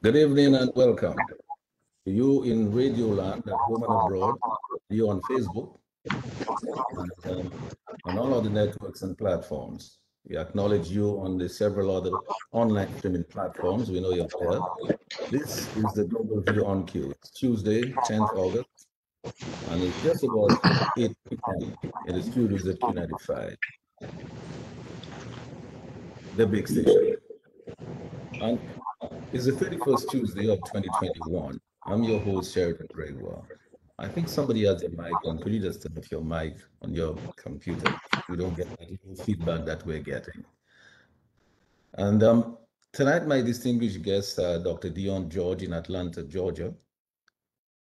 Good evening and welcome to you in Radio Land at home and abroad, you on Facebook and on all other networks and platforms. We acknowledge you on the several other online streaming platforms. We know you're there. This is the Global View on Q. It's Tuesday, 10th August, and it's just about 8 p.m. in the studios at Q95, the big station. And it's the 31st Tuesday of 2021. I'm your host, Sheridan Gregoire. I think somebody has a mic on. Could you just turn off your mic on your computer? We don't get that little feedback that we're getting. And tonight, my distinguished guest, Dr. Dion George in Atlanta, Georgia.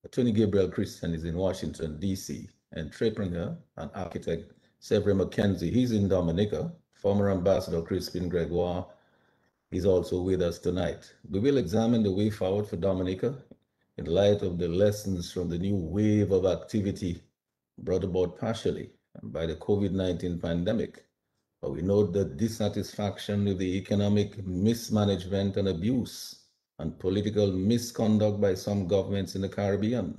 Attorney Gabriel Crispin is in Washington, D.C. Entrepreneur and architect Severin Mckenzie. He's in Dominica. Former Ambassador Crispin Gregoire is also with us tonight. We will examine the way forward for Dominica in light of the lessons from the new wave of activity brought about partially by the COVID-19 pandemic. But we note the dissatisfaction with the economic mismanagement and abuse and political misconduct by some governments in the Caribbean.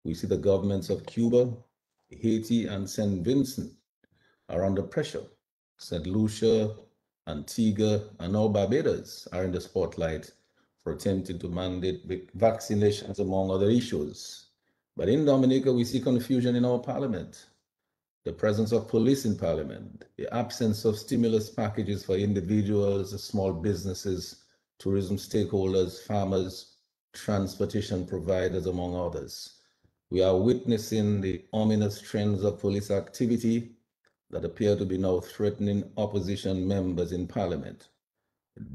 We see the governments of Cuba, Haiti, and St. Vincent are under pressure. St. Lucia, Antigua, and now Barbados are in the spotlight for attempting to mandate vaccinations, among other issues. But in Dominica, we see confusion in our parliament, the presence of police in parliament, the absence of stimulus packages for individuals, small businesses, tourism stakeholders, farmers, transportation providers, among others. We are witnessing the ominous trends of police activity that appear to be now threatening opposition members in parliament.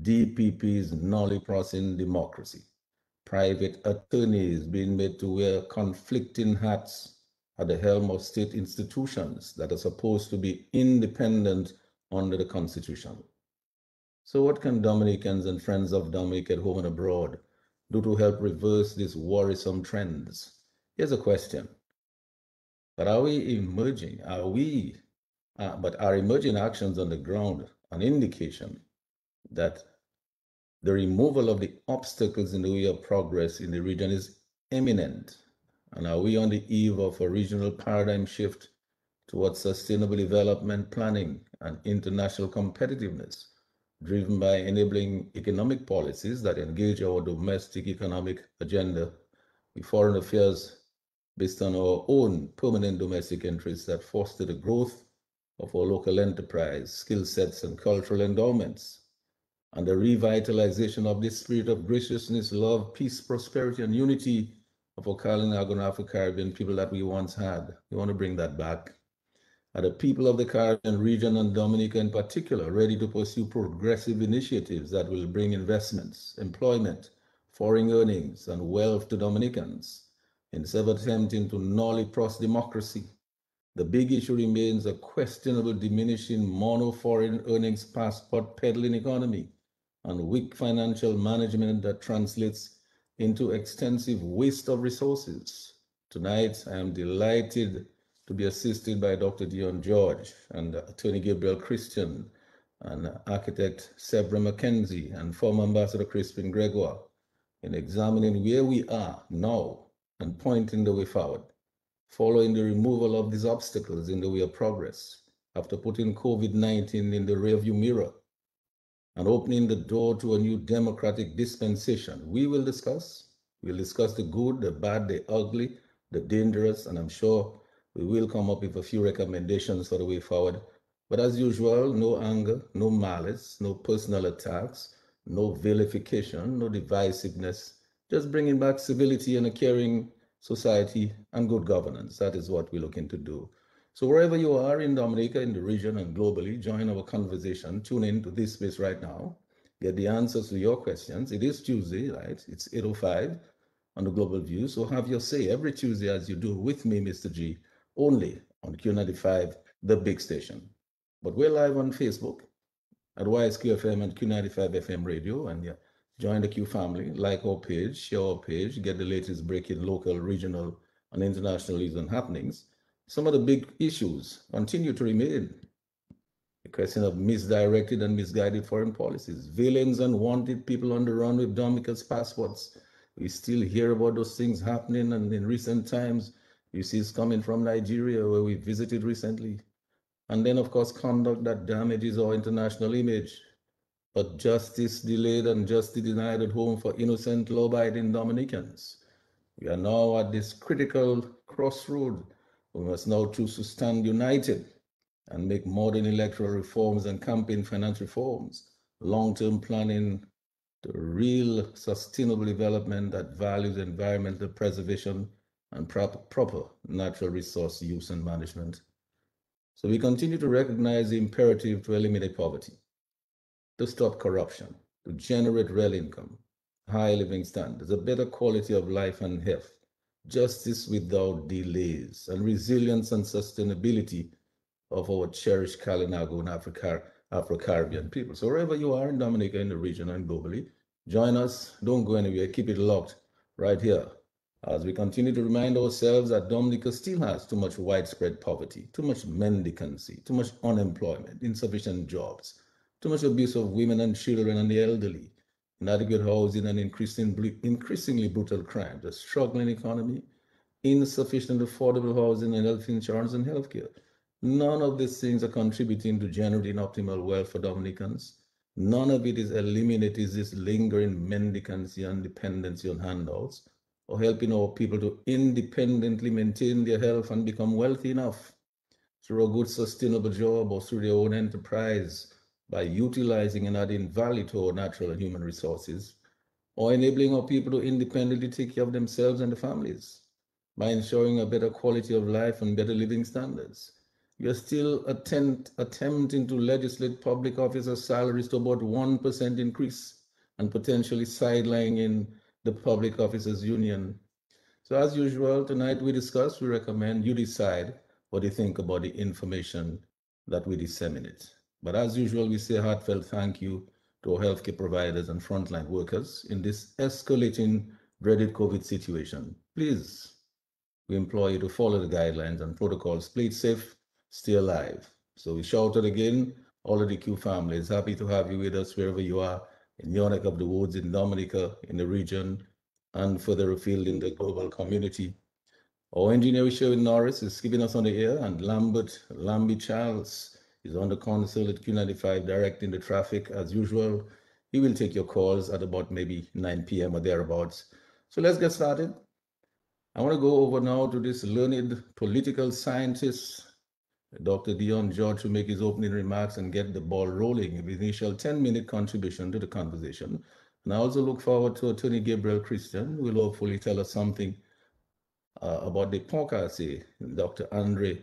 DPP's nolly-crossing democracy. Private attorneys being made to wear conflicting hats at the helm of state institutions that are supposed to be independent under the Constitution. So what can Dominicans and friends of Dominica at home and abroad do to help reverse these worrisome trends? Here's a question. But are we emerging? But are emerging actions on the ground an indication that the removal of the obstacles in the way of progress in the region is imminent? And are we on the eve of a regional paradigm shift towards sustainable development planning and international competitiveness, driven by enabling economic policies that engage our domestic economic agenda with foreign affairs based on our own permanent domestic interests that foster the growth of our local enterprise, skill sets, and cultural endowments, and the revitalization of this spirit of graciousness, love, peace, prosperity, and unity of our Carolina and Afro-Caribbean people that we once had. We want to bring that back. Are the people of the Caribbean region and Dominica in particular ready to pursue progressive initiatives that will bring investments, employment, foreign earnings, and wealth to Dominicans instead of attempting to nolly-cross democracy? The big issue remains a questionable diminishing mono-foreign earnings passport peddling economy and weak financial management that translates into extensive waste of resources. Tonight, I am delighted to be assisted by Dr. Dion George and Attorney Gabriel Crispin and architect Severin Mckenzie and former Ambassador Crispin Gregoire in examining where we are now and pointing the way forward, following the removal of these obstacles in the way of progress, after putting COVID-19 in the rearview mirror and opening the door to a new democratic dispensation. We'll discuss the good, the bad, the ugly, the dangerous, and I'm sure we will come up with a few recommendations for the way forward. But as usual, no anger, no malice, no personal attacks, no vilification, no divisiveness, just bringing back civility and a caring society and good governance. That is what we're looking to do. So wherever you are in Dominica, in the region, and globally, join our conversation. Tune in to this space right now. Get the answers to your questions. It is Tuesday, right? It's 8:05 on the Global View. So have your say every Tuesday as you do with me, Mr. G, only on Q95, the big station. But we're live on Facebook at YSQFM and Q95 FM radio. And yeah, join the Q family, like our page, share our page, get the latest breaking local, regional, and international news and happenings. Some of the big issues continue to remain. The question of misdirected and misguided foreign policies, villains and wanted people on the run with Dominica's passports. We still hear about those things happening, and in recent times, you see it's coming from Nigeria, where we visited recently. And then, of course, conduct that damages our international image. But justice delayed and justice denied at home for innocent, law-abiding Dominicans. We are now at this critical crossroad. We must now choose to stand united and make modern electoral reforms and campaign finance reforms, long-term planning, to real sustainable development that values environmental preservation and proper natural resource use and management. So we continue to recognize the imperative to eliminate poverty, to stop corruption, to generate real income, high living standards, a better quality of life and health, justice without delays, and resilience and sustainability of our cherished Kalinago and Afro-Caribbean people. So wherever you are in Dominica, in the region and globally, join us. Don't go anywhere. Keep it locked right here as we continue to remind ourselves that Dominica still has too much widespread poverty, too much mendicancy, too much unemployment, insufficient jobs, too much abuse of women and children and the elderly, inadequate housing and increasingly brutal crimes, a struggling economy, insufficient affordable housing and health insurance and healthcare. None of these things are contributing to generating optimal wealth for Dominicans. None of it is eliminating this lingering mendicancy and dependency on handouts, or helping our people to independently maintain their health and become wealthy enough through a good sustainable job or through their own enterprise by utilizing and adding value to our natural and human resources, or enabling our people to independently take care of themselves and their families by ensuring a better quality of life and better living standards. You're still attempting to legislate public officers' salaries to about 1% increase and potentially sidelining the public officers union. So as usual, tonight we recommend you decide what you think about the information that we disseminate. But as usual, we say a heartfelt thank you to our healthcare providers and frontline workers in this escalating dreaded COVID situation. Please, we implore you to follow the guidelines and protocols. Play it safe, stay alive. So we shout it again, all of the Q families, happy to have you with us wherever you are, in your neck of the woods, in Dominica, in the region, and further afield in the global community. Our engineer Sheridan Norris is keeping us on the air, and Lambie Charles is on the console at Q95 directing the traffic as usual. He will take your calls at about maybe 9 p.m. or thereabouts. So let's get started. I want to go over now to this learned political scientist, Dr. Dion George, to make his opening remarks and get the ball rolling with initial 10-minute contribution to the conversation. And I also look forward to Attorney Gabriel Christian, who will hopefully tell us something about the podcast, Dr. Andre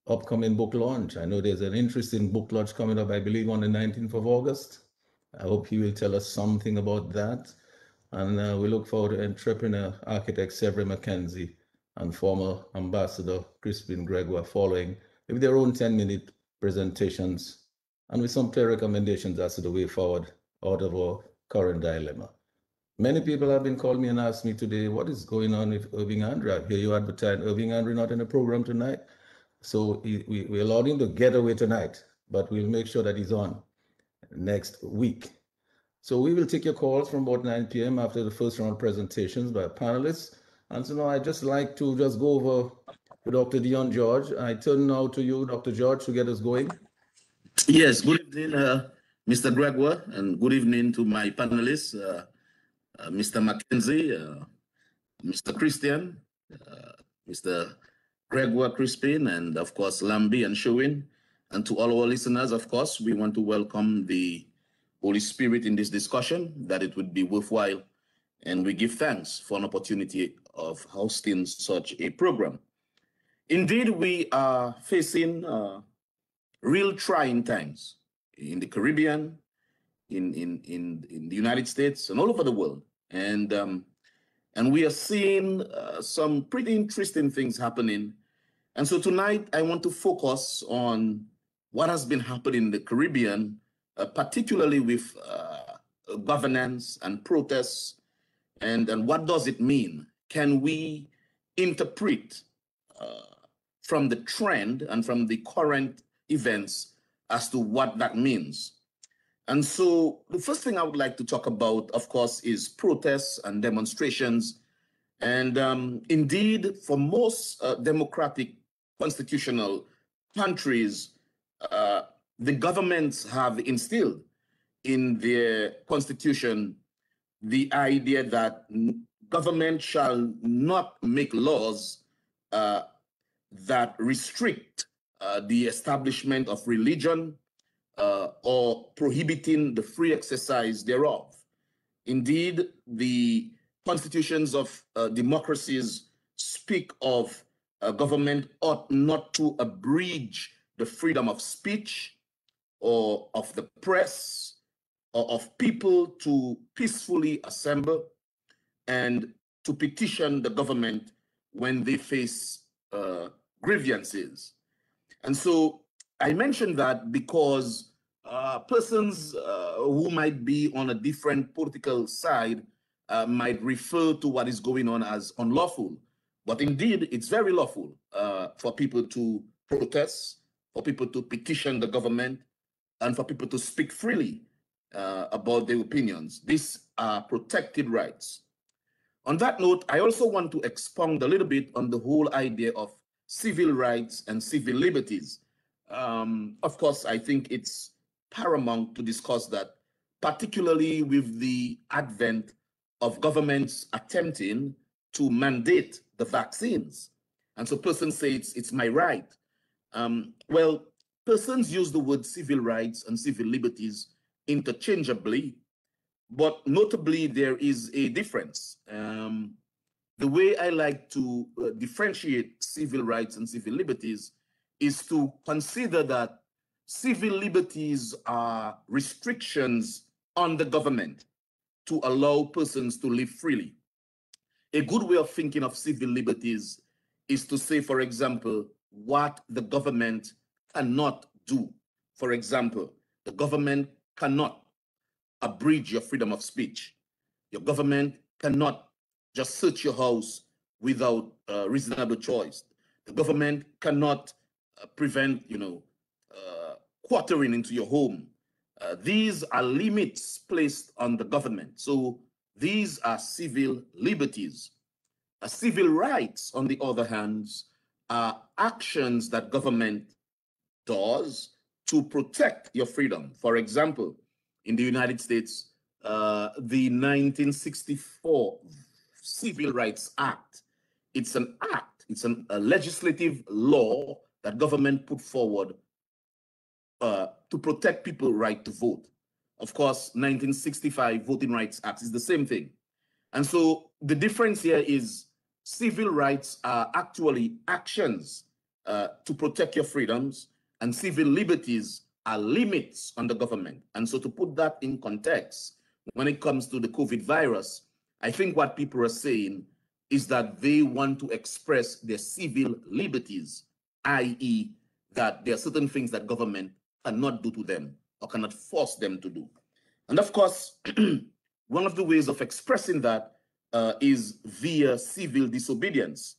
upcoming book launch. I know there's an interesting book launch coming up, I believe, on the 19th of August. I hope he will tell us something about that. And we look forward to entrepreneur architect Severin Mckenzie and former ambassador Crispin Gregoire following with their own 10-minute presentations and with some clear recommendations as to the way forward out of our current dilemma. Many people have been calling me and asked me today, what is going on with Irving Andre? I hear you advertise Irving Andre not in the program tonight. So we allowed him to get away tonight, but we'll make sure that he's on next week. So we will take your calls from about 9 p.m. after the first round presentations by panelists. And so now I'd just like to just go over to Dr. Dion George. I turn now to you, Dr. George, to get us going. Yes, good evening, Mr. Gregoire, and good evening to my panelists, Mr. Mckenzie, Mr. Christian, Mr. Gregoire Crispin, and of course, Lambie and Shewin. And to all our listeners, of course, we want to welcome the Holy Spirit in this discussion, that it would be worthwhile. And we give thanks for an opportunity of hosting such a program. Indeed, we are facing real trying times in the Caribbean, in the United States, and all over the world. And we are seeing some pretty interesting things happening. And so tonight, I want to focus on what has been happening in the Caribbean, particularly with governance and protests, and what does it mean? Can we interpret from the trend and from the current events as to what that means. And so the first thing I would like to talk about, of course, is protests and demonstrations. And indeed, for most democratic constitutional countries, the governments have instilled in their constitution the idea that government shall not make laws that restrict the establishment of religion or prohibiting the free exercise thereof. Indeed, the constitutions of democracies speak of government ought not to abridge the freedom of speech or of the press or of people to peacefully assemble and to petition the government when they face grievances. And so I mentioned that because persons who might be on a different political side might refer to what is going on as unlawful. But indeed, it's very lawful for people to protest, for people to petition the government, and for people to speak freely about their opinions. These are protected rights. On that note, I also want to expound a little bit on the whole idea of civil rights and civil liberties. Of course, I think it's paramount to discuss that, particularly with the advent of governments attempting to mandate the vaccines. And so persons say it's my right. Well, persons use the word civil rights and civil liberties interchangeably, but notably there is a difference. The way I like to differentiate civil rights and civil liberties is to consider that civil liberties are restrictions on the government to allow persons to live freely. A good way of thinking of civil liberties is to say, for example, what the government cannot do. For example, the government cannot abridge your freedom of speech. Your government cannot just search your house without reasonable choice. The government cannot prevent, quartering into your home. These are limits placed on the government. So these are civil liberties. Civil rights, on the other hand, are actions that government does to protect your freedom. For example, in the United States, the 1964 Civil Rights Act, it's an act, it's a legislative law that government put forward to protect people's right to vote. Of course, 1965 Voting Rights Act is the same thing. And so the difference here is civil rights are actually actions to protect your freedoms, and civil liberties are limits on the government. And so to put that in context, when it comes to the COVID virus, I think what people are saying is that they want to express their civil liberties, i.e. that there are certain things that government cannot do to them or cannot force them to do. And of course, one of the ways of expressing that is via civil disobedience.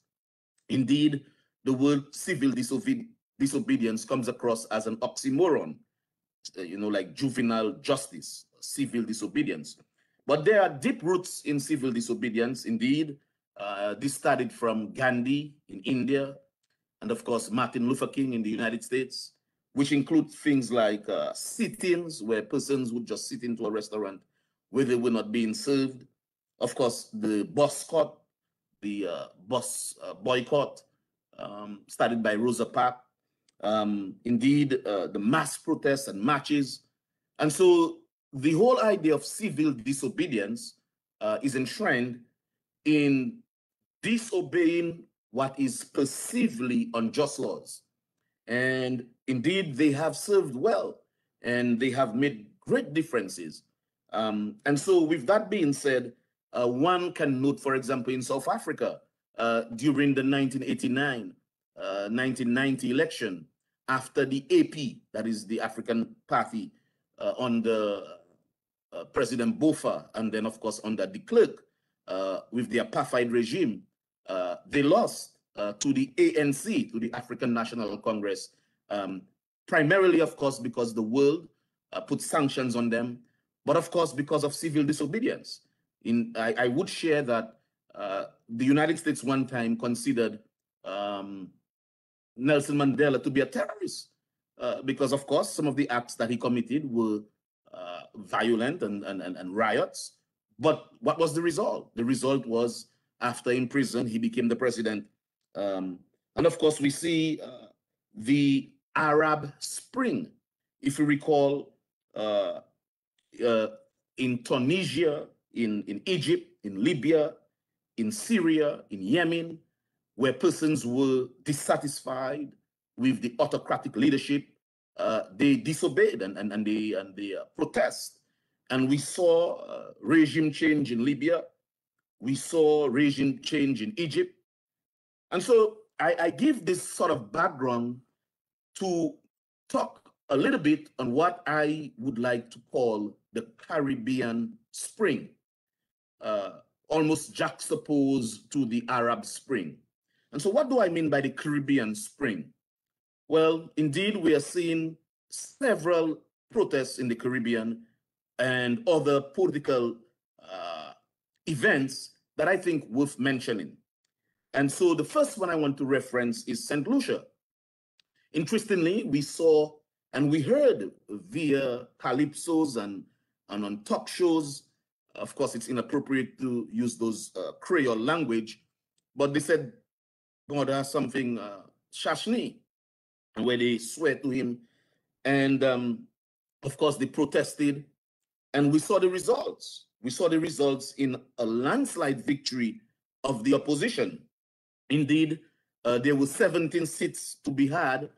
Indeed, the word civil disobedience comes across as an oxymoron, like juvenile justice, civil disobedience. But there are deep roots in civil disobedience. Indeed, this started from Gandhi in India, and of course, Martin Luther King in the United States, which include things like sit-ins, where persons would just sit into a restaurant where they were not being served. Of course, the boycott, bus boycott, started by Rosa Parks. Indeed, the mass protests and marches. And so the whole idea of civil disobedience is enshrined in disobeying what is perceivably unjust laws. And indeed, they have served well, and they have made great differences. And so with that being said, one can note, for example, in South Africa, during the 1989, 1990 election, after the AP, that is the African Party, under President Botha, and then of course under de Klerk, with the apartheid regime, they lost to the ANC, to the African National Congress, primarily, of course, because the world put sanctions on them, but of course, because of civil disobedience. I would share that the United States one time considered Nelson Mandela to be a terrorist because, of course, some of the acts that he committed were violent and riots. But what was the result? The result was, after in prison, he became the president. And of course, we see the Arab Spring. If you recall, in Tunisia, in Egypt, in Libya, in Syria, in Yemen, where persons were dissatisfied with the autocratic leadership, they disobeyed and they protest. And we saw regime change in Libya. We saw regime change in Egypt. And so I give this sort of background to talk a little bit on what I would like to call the Caribbean Spring, almost juxtaposed to the Arab Spring. And so what do I mean by the Caribbean Spring? Well, indeed, we are seeing several protests in the Caribbean and other political events that I think worth mentioning. And so the first one I want to reference is St. Lucia. Interestingly, we saw and we heard via calypsos and on talk shows. Of course, it's inappropriate to use those Creole language, but they said God has something Shashni, where they swear to him. And of course, they protested, and we saw the results. We saw the results in a landslide victory of the opposition. Indeed, there were 17 seats to be had,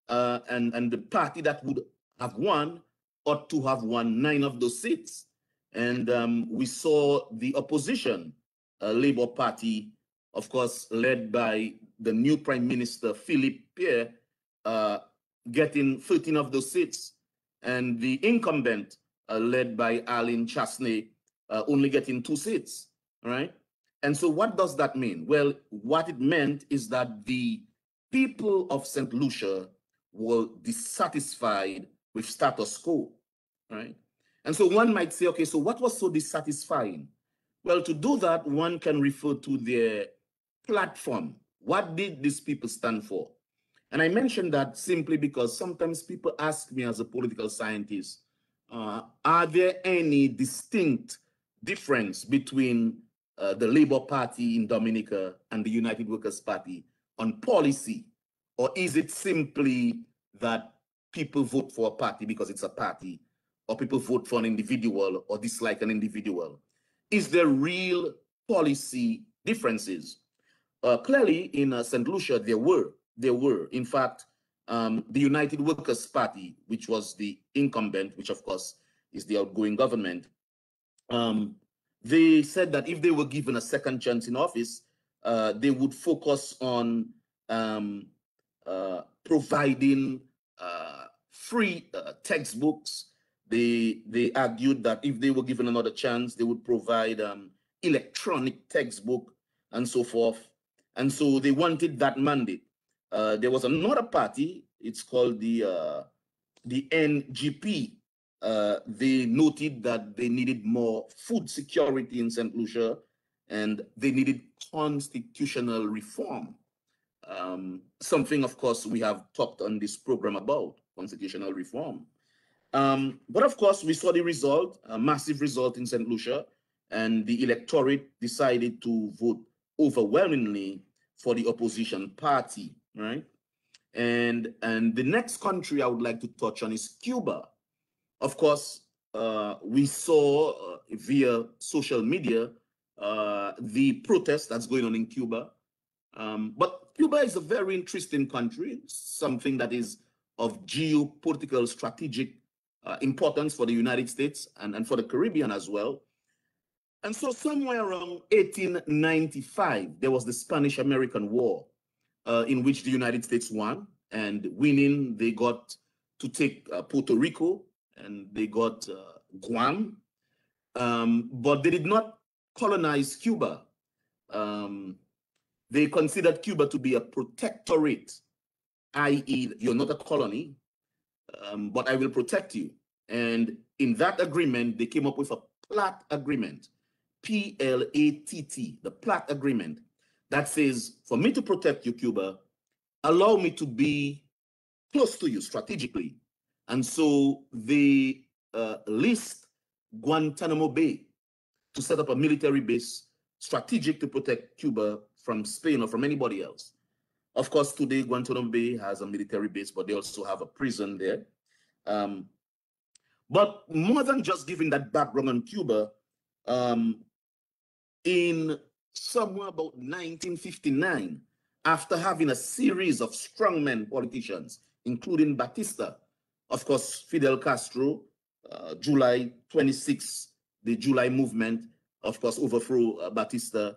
and the party that would have won ought to have won 9 of those seats. And we saw the opposition, Labour Party, of course, led by the new Prime Minister, Philippe Pierre, getting 13 of those seats. And the incumbent, led by Arlene Chasney, only getting 2 seats, right? And so what does that mean? Well, what it meant is that the people of St. Lucia were dissatisfied with status quo, right? And so one might say, okay, so what was so dissatisfying? Well, to do that, one can refer to their platform. What did these people stand for? And I mention that simply because sometimes people ask me as a political scientist, are there any distinct difference between the Labour Party in Dominica and the United Workers' Party on policy? Or is it simply that people vote for a party because it's a party, or people vote for an individual or dislike an individual? Is there real policy differences? Clearly, in St. Lucia, there were. In fact, the United Workers' Party, which was the incumbent, which of course is the outgoing government, they said that if they were given a second chance in office, they would focus on providing free textbooks. They argued that if they were given another chance, they would provide electronic textbook and so forth. And so they wanted that mandate. There was another party, it's called the NGP. They noted that they needed more food security in St. Lucia, and they needed constitutional reform. Something, of course, we have talked on this program about, constitutional reform. But of course, we saw the result, a massive result in St. Lucia, and the electorate decided to vote overwhelmingly for the opposition party, right? And the next country I would like to touch on is Cuba. Of course, we saw via social media the protest that's going on in Cuba. But Cuba is a very interesting country, something that is of geopolitical strategic importance for the United States and for the Caribbean as well. And so somewhere around 1895, there was the Spanish-American War, in which the United States won, and winning, they got to take Puerto Rico, and they got Guam, but they did not colonize Cuba. They considered Cuba to be a protectorate, i.e., you're not a colony, but I will protect you. And in that agreement, they came up with a Platt agreement, Platt, the Platt agreement, that says, for me to protect you, Cuba, allow me to be close to you strategically. And so they list Guantanamo Bay to set up a military base strategic to protect Cuba from Spain or from anybody else. Of course, today Guantanamo Bay has a military base, but they also have a prison there. But more than just giving that background on Cuba, in somewhere about 1959, after having a series of strongmen politicians, including Batista, of course, Fidel Castro, July 26, the July movement, of course, overthrew Batista.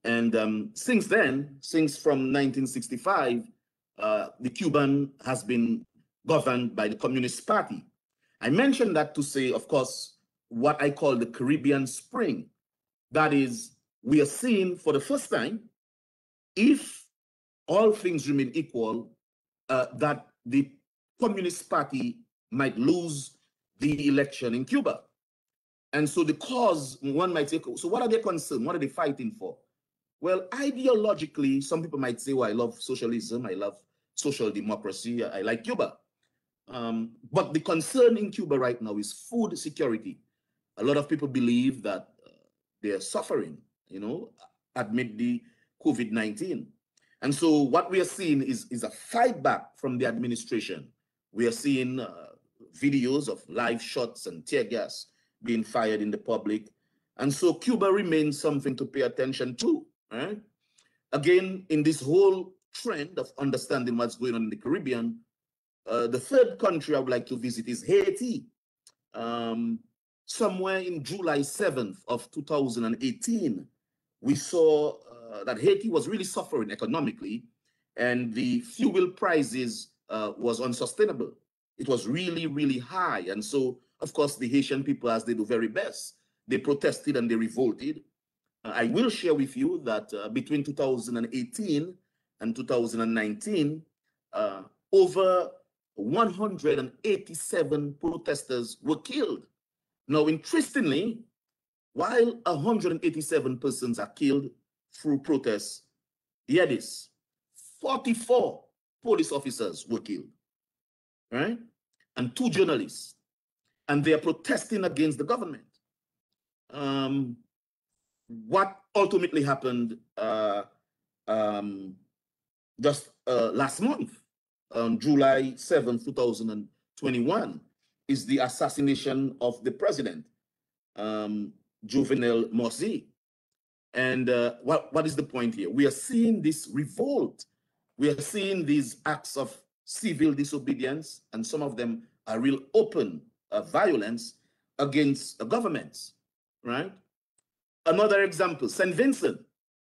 And since then, since from 1965, the Cuban has been governed by the Communist Party. I mentioned that to say, of course, what I call the Caribbean Spring. That is, we are seeing for the first time, if all things remain equal, that the Communist Party might lose the election in Cuba. And so the cause, one might say, so what are they concerned? What are they fighting for? Well, ideologically, some people might say, well, I love socialism, I love social democracy, I like Cuba. But the concern in Cuba right now is food security. A lot of people believe that they are suffering, amid the COVID-19. And so what we are seeing is a fight back from the administration. We are seeing videos of live shots and tear gas being fired in the public. And so Cuba remains something to pay attention to, right? Again, in this whole trend of understanding what's going on in the Caribbean, the third country I would like to visit is Haiti. Somewhere in July 7th of 2018, we saw that Haiti was really suffering economically, and the fuel prices was unsustainable. It was really, really high. And so, of course, the Haitian people, as they do very best, they protested and they revolted. I will share with you that between 2018 and 2019, over 187 protesters were killed. Now, interestingly, while 187 persons are killed through protests, hear this, 44 police officers were killed, right? And 2 journalists. And they are protesting against the government. What ultimately happened just last month, on July 7th, 2021, is the assassination of the president, Jovenel Moïse. And what is the point here? We are seeing this revolt. We are seeing these acts of civil disobedience, and some of them are real open violence against governments, right? Another example, St. Vincent.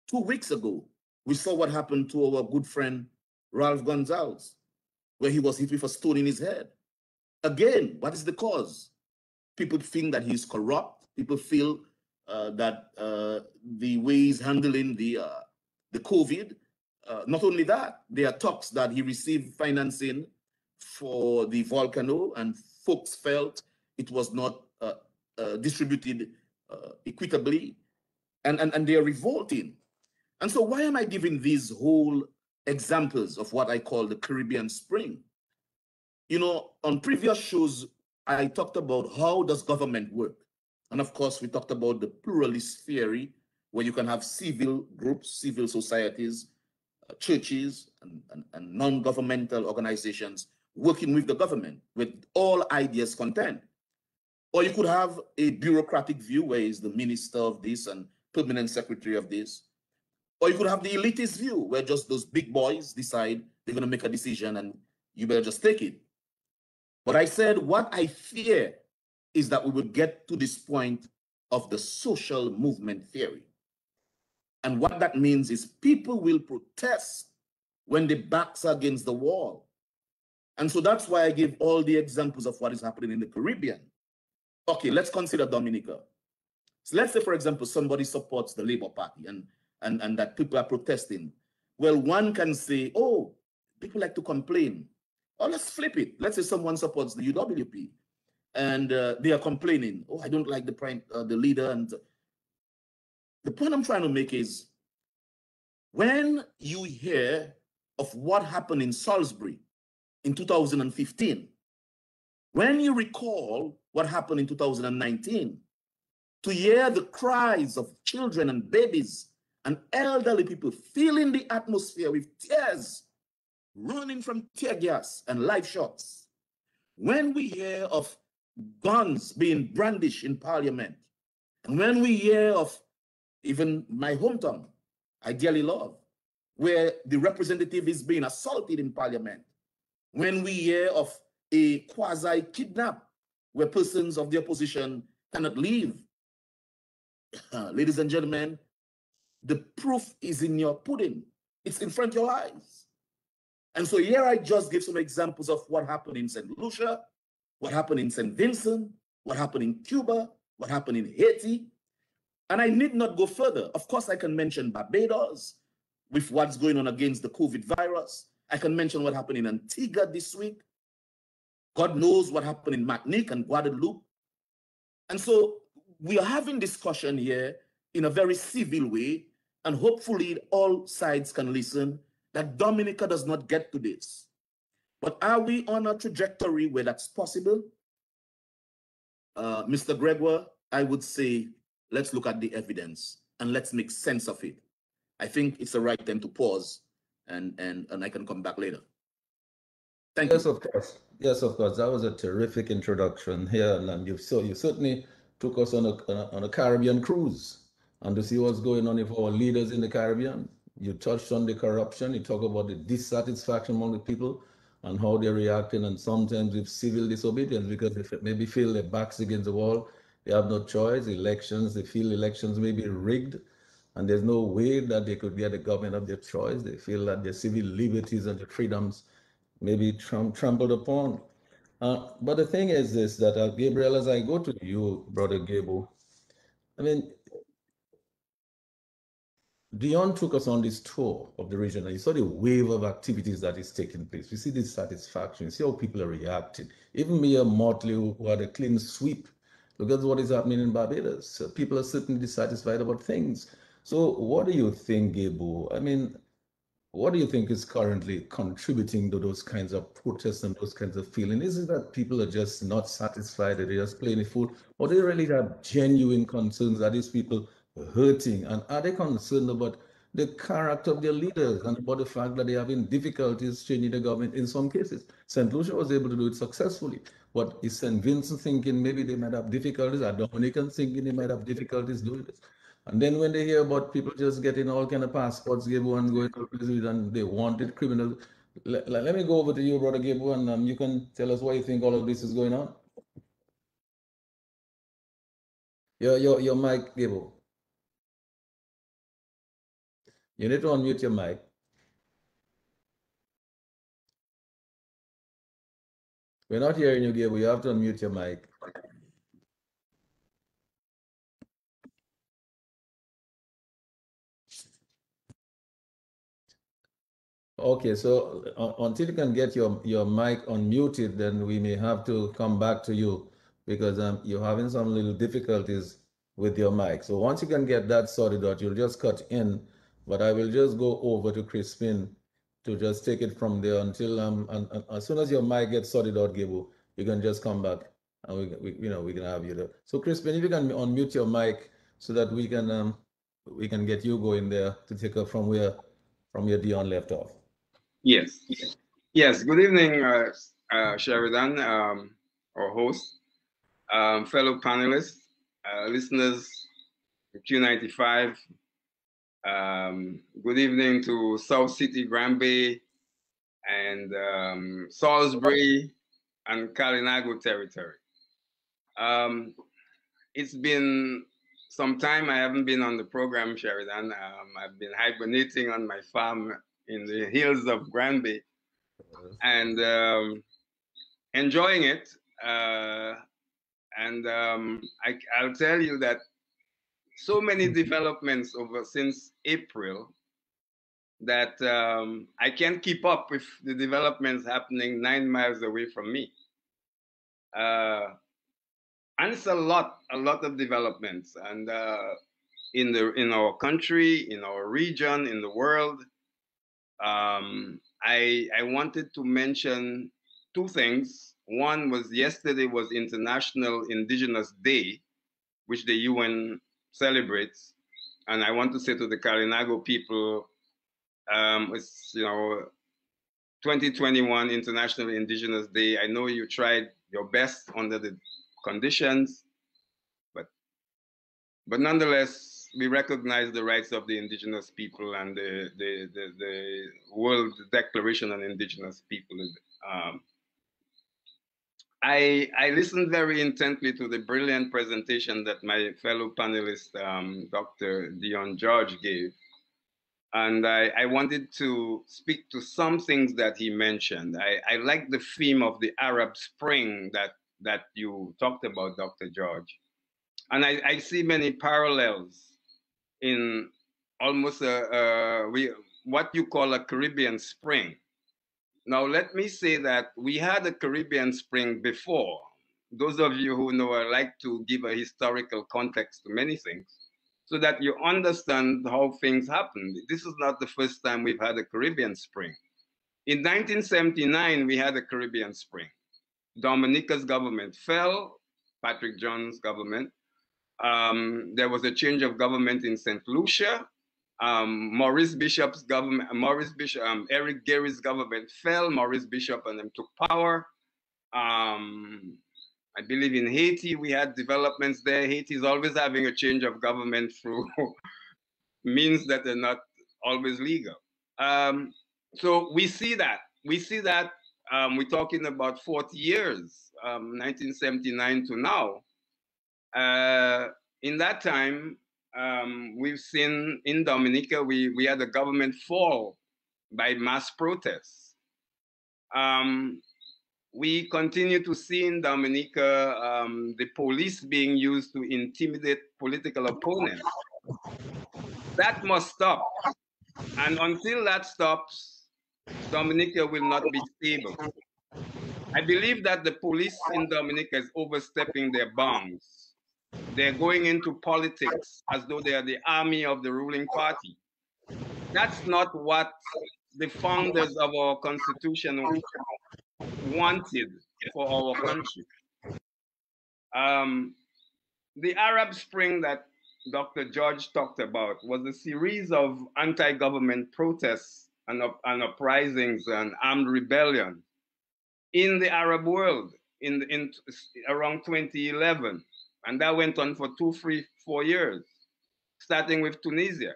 2 weeks ago, we saw what happened to our good friend, Ralph Gonzalez, where he was hit with a stone in his head. Again, what is the cause? People think that he's corrupt. People feel that the way he's handling the COVID, not only that, there are talks that he received financing for the volcano, and folks felt it was not distributed equitably, and they are revolting. And so why am I giving these whole examples of what I call the Caribbean Spring? On previous shows, I talked about how does government work? And of course, we talked about the pluralist theory, where you can have civil groups, civil societies, churches, and non-governmental organizations working with the government with all ideas content. Or you could have a bureaucratic view, where is the minister of this and permanent secretary of this. Or you could have the elitist view, where just those big boys decide they're going to make a decision and you better just take it. But I said, what I fear is that we will get to this point of the social movement theory. And what that means is people will protest when their backs are against the wall. And so that's why I give all the examples of what is happening in the Caribbean. Okay, let's consider Dominica. So let's say, for example, somebody supports the Labour Party and that people are protesting. Well, one can say, oh, people like to complain. Or let's flip it. Let's say someone supports the UWP and they are complaining, oh, I don't like the leader. And the point I'm trying to make is when you hear of what happened in Salisbury in 2015, when you recall what happened in 2019, to hear the cries of children and babies and elderly people filling the atmosphere with tears, running from tear gas and live shots, when we hear of guns being brandished in parliament, and when we hear of even my hometown, I dearly love, where the representative is being assaulted in parliament, when we hear of a quasi kidnap where persons of the opposition cannot leave, ladies and gentlemen, the proof is in your pudding. It's in front of your eyes. And so here I just give some examples of what happened in St. Lucia, what happened in St. Vincent, what happened in Cuba, what happened in Haiti. And I need not go further. Of course, I can mention Barbados with what's going on against the COVID virus. I can mention what happened in Antigua this week. God knows what happened in Martinique and Guadeloupe. And so we are having discussion here in a very civil way, and hopefully all sides can listen, that Dominica does not get to this. But are we on a trajectory where that's possible? Mr. Gregoire, I would say, let's look at the evidence and let's make sense of it. I think it's the right time to pause and I can come back later. Thank Yes, you. of course. Yes, of course. That was a terrific introduction here, and you certainly took us on a Caribbean cruise and to see what's going on with our leaders in the Caribbean. You touched on the corruption. You talk about the dissatisfaction among the people and how they're reacting, and sometimes with civil disobedience because they maybe feel their backs against the wall. They have no choice. Elections, they feel elections may be rigged, and there's no way that they could get a government of their choice. They feel that their civil liberties and their freedoms maybe trampled upon. But the thing is this, that Gabriel, as I go to you, Brother Gable, I mean, Dion took us on this tour of the region, and you saw the wave of activities that is taking place. We see this satisfaction, you see how people are reacting. Even Mayor Motley, who had a clean sweep, look at what is happening in Barbados. People are certainly dissatisfied about things. So what do you think, Gable? I mean, what do you think is currently contributing to those kinds of protests and those kinds of feelings? Is it that people are just not satisfied, that they're just playing the fool, or they really have genuine concerns that these people are hurting? And are they concerned about the character of their leaders and about the fact that they're having difficulties changing the government in some cases? St. Lucia was able to do it successfully. But is St. Vincent thinking maybe they might have difficulties? Are Dominicans thinking they might have difficulties doing this? And then when they hear about people just getting all kind of passports, Gable, and going to prison, and they wanted criminals, let me go over to you, Brother Gable, and you can tell us why you think all of this is going on. Your mic, Gable. You need to unmute your mic. We're not hearing you, Gable. You have to unmute your mic. Okay, so until you can get your mic unmuted, then we may have to come back to you because you're having some little difficulties with your mic. So once you can get that sorted out, you'll just cut in, but I will just go over to Crispin to just take it from there until and as soon as your mic gets sorted out, Gable, you can just come back and we can have you there. So Crispin, if you can unmute your mic so that we can get you going there to take up from where Dion left off. Yes. Yes. Good evening, Sheridan, our host, fellow panelists, listeners, Q95. Good evening to South City, Granby, and Salisbury and Kalinago territory. It's been some time I haven't been on the program, Sheridan. I've been hibernating on my farm in the hills of Granby and enjoying it. I'll tell you that so many developments over since April that I can't keep up with the developments happening 9 miles away from me. And it's a lot of developments, and in our country, in our region, in the world. I wanted to mention two things. One was yesterday was International Indigenous Day, which the UN celebrates, and I want to say to the Kalinago people, it's 2021 International Indigenous Day. I know you tried your best under the conditions, but nonetheless, we recognize the rights of the indigenous people and the World Declaration on Indigenous People. I listened very intently to the brilliant presentation that my fellow panelist, Dr. Dion George, gave. And I wanted to speak to some things that he mentioned. I like the theme of the Arab Spring that you talked about, Dr. George. And I see many parallels in almost what you call a Caribbean Spring. Now, let me say that we had a Caribbean Spring before. Those of you who know, I like to give a historical context to many things so that you understand how things happened. This is not the first time we've had a Caribbean Spring. In 1979, we had a Caribbean Spring. Dominica's government fell, Patrick John's government. There was a change of government in St. Lucia. Maurice Bishop's government, Eric Gary's government fell. Maurice Bishop and them took power. I believe in Haiti, we had developments there. Haiti is always having a change of government through means that are not always legal. So we see that. We're talking about 40 years, 1979 to now. In that time, we've seen in Dominica, we had a government fall by mass protests. We continue to see in Dominica the police being used to intimidate political opponents. That must stop. And until that stops, Dominica will not be stable. I believe that the police in Dominica is overstepping their bounds. They're going into politics as though they are the army of the ruling party. That's not what the founders of our constitution wanted for our country. The Arab Spring that Dr. George talked about was a series of anti-government protests and uprisings and armed rebellion in the Arab world in around 2011. And that went on for 2, 3, 4 years, starting with Tunisia.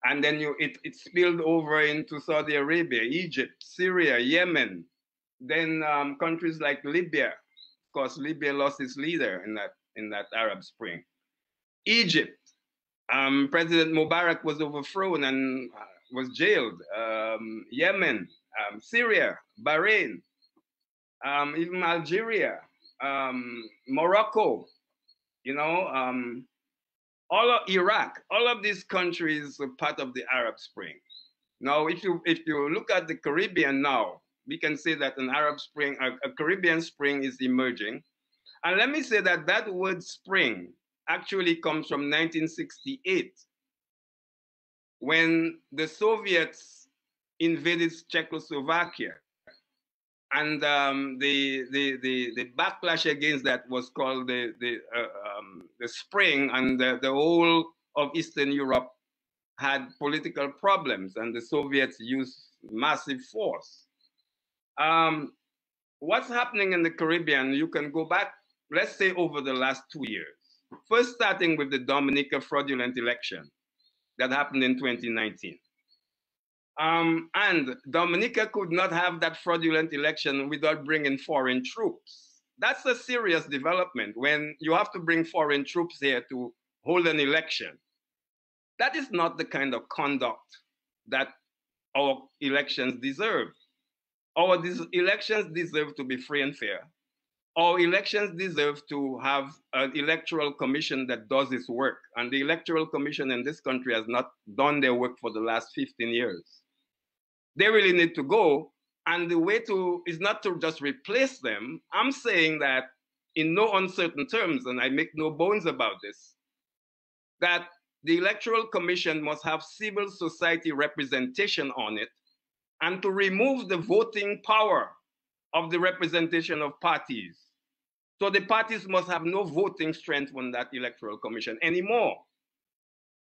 And then it spilled over into Saudi Arabia, Egypt, Syria, Yemen, then countries like Libya. Of course, Libya lost its leader in that Arab Spring. Egypt, President Mubarak was overthrown and was jailed. Yemen, Syria, Bahrain, even Algeria, Morocco, all of Iraq, all of these countries are part of the Arab Spring. Now, if you look at the Caribbean now, we can say that an Arab Spring, a Caribbean Spring is emerging. And let me say that that word spring actually comes from 1968, when the Soviets invaded Czechoslovakia. And the backlash against that was called the spring, and the whole of Eastern Europe had political problems, and the Soviets used massive force. What's happening in the Caribbean, you can go back, let's say, over the last 2 years. First, starting with the Dominica fraudulent election that happened in 2019. And Dominica could not have that fraudulent election without bringing foreign troops. That's a serious development when you have to bring foreign troops here to hold an election. That is not the kind of conduct that our elections deserve. Our elections deserve to be free and fair. our elections deserve to have an electoral commission that does its work. And the electoral commission in this country has not done their work for the last 15 years. They really need to go. And the way to is not to just replace them. I'm saying that in no uncertain terms, and I make no bones about this, that the electoral commission must have civil society representation on it, and to remove the voting power of the representation of parties. So the parties must have no voting strength on that electoral commission anymore.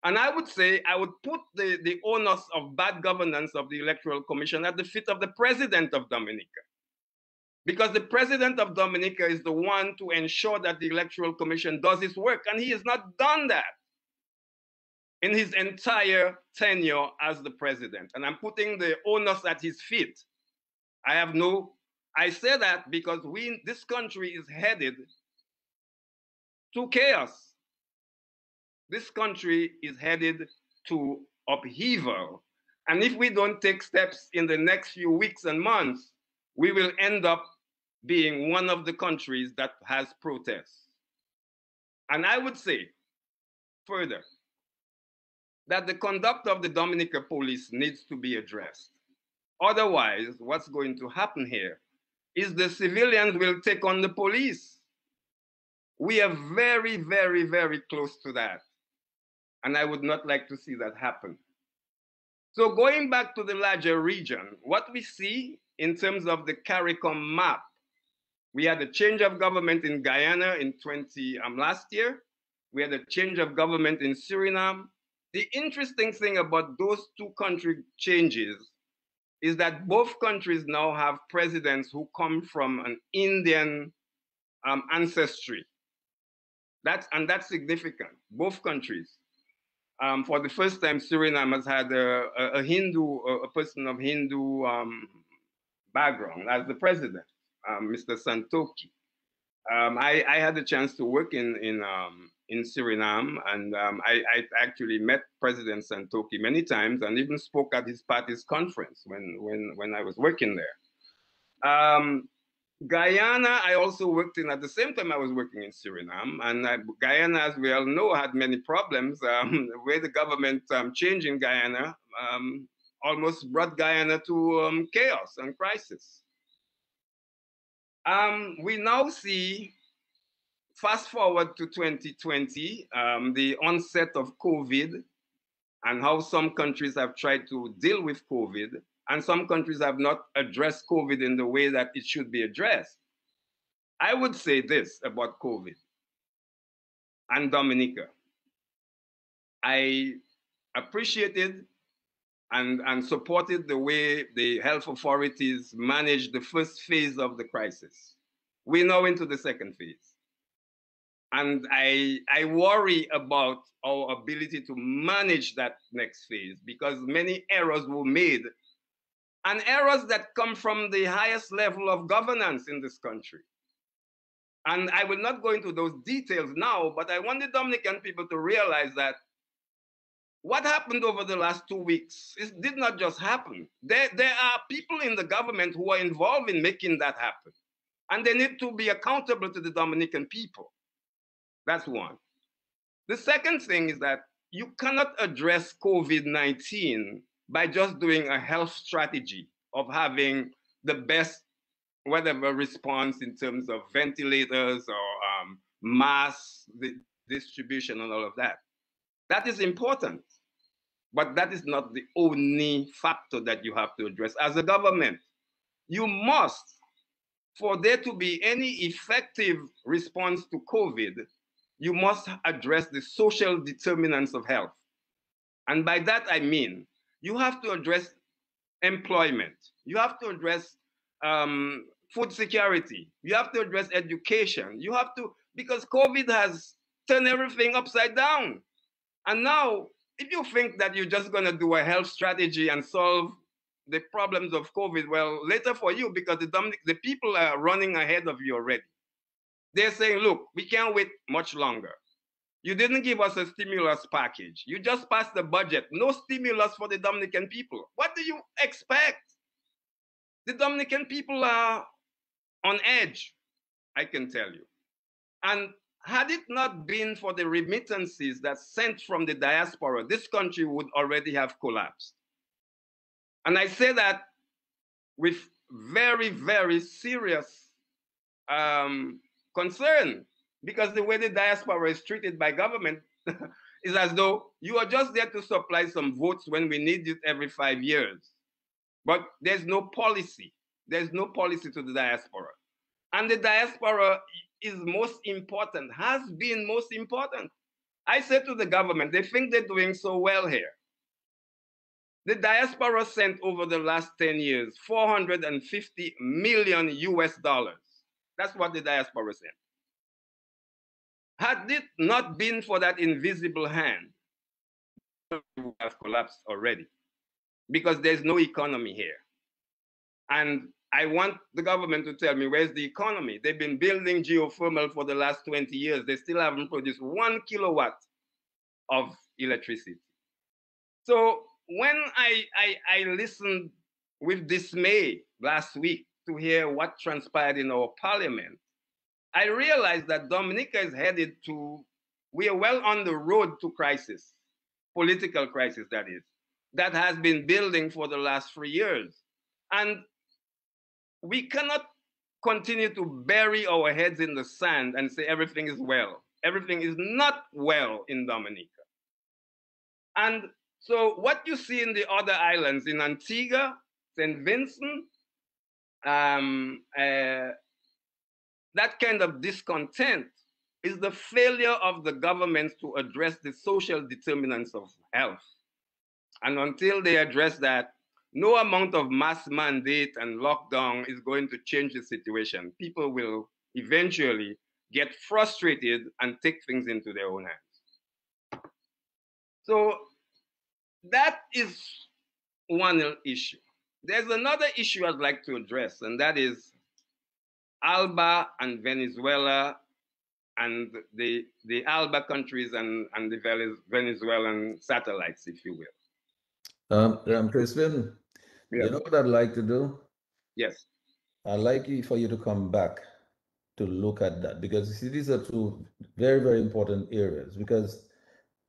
And I would say I would put the onus of bad governance of the electoral commission at the feet of the president of Dominica. Because the president of Dominica is the one to ensure that the electoral commission does its work, and he has not done that in his entire tenure as the president. And I'm putting the onus at his feet. I say that because this country is headed to chaos. This country is headed to upheaval. And if we don't take steps in the next few weeks and months, we will end up being one of the countries that has protests. And I would say further that the conduct of the Dominica police needs to be addressed. Otherwise, what's going to happen here is the civilians will take on the police. We are very, very, very close to that. And I would not like to see that happen. So going back to the larger region, what we see in terms of the CARICOM map, we had a change of government in Guyana in last year. We had a change of government in Suriname. The interesting thing about those two country changes is that both countries now have presidents who come from an Indian ancestry. That's significant, both countries. For the first time, Suriname has had a person of Hindu background as the president, Mr. Santoki. I had the chance to work in Suriname, and I actually met President Santoki many times and even spoke at his party's conference when I was working there. Guyana, I also worked in at the same time I was working in Suriname, and Guyana, as we all know, had many problems. The way the government changed in Guyana almost brought Guyana to chaos and crisis. We now see, fast forward to 2020, the onset of COVID and how some countries have tried to deal with COVID, and some countries have not addressed COVID in the way that it should be addressed. I would say this about COVID and Dominica. I appreciated and supported the way the health authorities managed the first phase of the crisis. We're now into the second phase. And I worry about our ability to manage that next phase because many errors were made, and errors that come from the highest level of governance in this country. And I will not go into those details now, but I want the Dominican people to realize that what happened over the last 2 weeks did not just happen. There are people in the government who are involved in making that happen. And they need to be accountable to the Dominican people. That's one. The second thing is that you cannot address COVID-19 by just doing a health strategy of having the best whatever response in terms of ventilators or mass distribution and all of that. That is important, but that is not the only factor that you have to address. As a government, you must, for there to be any effective response to COVID, you must address the social determinants of health. And by that, I mean, you have to address employment. You have to address food security. You have to address education. You have to, because COVID has turned everything upside down. And now, if you think that you're just going to do a health strategy and solve the problems of COVID, well, later for you, because the people are running ahead of you already. They're saying, look, we can't wait much longer. You didn't give us a stimulus package. You just passed the budget. No stimulus for the Dominican people. What do you expect? The Dominican people are on edge. I can tell you. And had it not been for the remittances that sent from the diaspora, this country would already have collapsed. And I say that with very, very serious concern, because the way the diaspora is treated by government is as though you are just there to supply some votes when we need it every 5 years. But there's no policy. There's no policy to the diaspora. And the diaspora is most important, has been most important. I said to the government, they think they're doing so well here. The diaspora sent over the last 10 years, 450 million US dollars. That's what the diaspora sent. Had it not been for that invisible hand, we would have collapsed already, because there's no economy here. And I want the government to tell me, where's the economy? They've been building geothermal for the last 20 years. They still haven't produced 1 kilowatt of electricity. So when I listened with dismay last week to hear what transpired in our parliament, I realized that Dominica is headed to, we are well on the road to crisis, political crisis that is, that has been building for the last 3 years. And we cannot continue to bury our heads in the sand and say everything is well. Everything is not well in Dominica. And so what you see in the other islands, in Antigua, St. Vincent, that kind of discontent is the failure of the governments to address the social determinants of health. And until they address that, no amount of mass mandate and lockdown is going to change the situation. People will eventually get frustrated and take things into their own hands. So that is one issue. There's another issue I'd like to address, and that is Alba and Venezuela and the Alba countries and the Venezuelan satellites, if you will. Crispin, Yeah. you know what I'd like to do? Yes. I'd like for you to come back to look at that, because you see, these are two very, very important areas, because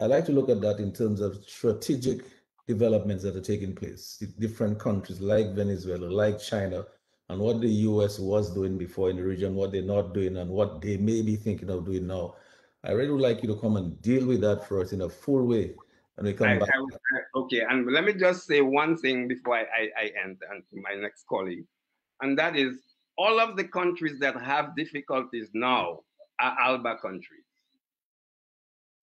I like to look at that in terms of strategic developments that are taking place. Different countries like Venezuela, like China, and what the US was doing before in the region, what they're not doing, and what they may be thinking of doing now. I really would like you to come and deal with that for us in a full way. And we come back. Okay, and let me just say one thing before I end and to my next colleague. And that is, all of the countries that have difficulties now are Alba countries.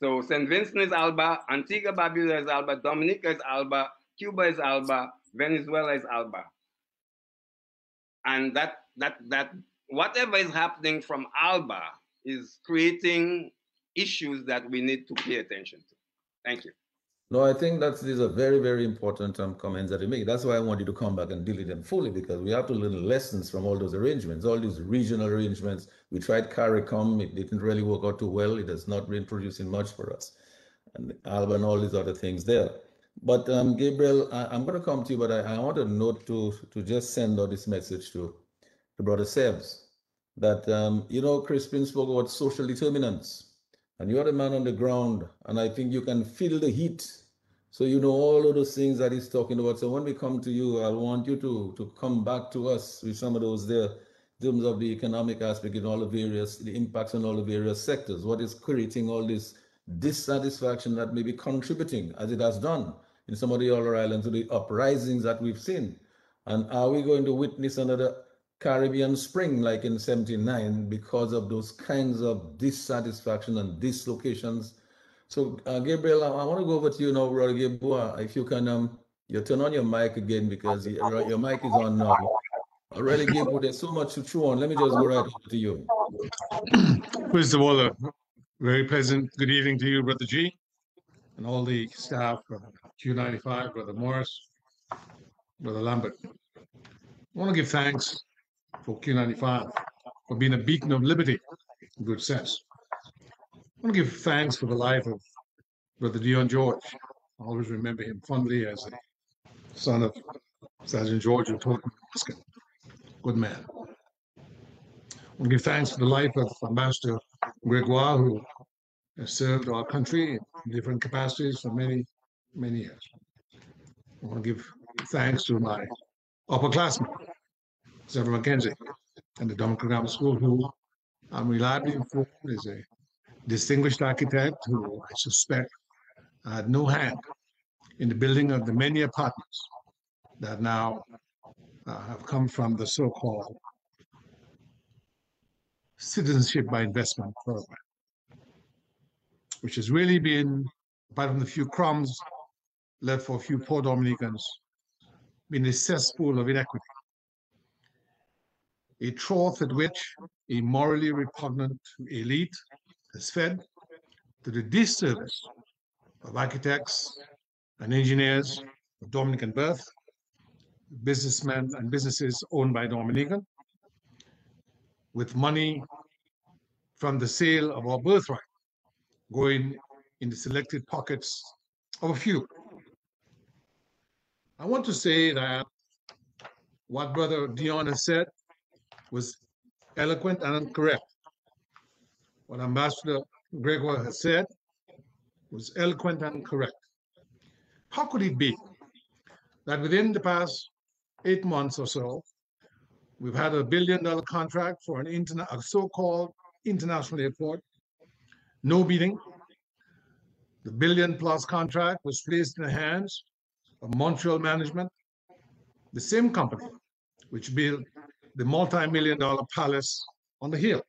So St. Vincent is Alba, Antigua Barbuda is Alba, Dominica is Alba, Cuba is Alba, Venezuela is Alba. And that whatever is happening from Alba is creating issues that we need to pay attention to. Thank you. No, I think these are very, very important comments that you make. That's why I want you to come back and deal with them fully, because we have to learn lessons from all those arrangements, all these regional arrangements. We tried CARICOM, it didn't really work out too well. It has not been producing much for us. And Alba and all these other things there. But Gabriel, I'm going to come to you, but I want a note to just send out this message to Brother Sebs, that, you know, Crispin spoke about social determinants. And you're the man on the ground, and I think you can feel the heat. So you know all of those things that he's talking about. So when we come to you, I want you to come back to us with some of those there, in terms of the economic aspect in all the impacts on all the various sectors. What is creating all this dissatisfaction that may be contributing, as it has done in some of the other islands, to the uprisings that we've seen? And are we going to witness another Caribbean Spring like in '79 because of those kinds of dissatisfaction and dislocations? So Gabriel, I want to go over to you now, Brother Gabriel. If you can, you turn on your mic again, because your mic is on now. Already, Gabriel, there's so much to chew on. Let me just go right over to you. First of all, a very pleasant good evening to you, Brother G, and all the staff, Q95, Brother Morris, Brother Lambert. I want to give thanks for Q95 for being a beacon of liberty and good sense. I want to give thanks for the life of Brother Dion George. I always remember him fondly as a son of Sergeant George who taught me Muscat. Good man. We give thanks for the life of Ambassador Gregoire, who has served our country in different capacities for many, many years. I want to give thanks to my upperclassmen, Severin Mckenzie, and the Dominican Grammar School, who I'm reliably informed is a distinguished architect who I suspect had no hand in the building of the many apartments that now have come from the so-called citizenship by investment program, which has really been, apart from the few crumbs left for a few poor Dominicans, been a cesspool of inequity, a trough at which a morally repugnant elite has fed to the disservice of architects and engineers of Dominican birth, businessmen and businesses owned by Dominican, with money from the sale of our birthright going in the selected pockets of a few. I want to say that what Brother Dion has said was eloquent and correct. What Ambassador Gregoire has said was eloquent and correct. How could it be that within the past 8 months or so, we've had $1 billion contract for a so-called international airport, no bidding? The $1 billion+ contract was placed in the hands of Montreal management, the same company which built the multi-million-dollar palace on the hill,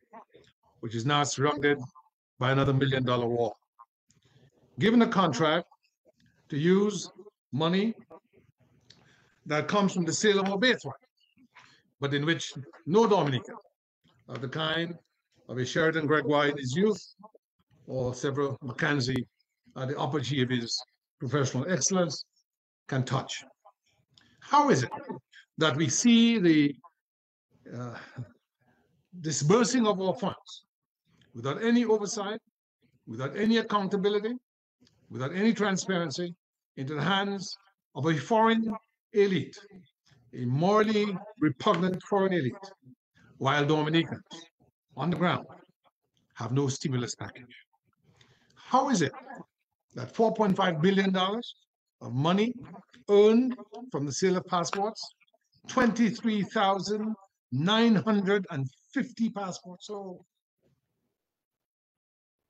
which is now surrounded by another $1 million wall. Given a contract to use money that comes from the sale of our birthright, but in which no Dominican of the kind of a Sheridan Gregoire in his youth or several Mckenzie at the apogee of his professional excellence can touch. How is it that we see the disbursing of our funds without any oversight, without any accountability, without any transparency into the hands of a foreign elite, a morally repugnant foreign elite, while Dominicans on the ground have no stimulus package? How is it that $4.5 billion of money earned from the sale of passports, 23,950 passports sold,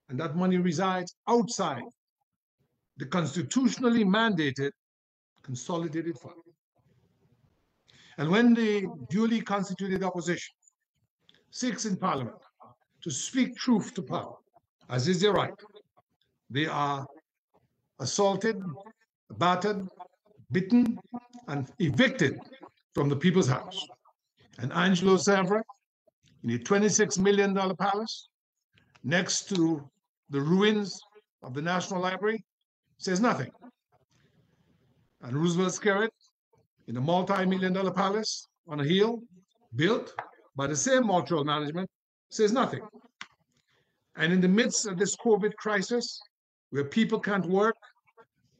and that money resides outside the constitutionally mandated consolidated fund? And when the duly constituted opposition seeks in Parliament to speak truth to power, as is their right, they are assaulted, battered, bitten, and evicted from the People's House. And Angelo Severin, in a $26 million palace next to the ruins of the National Library, says nothing. And Roosevelt Skerritt, in a multi-million-dollar palace on a hill built by the same Montreal management, says nothing. And in the midst of this COVID crisis, where people can't work,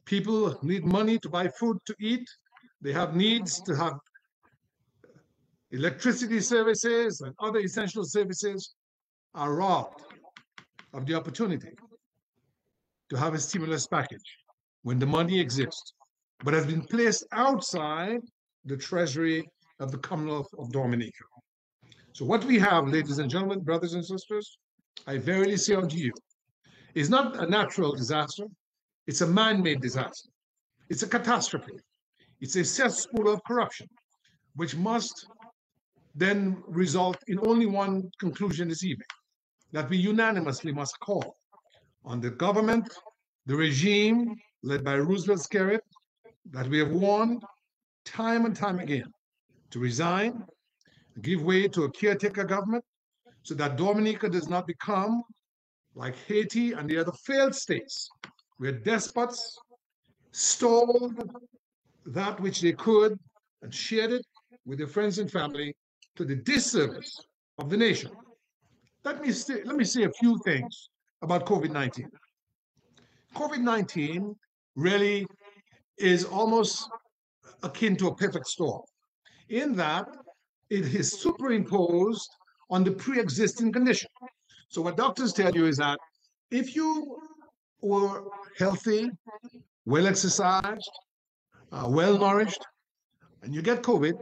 people need money to buy food to eat, they have needs to have electricity services and other essential services, are robbed of the opportunity to have a stimulus package when the money exists, but has been placed outside the treasury of the Commonwealth of Dominica. So what we have, ladies and gentlemen, brothers and sisters, I verily say unto you, is not a natural disaster, it's a man-made disaster. It's a catastrophe. It's a cesspool of corruption, which must then result in only one conclusion this evening, that we unanimously must call on the government, the regime led by Roosevelt Skerritt, that we have warned time and time again to resign, give way to a caretaker government, so that Dominica does not become like Haiti and the other failed states, where despots stole that which they could and shared it with their friends and family to the disservice of the nation. Let me say a few things about COVID-19. COVID-19 really is almost akin to a perfect storm, in that it is superimposed on the pre-existing condition. So what doctors tell you is that if you were healthy, well exercised, well nourished, and you get COVID,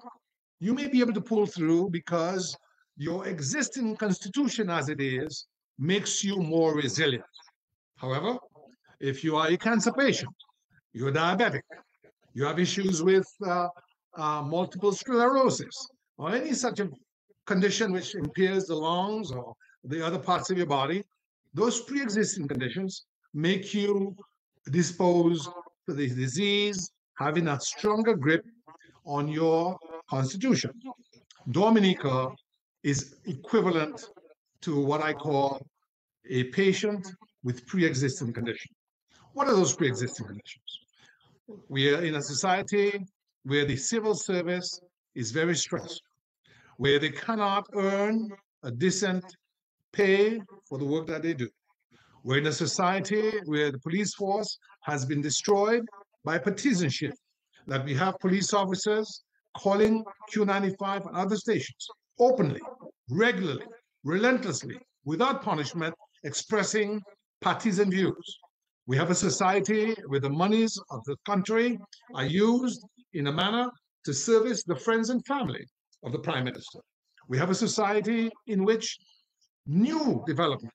you may be able to pull through because your existing constitution as it is makes you more resilient. However, if you are a cancer patient, you're diabetic, you have issues with multiple sclerosis, or any such a condition which impairs the lungs or the other parts of your body, those pre-existing conditions make you disposed to the disease, having a stronger grip on your constitution. Dominica is equivalent to what I call a patient with pre-existing condition. What are those pre-existing conditions? We are in a society where the civil service is very stressed, where they cannot earn a decent pay for the work that they do. We're in a society where the police force has been destroyed by partisanship, that we have police officers calling Q95 and other stations openly, regularly, relentlessly, without punishment, expressing partisan views. We have a society where the monies of the country are used in a manner to service the friends and family of the prime minister. We have a society in which new development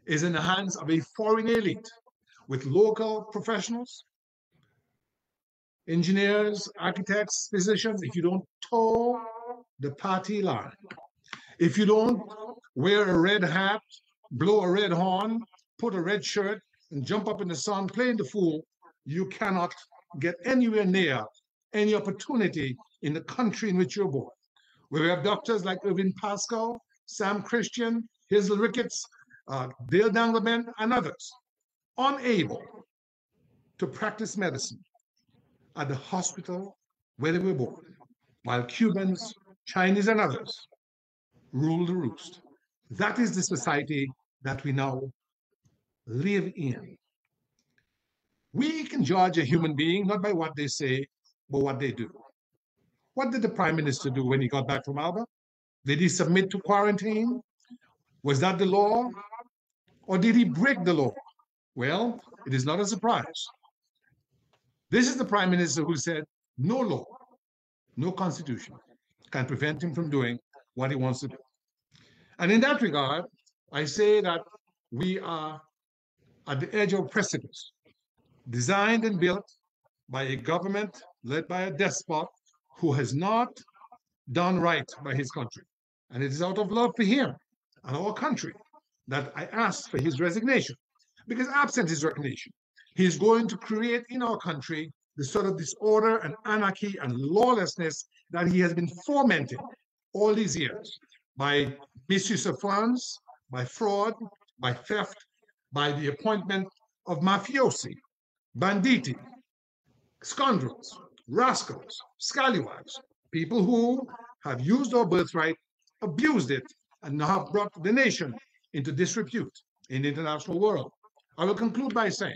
is in the hands of a foreign elite with local professionals, engineers, architects, physicians. If you don't toe the party line, if you don't wear a red hat, blow a red horn, put a red shirt, and jump up in the sun playing the fool, you cannot get anywhere near any opportunity in the country in which you're born. Where we have doctors like Irving Pascal, Sam Christian, Hazel Ricketts, Dale Dangleman, and others, unable to practice medicine at the hospital where they were born, while Cubans, Chinese, and others rule the roost. That is the society that we now live in. We can judge a human being not by what they say, but what they do. What did the Prime Minister do when he got back from Alba? Did he submit to quarantine? Was that the law? Or did he break the law? Well, it is not a surprise. This is the Prime Minister who said no law, no constitution can prevent him from doing what he wants to do. And in that regard, I say that we are at the edge of a precipice, designed and built by a government led by a despot who has not done right by his country. And it is out of love for him and our country that I ask for his resignation. Because absent his resignation, he is going to create in our country the sort of disorder and anarchy and lawlessness that he has been fomenting all these years by misuse of funds, by fraud, by theft, by the appointment of mafiosi, banditti, scoundrels, rascals, scallywags, people who have used our birthright, abused it, and now have brought the nation into disrepute in the international world. I will conclude by saying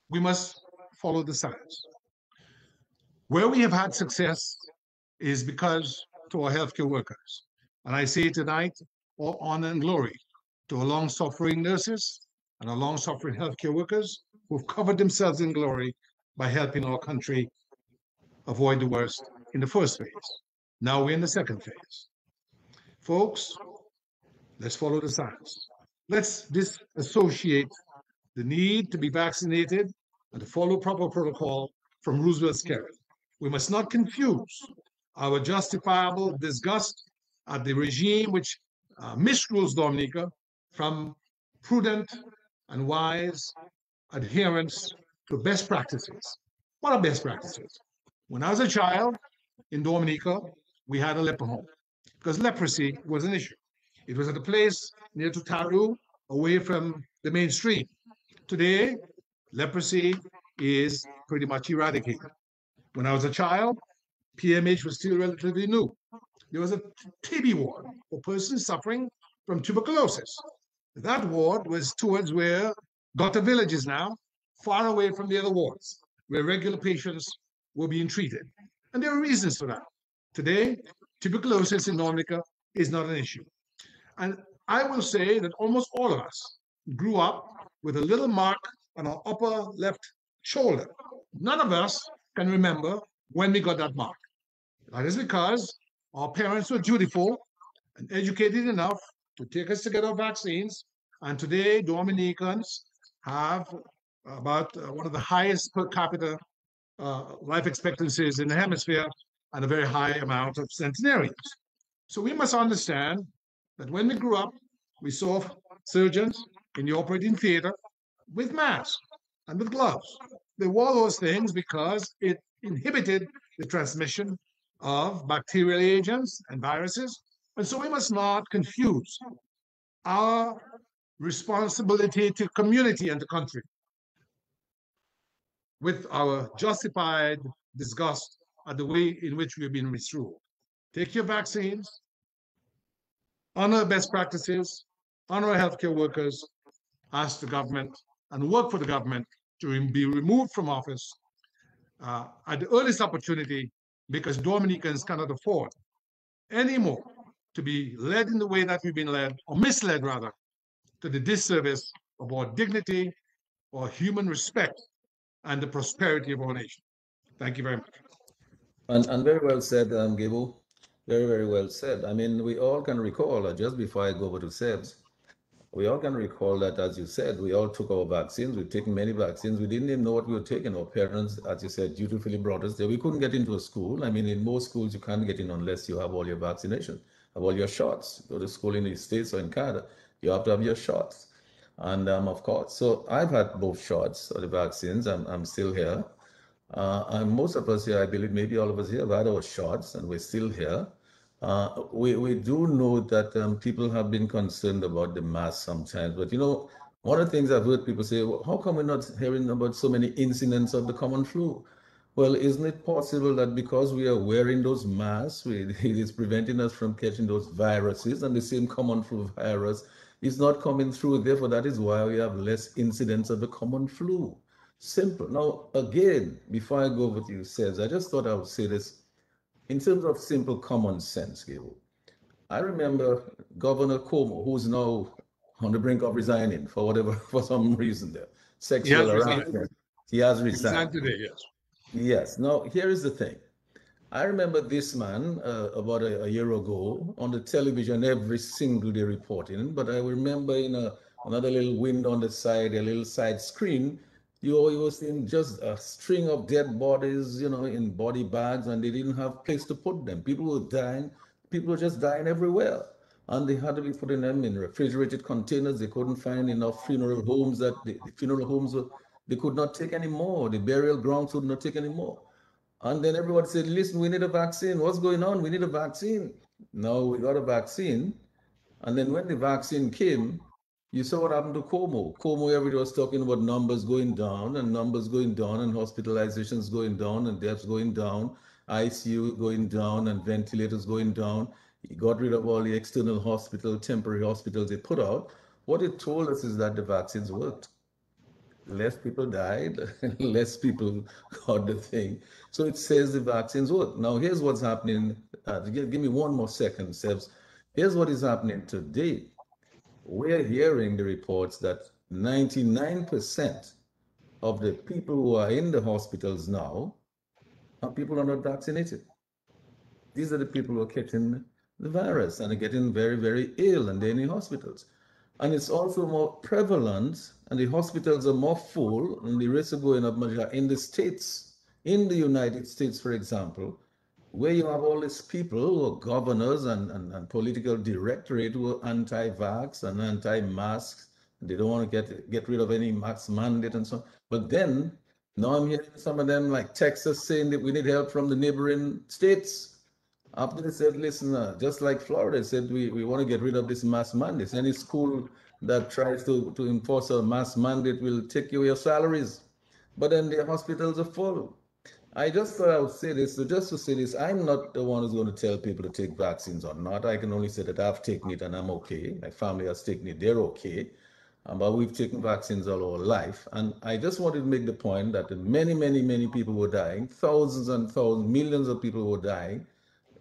we must follow the science. Where we have had success is because to our healthcare workers. And I say tonight, all honor and glory to our long-suffering nurses and our long-suffering healthcare workers who've covered themselves in glory by helping our country avoid the worst in the first phase. Now we're in the second phase. Folks, let's follow the science. Let's disassociate the need to be vaccinated and to follow proper protocol from Roosevelt's carrot. We must not confuse our justifiable disgust at the regime which misrules Dominica from prudent and wise adherence to best practices. What are best practices? When I was a child in Dominica, we had a leper home because leprosy was an issue. It was at a place near to Taru, away from the mainstream. Today, leprosy is pretty much eradicated. When I was a child, PMH was still relatively new. There was a TB ward for persons suffering from tuberculosis. That ward was towards where Gutter Village is now, far away from the other wards, where regular patients were being treated. And there are reasons for that. Today, tuberculosis in Dominica is not an issue. And I will say that almost all of us grew up with a little mark on our upper left shoulder. None of us can remember when we got that mark. That is because our parents were dutiful and educated enough to take us to get our vaccines. And today, Dominicans have about one of the highest per capita life expectancies in the hemisphere and a very high amount of centenarians. So we must understand that when we grew up, we saw surgeons in the operating theater with masks and with gloves. They wore those things because it inhibited the transmission of bacterial agents and viruses. And so we must not confuse our responsibility to community and to country with our justified disgust at the way in which we've been misruled. Take your vaccines, honor best practices, honor healthcare workers, ask the government, and work for the government to be removed from office at the earliest opportunity, because Dominicans cannot afford anymore to be led in the way that we've been led, or misled rather, to the disservice of our dignity, our human respect, and the prosperity of our nation. Thank you very much. And very well said, Gable. Very, very well said. I mean, we all can recall, just before I go over to Sebs, we all can recall that, as you said, we all took our vaccines. We've taken many vaccines. We didn't even know what we were taking. Our parents, as you said, dutifully brought us there. We couldn't get into a school. I mean, in most schools, you can't get in unless you have all your vaccination, have all your shots. Go to school in the States or in Canada, you have to have your shots. And of course, so I've had both shots of the vaccines. I'm still here. And most of us here, I believe, maybe all of us here have had our shots and we're still here. We do know that people have been concerned about the mask sometimes, but one of the things I've heard people say, well, how come we're not hearing about so many incidents of the common flu? Well, isn't it possible that because we are wearing those masks, it is preventing us from catching those viruses, and the same common flu virus is not coming through? Therefore, that is why we have less incidents of the common flu. Simple. Now, again, before I go over to you, Sebs, I just thought I would say this in terms of simple common sense, Gabriel. I remember Governor Cuomo, who's now on the brink of resigning for whatever, for some reason there, sexual harassment. He has resigned. Today, yes. Yes. Now, here is the thing. I remember this man about a year ago on the television every single day reporting, but I remember in another little window on the side, a little side screen, you were seeing just a string of dead bodies, in body bags, and they didn't have place to put them. People were dying. People were just dying everywhere. And they had to be putting them in refrigerated containers. They couldn't find enough funeral homes that the funeral homes they could not take anymore. The burial grounds could not take anymore. And then everybody said, listen, we need a vaccine. What's going on? We need a vaccine. No, we got a vaccine. And then when the vaccine came, you saw what happened to Cuomo. Cuomo, everybody was talking about numbers going down and hospitalizations going down and deaths going down, ICU going down and ventilators going down. He got rid of all the external temporary hospitals they put out. What it told us is that the vaccines worked. Less people died, less people got the thing. So it says the vaccines work. Now, here's what's happening. Give me one more second, Sebs. Here's what is happening today. We're hearing the reports that 99% of the people who are in the hospitals now are people who are not vaccinated. These are the people who are catching the virus and are getting very, very ill, and they're in the hospitals. And it's also more prevalent, and the hospitals are more full, and the rates are going up much in the States, in the United States, for example, where you have all these people who are governors and political directorate who are anti-vax and anti-masks. They don't want to get rid of any mask mandate and so on. But then, now I'm hearing some of them, like Texas, saying that we need help from the neighboring states. After they said, listen, just like Florida said, we want to get rid of this mask mandate. Any school that tries to enforce a mask mandate will take away your salaries. But then the hospitals are full. I just thought I would say this. So just to say this, I'm not the one who's going to tell people to take vaccines or not. I can only say that I've taken it and I'm okay. My family has taken it, they're okay. But we've taken vaccines all our life. And I just wanted to make the point that many, many, many people were dying. Thousands and thousands, millions of people were dying.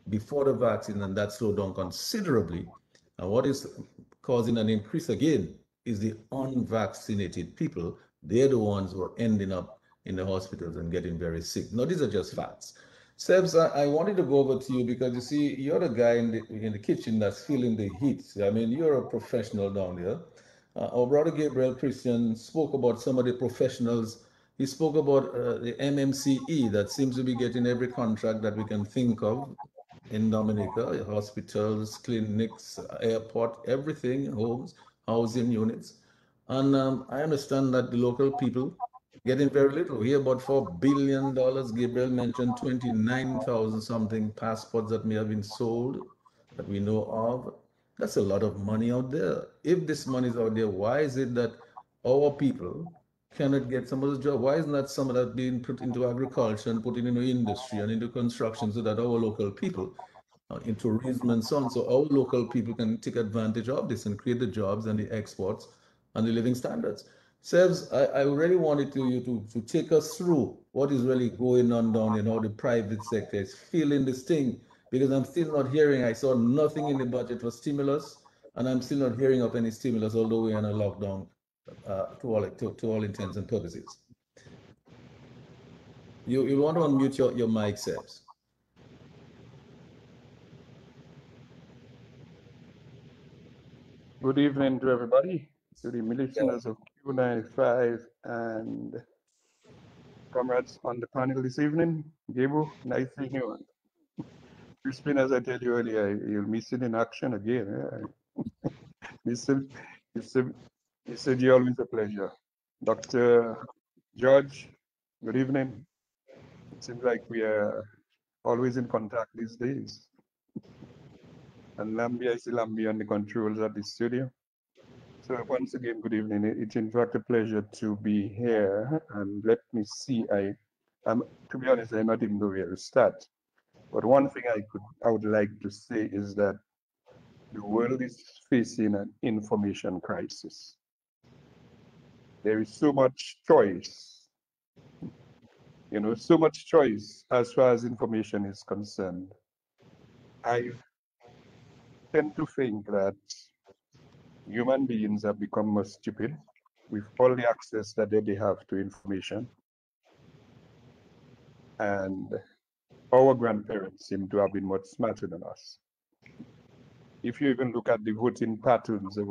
before the vaccine, and that slowed down considerably. And what is causing an increase again is the unvaccinated people. They're the ones who are ending up in the hospitals and getting very sick. Now, these are just facts. Sebs, I wanted to go over to you because you see, you're the guy in the kitchen that's feeling the heat. I mean, you're a professional down there. Our brother Gabriel Christian spoke about some of the professionals. He spoke about the MMCE that seems to be getting every contract that we can think of in Dominica, hospitals, clinics, airport, everything, homes, housing units. And I understand that the local people getting very little. We hear about $4 billion. Gabriel mentioned 29,000 something passports that may have been sold that we know of. That's a lot of money out there. If this money is out there, why is it that our people cannot get some of the job? Why isn't that some of that being put into agriculture and put into industry and into construction so that our local people in tourism and so on, so our local people can take advantage of this and create the jobs and the exports and the living standards. Sebs, I really wanted you to take us through what is really going on down in how the private sector is feeling this thing, because I'm still not hearing, I saw nothing in the budget for stimulus, and I'm still not hearing of any stimulus, although we're in a lockdown to all intents and purposes. You want to unmute your mic, Sebs. Good evening to everybody, to the listeners of Q95 and comrades on the panel this evening. Gabriel, nice seeing you. Crispin, as I tell you earlier, you'll miss it in action again. Mr. G, always a pleasure. Dr. George, good evening. It seems like we are always in contact these days. And Lambia, I see Lambia on the controls at the studio. So once again, good evening. It's in fact a pleasure to be here. And let me see, to be honest, I'm not even know where to start. But one thing I would like to say is that the world is facing an information crisis. There is so much choice, so much choice as far as information is concerned. I tend to think that human beings have become more stupid with all the access that they have to information. And our grandparents seem to have been much smarter than us. If you even look at the voting patterns of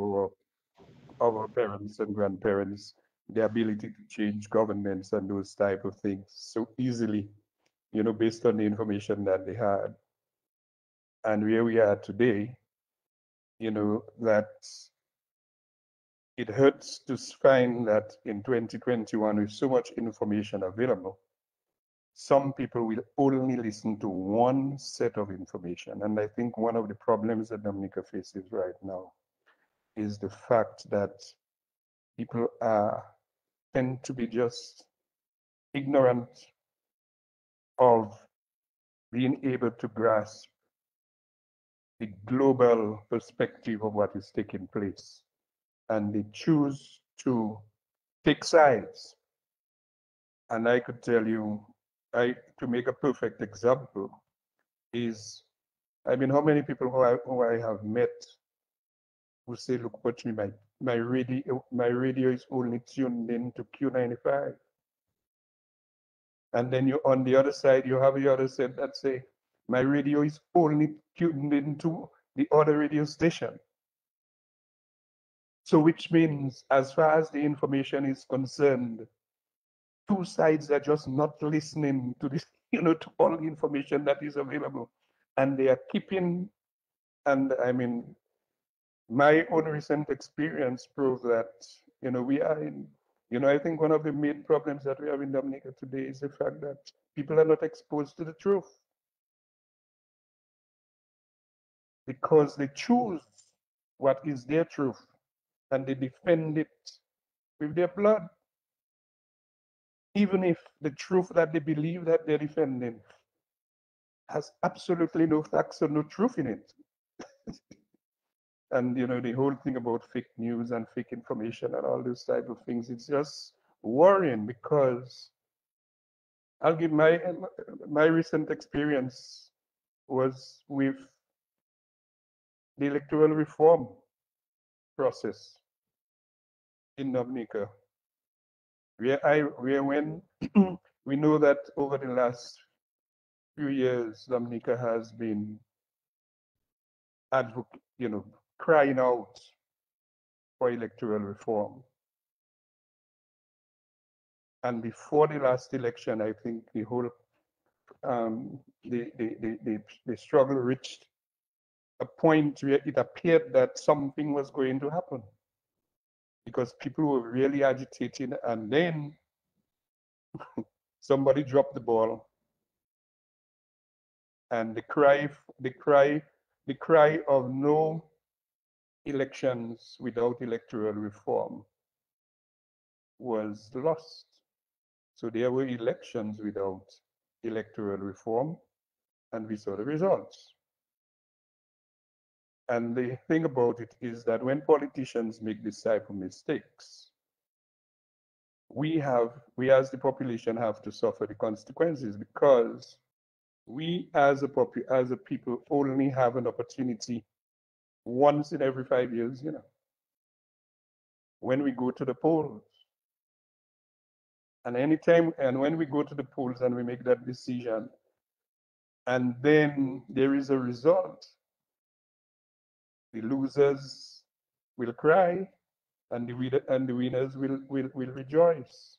our parents and grandparents, the ability to change governments and those type of things so easily, based on the information that they had. And where we are today, that it hurts to find that in 2021, with so much information available, some people will only listen to one set of information. And I think one of the problems that Dominica faces right now is the fact that people tend to be just ignorant of being able to grasp the global perspective of what is taking place. And they choose to take sides. And I could tell you, to make a perfect example is, how many people who I have met who say, look, watch me, my radio is only tuned in to Q95. And then on the other side, you have the other side that say, my radio is only tuned into the other radio station. So which means, as far as the information is concerned, two sides are just not listening to this, to all the information that is available. And they are keeping, and my own recent experience proves that, we are in, I think one of the main problems that we have in Dominica today is the fact that people are not exposed to the truth. Because they choose what is their truth and they defend it with their blood. Even if the truth that they believe that they're defending has absolutely no facts or no truth in it. And the whole thing about fake news and fake information and all those type of things, it's just worrying, because I'll give my recent experience was with the electoral reform process in Dominica, where when we know that over the last few years, Dominica has been crying out for electoral reform. And before the last election, I think the whole the struggle reached a point where it appeared that something was going to happen because people were really agitated, and then somebody dropped the ball, and the cry of no elections without electoral reform was lost. So there were elections without electoral reform, and we saw the results. And the thing about it is that when politicians make this type of mistakes, we as the population have to suffer the consequences, because we as a people only have an opportunity once in every 5 years, when we go to the polls. And when we go to the polls and we make that decision, and then there is a result, the losers will cry, and the winners will rejoice.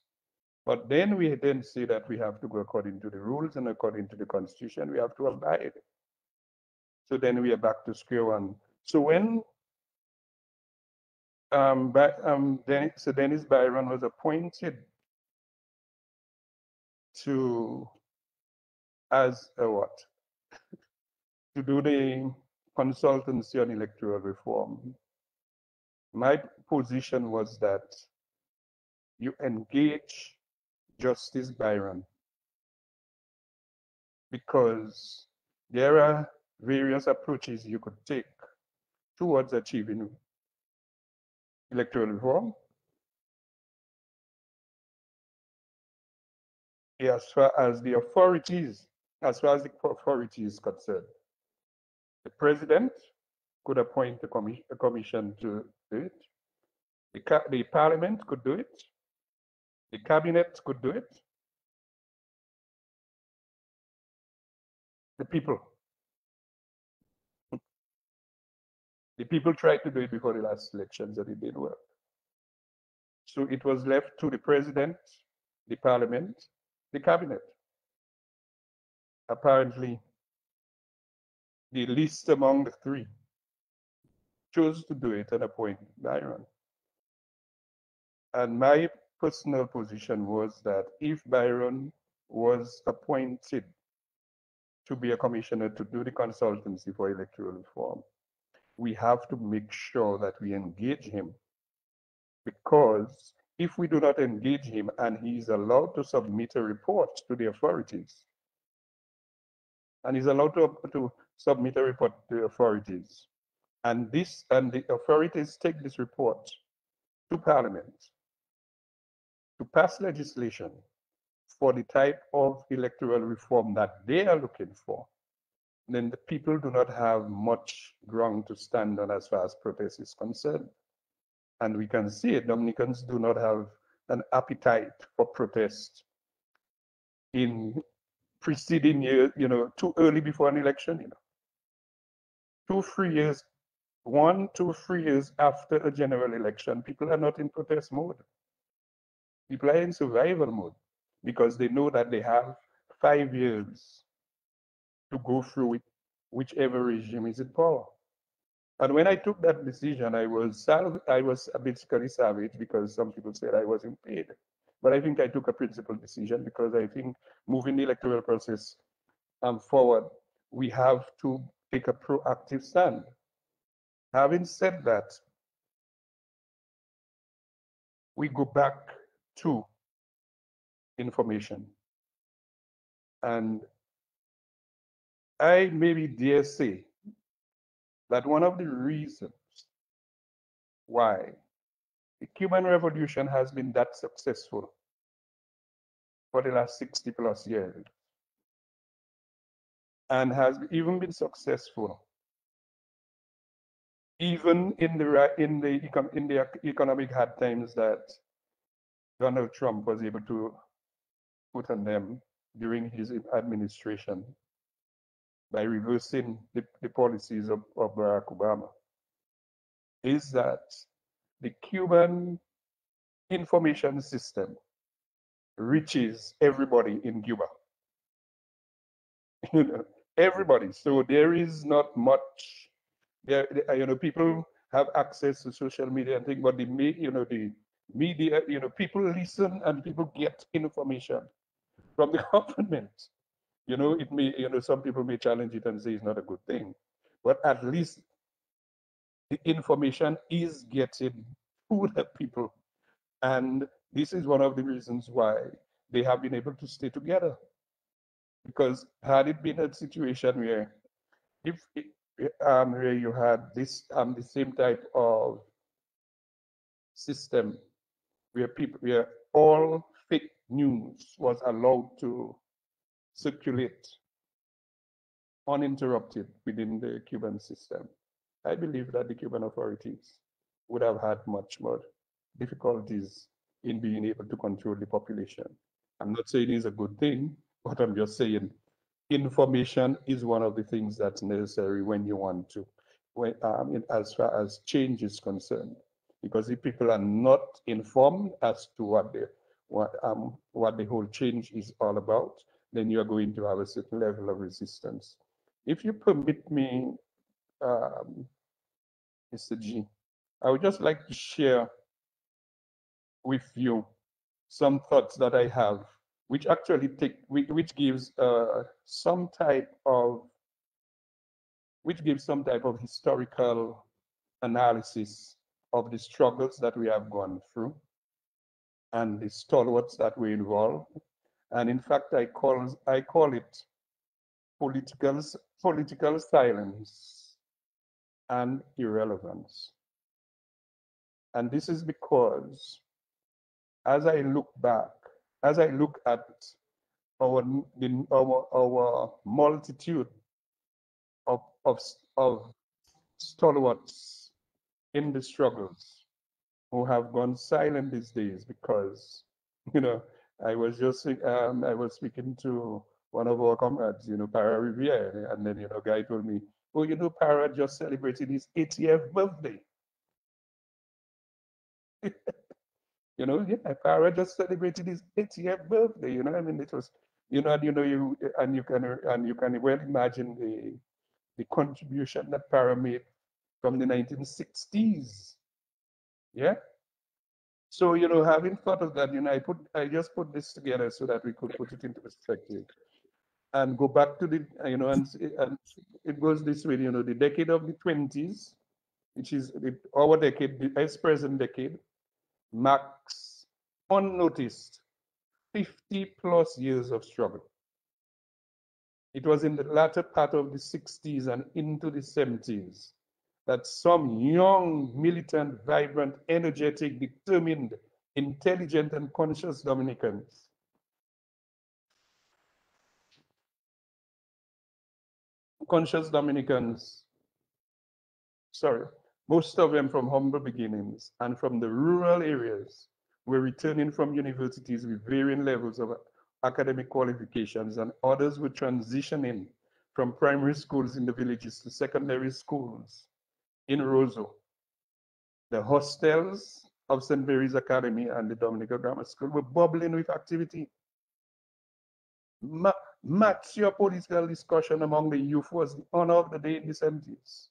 But then we say that we have to go according to the rules and according to the Constitution. We have to abide. So then we are back to square one. So when Dennis Byron was appointed to do the consultancy on electoral reform, my position was that you engage Justice Byron, because there are various approaches you could take towards achieving electoral reform. As far as the authorities is concerned, the president could appoint a commission to do it. The parliament could do it. The cabinet could do it. The people tried to do it before the last elections, and it didn't work. So it was left to the president, the parliament, the cabinet. Apparently, the least among the three chose to do it and appoint Byron. And my personal position was that if Byron was appointed to be a commissioner to do the consultancy for electoral reform, we have to make sure that we engage him, because if we do not engage him and he is allowed to submit a report to the authorities, and he's allowed to submit a report to the authorities, and the authorities take this report to Parliament to pass legislation for the type of electoral reform that they are looking for, then the people do not have much ground to stand on as far as protest is concerned. And we can see it, Dominicans do not have an appetite for protest in preceding years, too early before an election, 2, 3 years, 1, 2, 3 years after a general election, people are not in protest mode. People are in survival mode, because they know that they have 5 years to go through with whichever regime is in power. And when I took that decision, I was basically savage, because some people said I wasn't paid. But I think I took a principled decision, because I think moving the electoral process forward, we have to take a proactive stand. Having said that, we go back to information. And I maybe dare say that one of the reasons why the Cuban Revolution has been that successful for the last 60+ years, and has even been successful, even in the economic hard times that Donald Trump was able to put on them during his administration by reversing the policies of Barack Obama, is that the Cuban information system reaches everybody in Cuba. You know, everybody. So there is not much. There, people have access to social media and things, but the media, people listen and people get information from the government. It may, some people may challenge it and say it's not a good thing, but at least the information is getting to the people. And this is one of the reasons why they have been able to stay together. Because had it been a situation where where you had this the same type of system where all fake news was allowed to circulate uninterrupted within the Cuban system, I believe that the Cuban authorities would have had much more difficulties in being able to control the population. I'm not saying it's a good thing, but I'm just saying information is one of the things that's necessary when you want to, as far as change is concerned. Because if people are not informed as to what the whole change is all about, then you are going to have a certain level of resistance. If you permit me, Mr. G, I would just like to share with you some thoughts that I have, which actually which gives some type of historical analysis of the struggles that we have gone through and the stalwarts that were involved. And in fact, I call it political silence and irrelevance. And this is because as I look at our multitude of stalwarts in the struggles who have gone silent these days, because I was speaking to one of our comrades, Para Riviere, and then guy told me, oh, Para just celebrated his 80th birthday. Para just celebrated his 80th birthday. I mean, it was, you can well imagine the contribution that Para made from the 1960s. Yeah. So, having thought of that, I just put this together so that we could put it into perspective and go back to the, and it goes this way, the decade of the 20s, which is our decade, the present decade, marks unnoticed 50 plus years of struggle. It was in the latter part of the 60s and into the 70s that some young, militant, vibrant, energetic, determined, intelligent, and conscious Dominicans most of them from humble beginnings and from the rural areas, were returning from universities with varying levels of academic qualifications, and others were transitioning from primary schools in the villages to secondary schools in Roseau. The hostels of St. Mary's Academy and the Dominica Grammar School were bubbling with activity. Mature political discussion among the youth was the honor of the day in the 70s.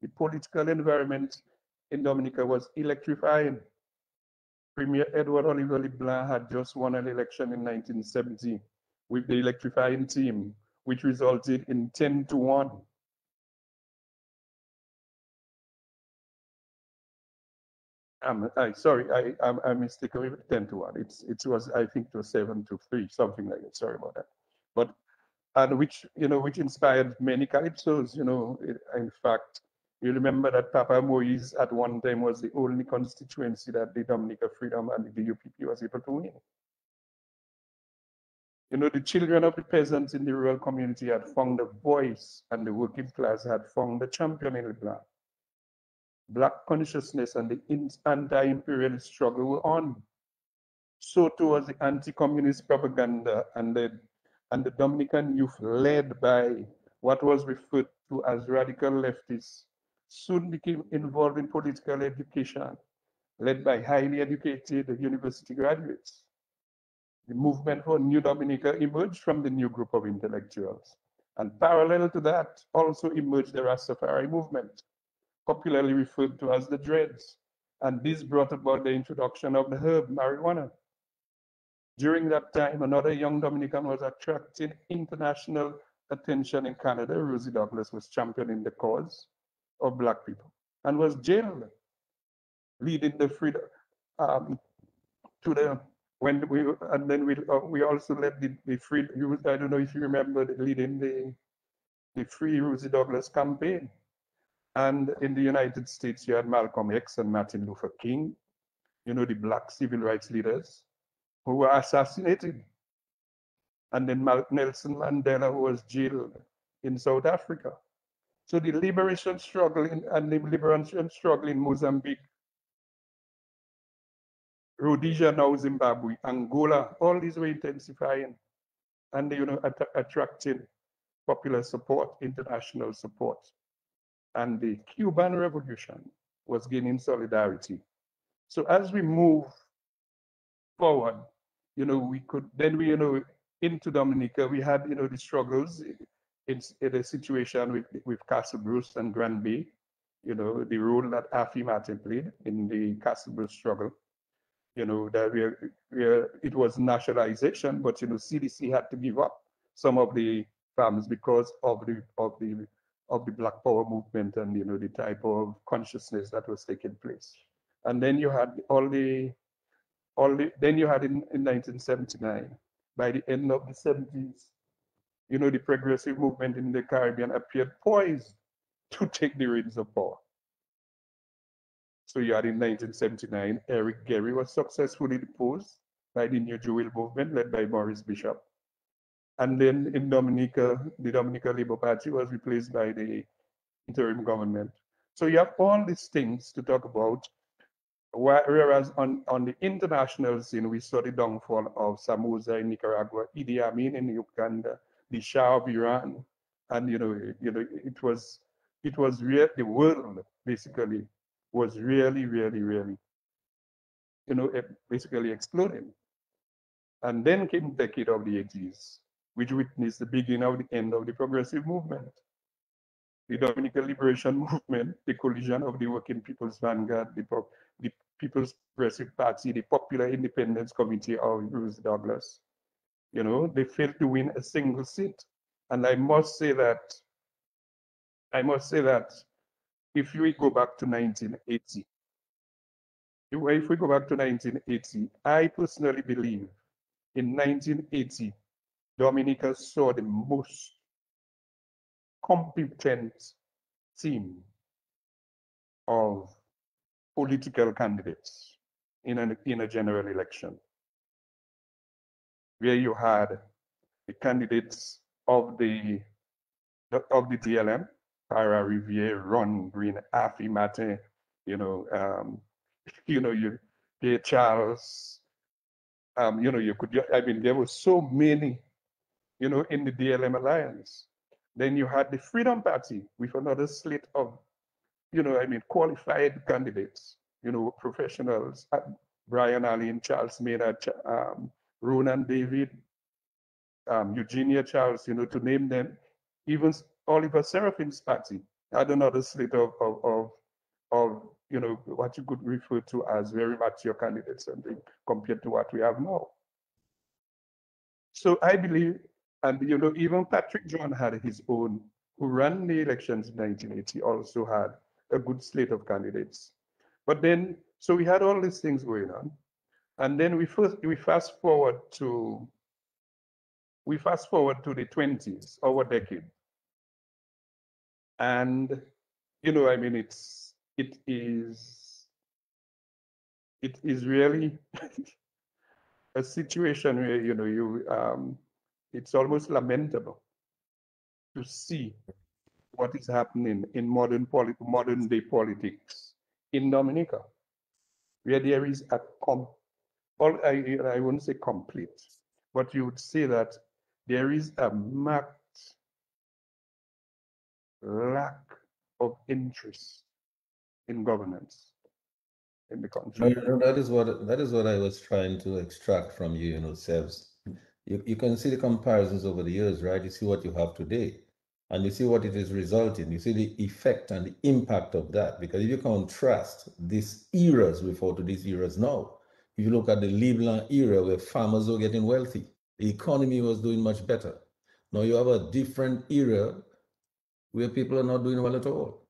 The political environment in Dominica was electrifying. Premier Edward Oliver LeBlanc had just won an election in 1970 with the electrifying team, which resulted in 10-1. I'm mistaken with 10-1. It was, I think it was 7-3, something like that. Sorry about that. But and which inspired many calypsos. In fact, you remember that Papa Moise at one time was the only constituency that the Dominica Freedom and the DUPP was able to win. You know, the children of the peasants in the rural community had found a voice, and the working class had found a champion in the Black. Black consciousness and the anti-imperialist struggle were on. So too was the anti-communist propaganda and the Dominican youth, led by what was referred to as radical leftists, soon became involved in political education, led by highly educated university graduates. The movement for New Dominica emerged from the new group of intellectuals. And parallel to that, also emerged the Rastafari movement, popularly referred to as the Dreads. And this brought about the introduction of the herb marijuana. During that time, another young Dominican was attracting international attention in Canada. Rosie Douglas was championing the cause of Black people and was jailed, leading the freedom to the when we and then we also led the free. I don't know if you remember leading the Free Rosie Douglas campaign. And in the United States, you had Malcolm X and Martin Luther King, you know, the Black civil rights leaders who were assassinated. And then Nelson Mandela, who was jailed in South Africa. So the liberation struggle and the liberation struggle in Mozambique, Rhodesia, now Zimbabwe, Angola, all these were intensifying and, you know, attracting popular support, international support. And the Cuban Revolution was gaining solidarity. So as we move forward, you know, you know, into Dominica, we had, you know, the struggles in a situation with Castle Bruce and Grand Bay, you know, the role that Afi Martin played in the Castle Bruce struggle. You know, that it was nationalization, but, you know, CDC had to give up some of the farms because of the Black Power movement and, you know, the type of consciousness that was taking place. And then you had then you had in 1979, by the end of the 70s, you know, the progressive movement in the Caribbean appeared poised to take the reins of power. So you had in 1979, Eric Gary was successfully deposed by the New Jewel movement led by Maurice Bishop. And then in Dominica, the Dominica Labour Party was replaced by the interim government. So you have all these things to talk about. Whereas on the international scene, we saw the downfall of Somoza in Nicaragua, Idi Amin in Uganda, the Shah of Iran, and it was real. The world basically was really, basically exploding. And then came the decade of the 80s, which witnessed the beginning of the end of the progressive movement. The Dominican Liberation Movement, the collision of the Working People's Vanguard, the People's Progressive Party, the Popular Independence Committee of Rosie Douglas. You know, they failed to win a single seat. And I must say that if we go back to 1980, if we go back to 1980, I personally believe in 1980, Dominica saw the most competent team of political candidates in a general election, where you had the candidates of the DLM, Para Riviere, Ron Green, Afi Martin, you Pierre Charles, there were so many, in the DLM alliance. Then you had the Freedom Party with another slate of, qualified candidates, professionals, Brian Allen, Charles Maynard, Ronan David, Eugenia Charles, to name them. Even Oliver Seraphin's party had another slate of what you could refer to as very mature candidates, and compared to what we have now. So I believe, and even Patrick John had his own, who ran the elections in 1980, also had a good slate of candidates. But then, so we had all these things going on, and then we fast forward to the 20s, our decade, and it is really a situation where it's almost lamentable to see what is happening in modern day politics in Dominica, where there is a I wouldn't say complete, but you would say that there is a marked lack of interest in governance in the country. That is what I was trying to extract from you, Sebs. You can see the comparisons over the years, right? You see what you have today, and you see what it is resulting. You see the effect and the impact of that. Because if you contrast these eras before to these eras now, if you look at the Leblanc era where farmers were getting wealthy, the economy was doing much better. Now you have a different era where people are not doing well at all.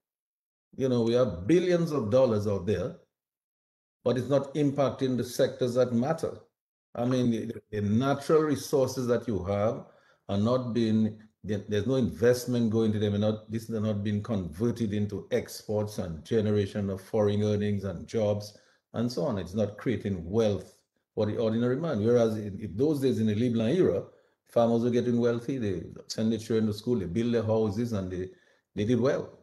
We have billions of dollars out there, but it's not impacting the sectors that matter. I mean, the natural resources that you have are not being, there's no investment going to them, and these are not being converted into exports and generation of foreign earnings and jobs and so on. It's not creating wealth for the ordinary man. Whereas in those days, in the Leblanc era, farmers were getting wealthy, they send their children to school, they build their houses, and they did well.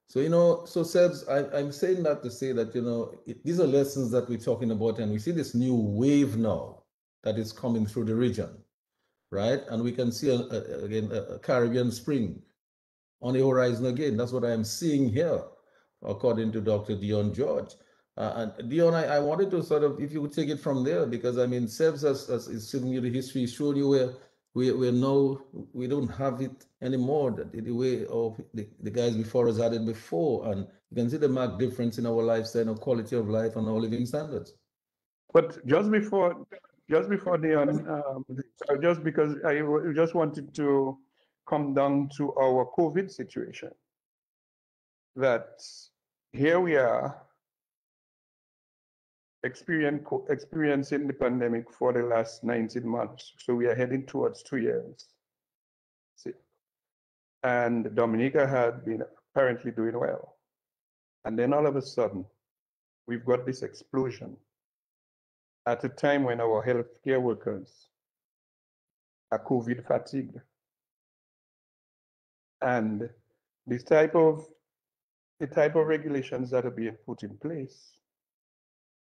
So, so Sebs, I'm saying that to say that, these are lessons that we're talking about, and we see this new wave now that is coming through the region, right? And we can see, again, a Caribbean Spring on the horizon again. That's what I'm seeing here, according to Dr. Dion George. And Dion, I wanted to sort of, if you would take it from there, because I mean, Sebs is showing you the history, showing you where we don't have it anymore the way of the guys before us had it before, and you can see the marked difference in our lifestyle, our quality of life, and our living standards. But just before the just because I just wanted to come down to our COVID situation, that here we are experiencing the pandemic for the last 19 months. So we are heading towards 2 years. See? And Dominica had been apparently doing well. And then all of a sudden, we've got this explosion at a time when our healthcare workers are COVID fatigued. And the type of regulations that are being put in place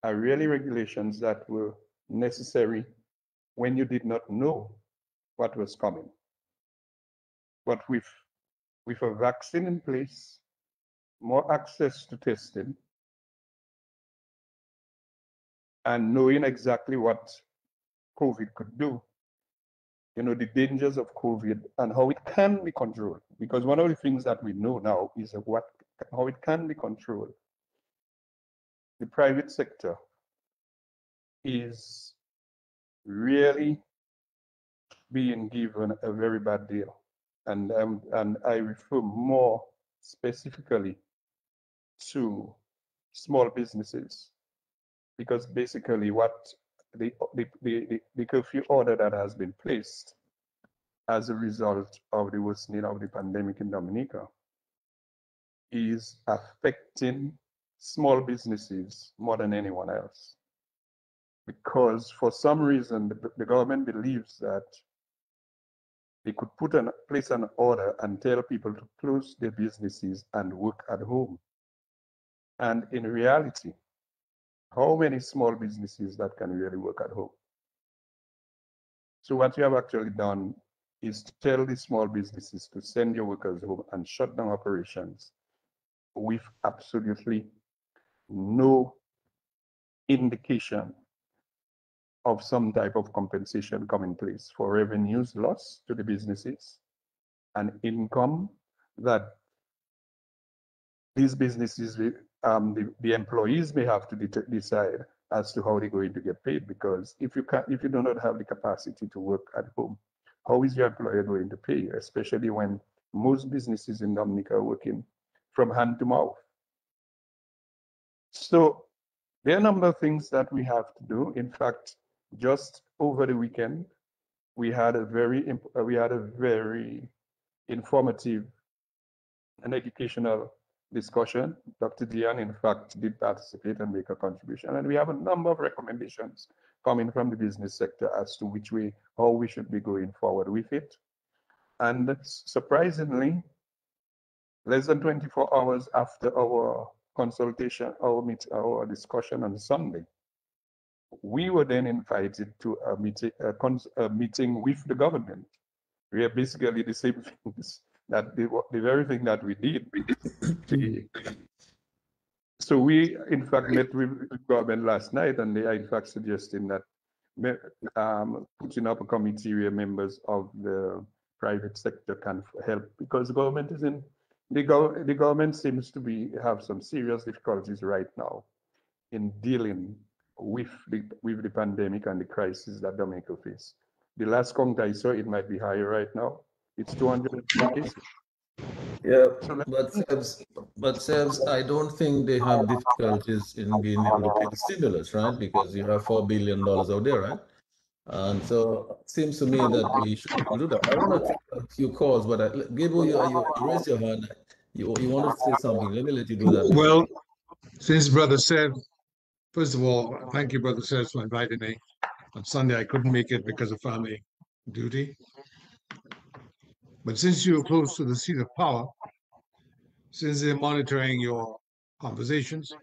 are really regulations that were necessary when you did not know what was coming. But with a vaccine in place, more access to testing, and knowing exactly what COVID could do, the dangers of COVID and how it can be controlled. Because one of the things that we know now is how it can be controlled. The private sector is really being given a very bad deal. And I refer more specifically to small businesses, because basically what the curfew order that has been placed as a result of the worsening of the pandemic in Dominica is affecting small businesses more than anyone else. Because for some reason, the government believes that they could place an order and tell people to close their businesses and work at home. And in reality, how many small businesses that can really work at home? So what you have actually done is to tell the small businesses to send your workers home and shut down operations with absolutely no indication of some type of compensation coming in place for revenues lost to the businesses and income that these businesses, the employees may have to decide as to how they're going to get paid. Because if you do not have the capacity to work at home, how is your employer going to pay you? Especially when most businesses in Dominica are working from hand to mouth. So there are a number of things that we have to do. In fact, just over the weekend, we had a very informative and educational discussion. Dr. Dion, in fact, did participate and make a contribution. And we have a number of recommendations coming from the business sector as to how we should be going forward with it. And surprisingly, less than 24 hours after our consultation, our discussion on Sunday, we were then invited to a meeting with the government. We are basically the same things, that the very thing that we did. So we, in fact, met with the government last night, and they are, in fact, suggesting that putting up a committee where members of the private sector can help, because the government is in, the government seems to have some serious difficulties right now in dealing with the pandemic and the crisis that Dominica face. The last count I saw, it might be higher right now. It's 200 cases. Yeah, but Sebs, I don't think they have difficulties in being able to pay the stimulus, right? Because you have $4 billion out there, right? And so it seems to me that we should be able to do that. I want to take a few calls, but Gabriel, you raised your hand. You wanted to say something. Let me let you do that. Well, since Brother said, first of all, thank you, Brother Seb, for inviting me. On Sunday, I couldn't make it because of family duty. But since you're close to the seat of power, since they're monitoring your conversations,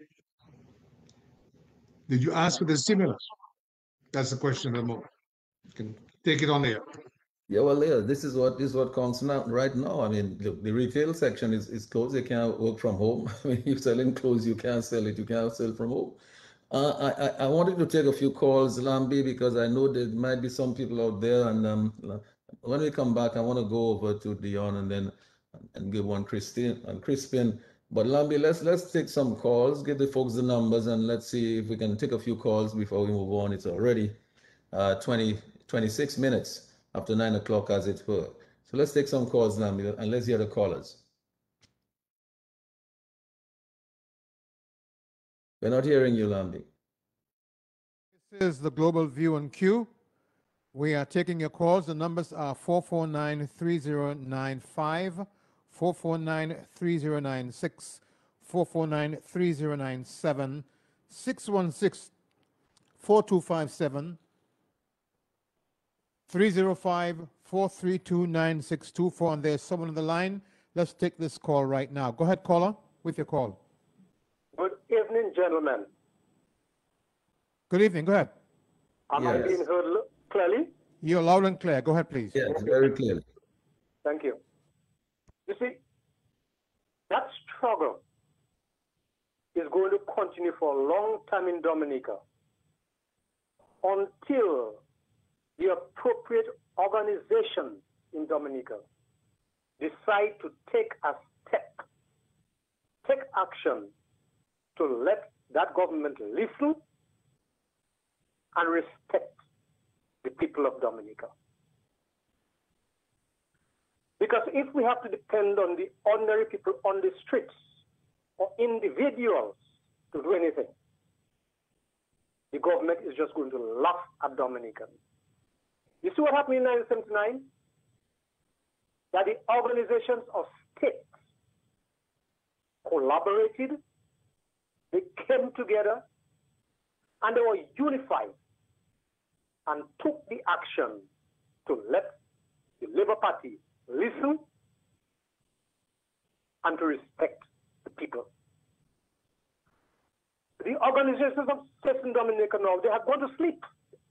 did you ask for the stimulus? That's the question of the moment. You can take it on air. Yeah, well, yeah, this is what counts now, right now. I mean, look, the retail section is closed. They can't work from home. I mean, you're selling clothes, you can't sell it. You can't sell from home. I wanted to take a few calls, Lambi, because I know there might be some people out there. And when we come back, I want to go over to Dion and then give one Crispin. But Lambi, let's take some calls, give the folks the numbers, and let's see if we can take a few calls before we move on. It's already 26 minutes after 9 o'clock, as it were. So let's take some calls, Lambi, and let's hear the callers. We're not hearing you, Lambi. This is the Global View on Q. We are taking your calls. The numbers are 449-3095, 449-3096, 449-3097, 616-4257, 305-432-9624. And there's someone on the line. Let's take this call right now. Go ahead, caller, with your call. Good evening, gentlemen. Good evening. Go ahead. Am I being heard clearly? You're loud and clear. Go ahead, please. Yes, very clearly. Thank you. You see, that struggle is going to continue for a long time in Dominica until the appropriate organizations in Dominica decide to take a step, take action to let that government listen and respect the people of Dominica. Because if we have to depend on the ordinary people on the streets or individuals to do anything, the government is just going to laugh at Dominicans. You see what happened in 1979? That the organizations of states collaborated, they came together, and they were unified and took the action to let the Labour Party listen and to respect the people. The organizations of states in Dominica now, they have gone to sleep.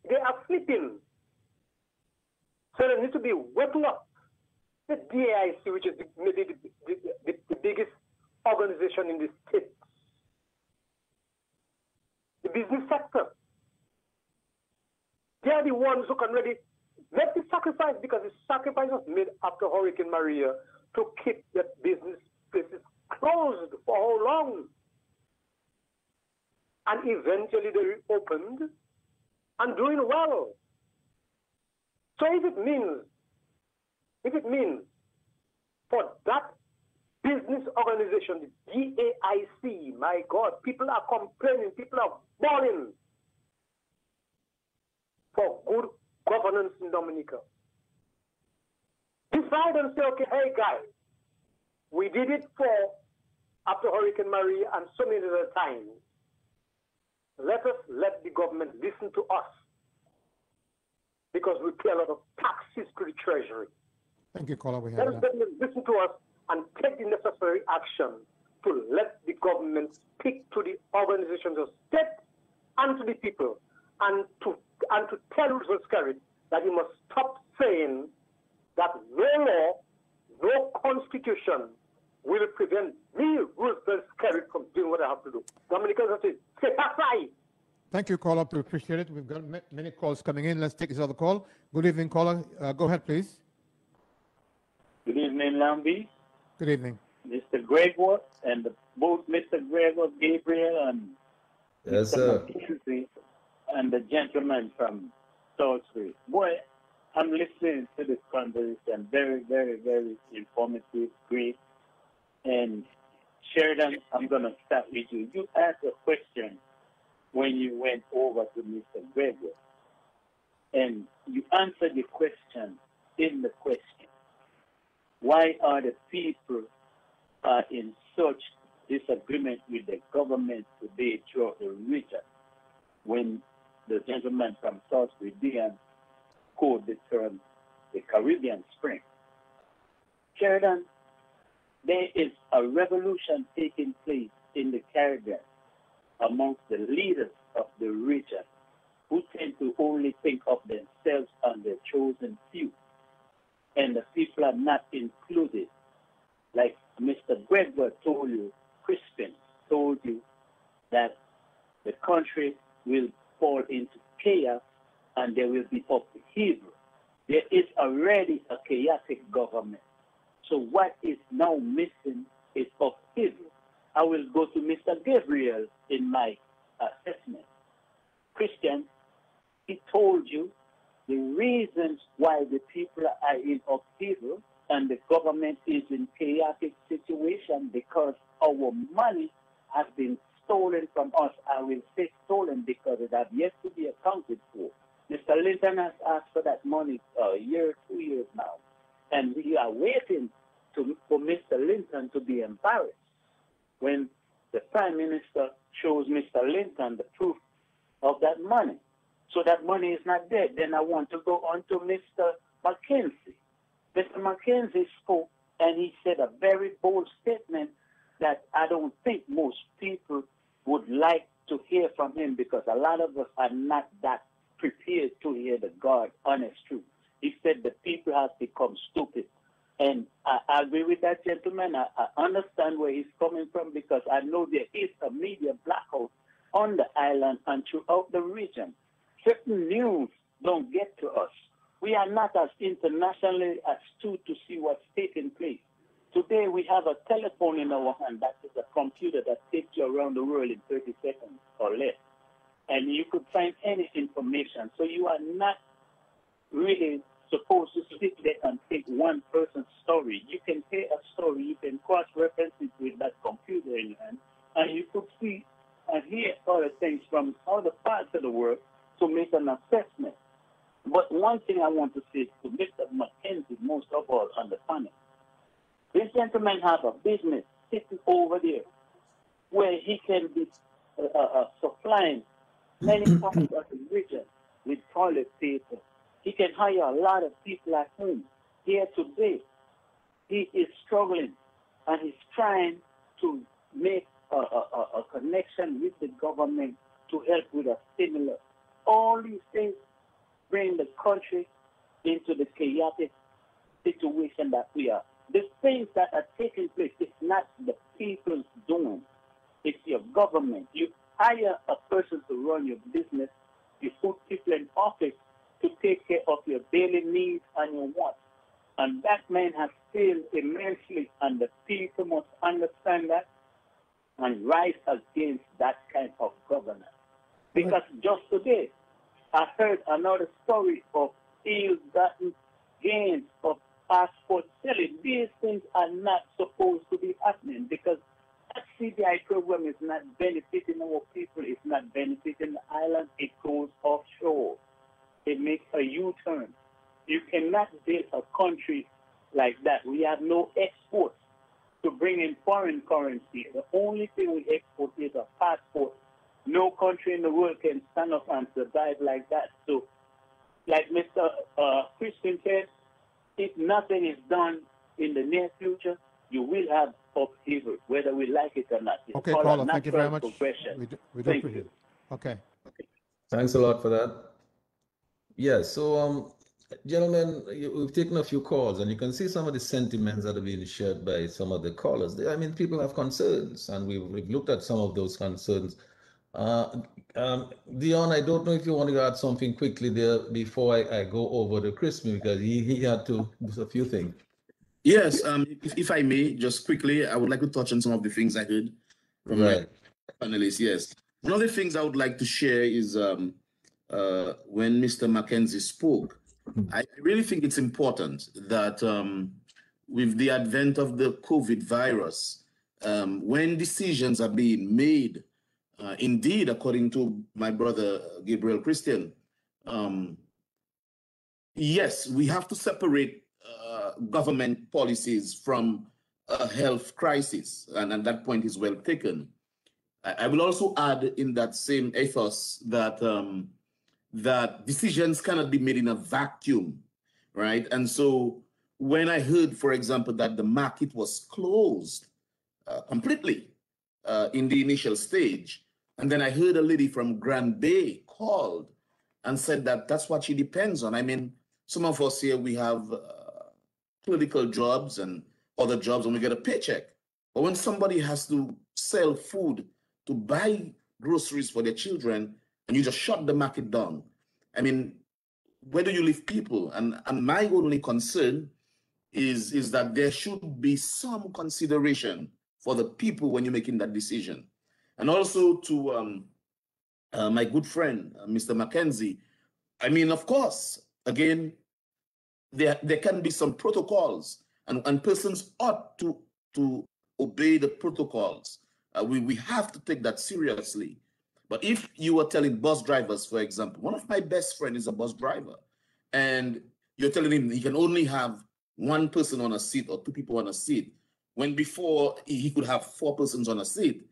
They are sleeping. So they need to be waking up. The DAIC, which is maybe the biggest organization in the state, the business sector, they are the ones who can really make the sacrifice, because the sacrifice was made after Hurricane Maria to keep the business places closed for how long? And eventually they reopened and doing well. So if it means for that business organization, the DAIC, my God, people are complaining, people are bawling for good governance in Dominica. Decide and say, okay, hey guys, we did it for after Hurricane Maria and so many other times. Let the government listen to us because we pay a lot of taxes to the Treasury. Thank you, caller. We Let have that. them listen to us and take the necessary action to let the government speak to the organizations of state and to the people, and to tell Roosevelt Skerrit that he must stop saying that no law, no constitution will prevent me, Roosevelt Skerrit, from doing what I have to do. Dominicans have said, c'est pas ça. Thank you, caller. We appreciate it. We've got many calls coming in. Let's take this other call. Good evening, caller. Go ahead, please. Good evening, Lambi, Good evening. Mr. Gregoire, and both Mr. Gregoire, Gabriel, and Yes, Mr. sir. Mckenzie, and the gentleman from Salisbury. Boy, I'm listening to this conversation. Very, very, very informative, great. And Sheridan, I'm going to start with you. You asked a question when you went over to Mr. Gregoire, and you answered the question in the question. Why are the people in such disagreement with the government today throughout the region when the gentleman from Salisbury, Dion, coined the term the Caribbean Spring? Sheridan, there is a revolution taking place in the Caribbean amongst the leaders of the region who tend to only think of themselves and their chosen few. And the people are not included. Like Mr. Gregoire told you, Crispin told you that the country will fall into chaos and there will be upheaval. There is already a chaotic government. So what is now missing is upheaval. I will go to Mr. Gabriel in my assessment. Christian, he told you the reasons why the people are in upheaval and the government is in chaotic situation because our money has been stolen from us. I will say stolen because it has yet to be accounted for. Mr. Linton has asked for that money a year, 2 years now, and we are waiting for Mr. Linton to be embarrassed when the Prime Minister shows Mr. Linton the proof of that money. So that money is not there. Then I want to go on to Mr. Mckenzie. Mr. Mckenzie spoke and he said a very bold statement that I don't think most people would like to hear from him because a lot of us are not that prepared to hear the God honest truth. He said the people have become stupid. And I agree with that gentleman. I understand where he's coming from because I know there is a media blackout on the island and throughout the region. Certain news don't get to us. We are not as internationally astute to see what's taking place. Today we have a telephone in our hand that is a computer that takes you around the world in 30 seconds or less. And you could find any information. So you are not really supposed to sit there and take one person's story. You can hear a story, you can cross-reference it with that computer in your hand, and you could see and hear other things from other parts of the world to make an assessment. But one thing I want to say to Mr. Mckenzie, most of all on the panel, this gentleman has a business sitting over there where he can be supplying many parts of the region with toilet paper. He can hire a lot of people at home. Here today, he is struggling and he's trying to make a connection with the government to help with a stimulus. All these things bring the country into the chaotic situation that we are. The things that are taking place, it's not the people's doing. It's your government. You hire a person to run your business. You put people in office to take care of your daily needs and your wants. And that man has failed immensely, and the people must understand that and rise against that kind of governance. Because just today, I heard another story of ill-gotten gains of passport selling. These things are not supposed to be happening because that CBI program is not benefiting our people. It's not benefiting the island. It goes offshore. It makes a U-turn. You cannot build a country like that. We have no exports to bring in foreign currency. The only thing we export is a passport. No country in the world can stand up and survive like that. So, like Mr. Crispin said, if nothing is done in the near future, you will have upheaval, whether we like it or not. It's Okay, called a caller, thank you very natural much. progression. We do Thank appreciate you. it. Okay. Thanks a lot for that. Yeah, so gentlemen, we've taken a few calls, and you can see some of the sentiments that are being shared by some of the callers. I mean, people have concerns, and we've looked at some of those concerns. Dion, I don't know if you want to add something quickly there before I go over to Crispin, because he had to do a few things. Yes, if I may, just quickly, I would like to touch on some of the things I heard from my panelists. Yes, one of the things I would like to share is when Mr. Mckenzie spoke, I really think it's important that with the advent of the COVID virus, when decisions are being made, indeed, according to my brother Gabriel Christian, yes, we have to separate government policies from a health crisis, and that point is well taken. I will also add in that same ethos that that decisions cannot be made in a vacuum, right? And so when I heard, for example, that the market was closed completely in the initial stage, and then I heard a lady from Grand Bay called and said that that's what she depends on. I mean, some of us here, we have political jobs and other jobs and we get a paycheck. But when somebody has to sell food to buy groceries for their children and you just shut the market down, I mean, where do you leave people? And my only concern is that there should be some consideration for the people when you're making that decision. And also to my good friend, Mr. Mckenzie, I mean, of course, again, there can be some protocols and persons ought to obey the protocols. We have to take that seriously. But if you were telling bus drivers, for example, one of my best friends is a bus driver, and you're telling him he can only have one person on a seat or two people on a seat, when before he could have four persons on a seat,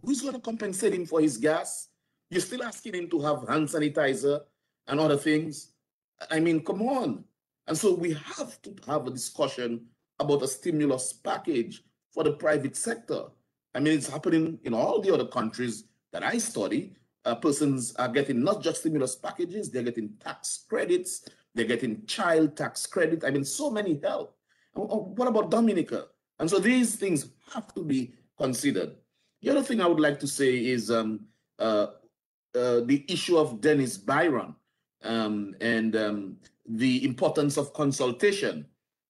who's going to compensate him for his gas? You're still asking him to have hand sanitizer and other things. I mean, come on. And so we have to have a discussion about a stimulus package for the private sector. I mean, it's happening in all the other countries that I study. Persons are getting not just stimulus packages, they're getting tax credits, they're getting child tax credit. I mean, so many help. What about Dominica? And so these things have to be considered. The other thing I would like to say is the issue of Dennis Byron and the importance of consultation.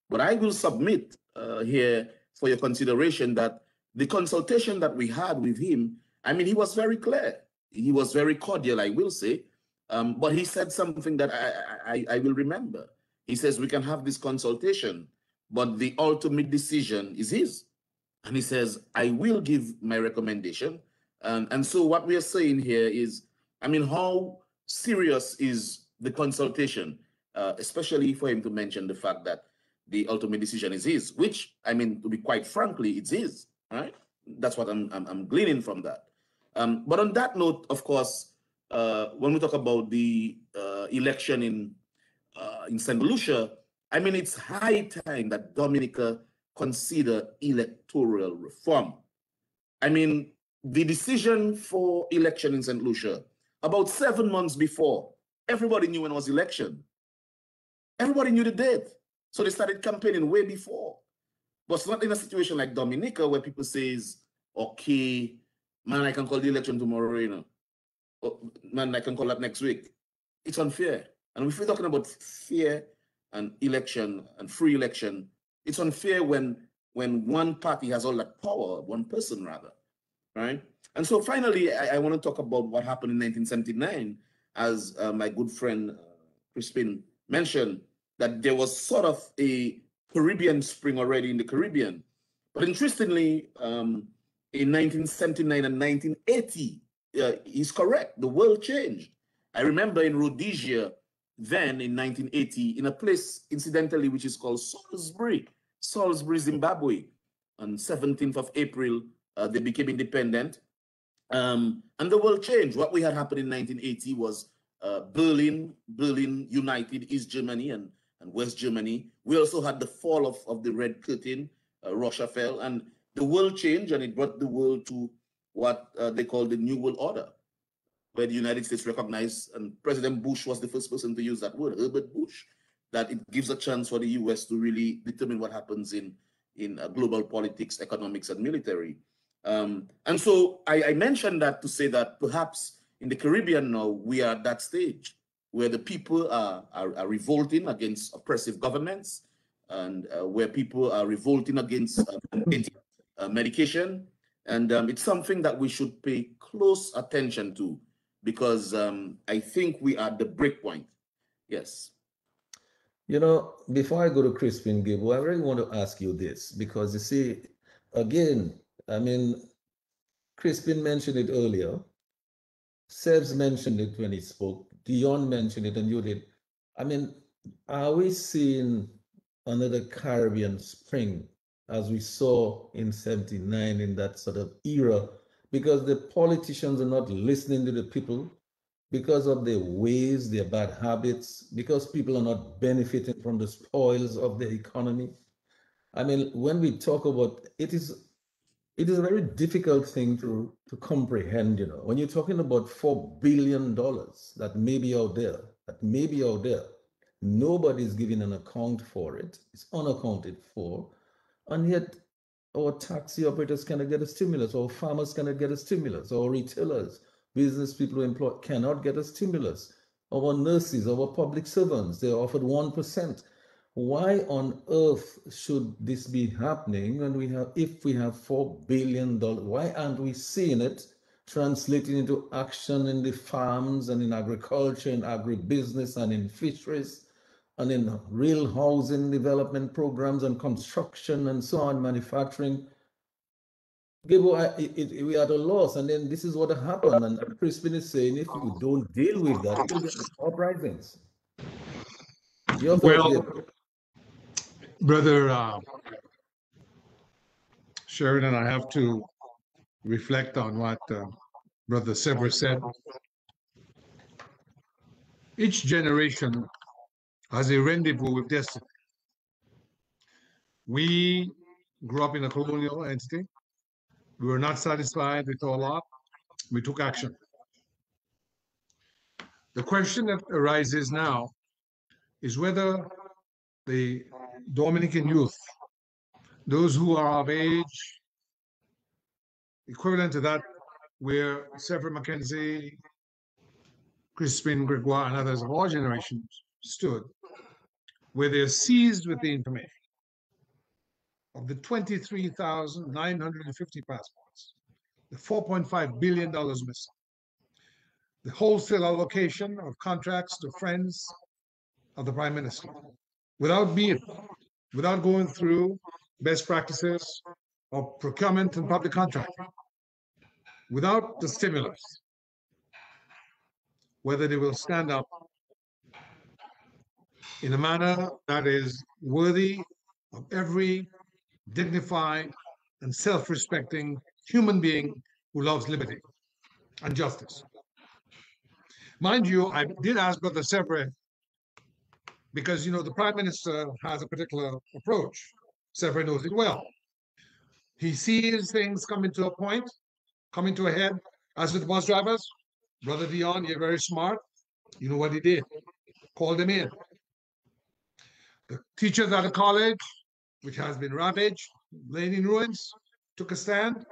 But I will submit here for your consideration that the consultation that we had with him, I mean, he was very clear. He was very cordial, I will say. But he said something that I will remember. He says, we can have this consultation, but the ultimate decision is his. And he says, I will give my recommendation. And so what we are saying here is, I mean, how serious is the consultation, especially for him to mention the fact that the ultimate decision is his, which, I mean, to be quite frankly, it's his, right? That's what I'm gleaning from that. But on that note, of course, when we talk about the election in St. Lucia, I mean, it's high time that Dominica consider electoral reform. I mean, the decision for election in St. Lucia, about 7 months before, everybody knew when it was election. Everybody knew the date. So they started campaigning way before. But it's not in a situation like Dominica where people says, okay, man, I can call the election tomorrow, you know. Oh, man, I can call that next week. It's unfair. And if we're talking about fair and election and free election, it's unfair when one party has all that power, one person rather, right? And so finally, I want to talk about what happened in 1979, as my good friend Crispin mentioned, that there was sort of a Caribbean spring already in the Caribbean. But interestingly, in 1979 and 1980, he's correct, the world changed. I remember in Rhodesia, then in 1980, in a place, incidentally, which is called Salisbury, Zimbabwe. On 17th of April, they became independent. And the world changed. What we had happened in 1980 was Berlin united East Germany, and and West Germany. We also had the fall of the Red Curtain. Russia fell, and the world changed, and it brought the world to what they call the New World Order, where the United States recognized, and President Bush was the first person to use that word, Herbert Bush, that it gives a chance for the US to really determine what happens in global politics, economics, and military. And so I mentioned that to say that perhaps in the Caribbean now, we are at that stage where the people are revolting against oppressive governments, and where people are revolting against medication. And it's something that we should pay close attention to, because I think we are at the break point. Yes. You know, before I go to Crispin, Gabriel, I really want to ask you this, because you see, again, I mean, Crispin mentioned it earlier. Sebs mentioned it when he spoke. Dion mentioned it, and you did. I mean, are we seeing another Caribbean spring as we saw in 79 in that sort of era? Because the politicians are not listening to the people because of their ways, their bad habits, because people are not benefiting from the spoils of the economy. I mean, when we talk about it is a very difficult thing to comprehend, you know. When you're talking about $4 billion that may be out there, nobody's giving an account for it. It's unaccounted for. And yet our taxi operators cannot get a stimulus, or farmers cannot get a stimulus, or retailers, business people who employ cannot get a stimulus. Our nurses, our public servants, they're offered 1%. Why on earth should this be happening when if we have $4 billion? Why aren't we seeing it translating into action in the farms and in agriculture and agribusiness and in fisheries and in real housing development programs and construction and so on, manufacturing? Gabriel, we are at a loss, and then this is what happened. And Crispin is saying if you don't deal with that, you will get uprisings. Your thoughts, Gabriel? Brother Sheridan, I have to reflect on what Brother Severin said. Each generation has a rendezvous with destiny. We grew up in a colonial entity. We were not satisfied with our lot. We took action. The question that arises now is whether the Dominican youth, those who are of age equivalent to that where Severin, Mckenzie, Crispin, Gregoire, and others of our generations stood, where they're seized with the information of the 23,950 passports, the $4.5 billion missing, the wholesale allocation of contracts to friends of the Prime Minister, without going through best practices of procurement and public contracting, without the stimulus, whether they will stand up in a manner that is worthy of every dignified and self-respecting human being who loves liberty and justice. Mind you, I did ask Brother Severin, because, you know, the Prime Minister has a particular approach. Severin knows it well. He sees things coming to a point, coming to a head, as with bus drivers. Brother Dion, you're very smart. You know what he did? Called them in. The teachers at the college, which has been ravaged, laid in ruins, took a stand.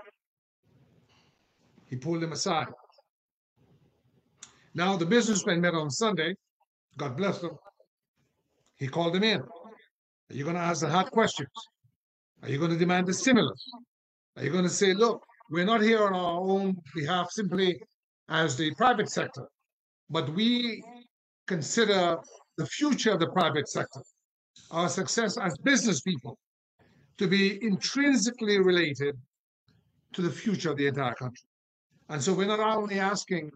He pulled them aside. Now the businessmen met on Sunday. God bless them. He called them in. Are you going to ask the hard questions? Are you going to demand a stimulus? Are you going to say, look, we're not here on our own behalf simply as the private sector, but we consider the future of the private sector, our success as business people, to be intrinsically related to the future of the entire country. And so we're not only asking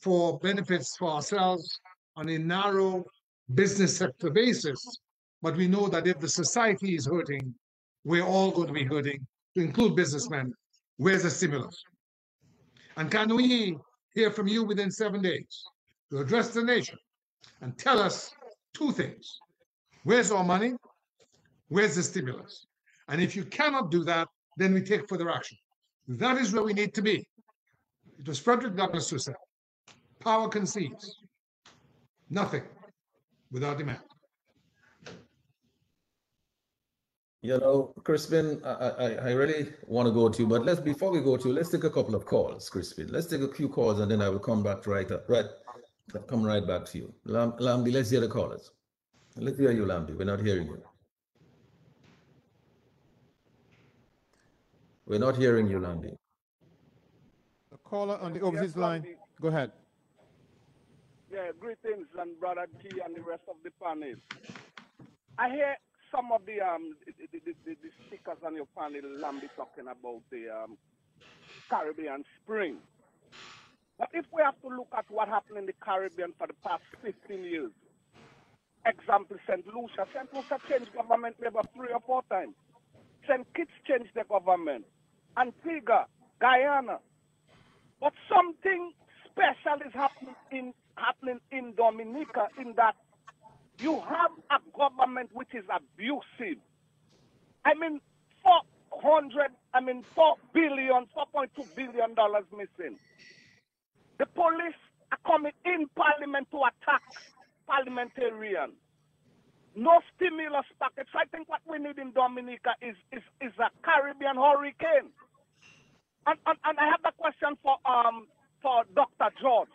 for benefits for ourselves on a narrow business sector basis, but we know that if the society is hurting, we're all going to be hurting, to include businessmen. Where's the stimulus? And can we hear from you within 7 days to address the nation and tell us two things? Where's our money? Where's the stimulus? And if you cannot do that, then we take further action. That is where we need to be. It was Frederick Douglass who said, power concedes nothing without demand. You know, Crispin, I really want to go to you, but before we go to you, let's take a couple of calls, Crispin. Let's take a few calls and then I will come back come right back to you. Lambi, let's hear the callers. Let's hear you, Lambi. We're not hearing you. We're not hearing you, Lambi. The caller on the overseas line, go ahead. Yeah, greetings, and Brother G and the rest of the panel. I hear some of the speakers on your panel, Lambi, talking about the Caribbean Spring. But if we have to look at what happened in the Caribbean for the past 15 years, example, St. Lucia changed government maybe 3 or 4 times. St. Kitts changed the government. Antigua, Guyana. But something special is happening in Dominica, in that you have a government which is abusive. I mean, $4.2 billion missing. The police are coming in parliament to attack parliamentarians. No stimulus package. So I think what we need in Dominica is a Caribbean hurricane. And I have a question for Dr. George.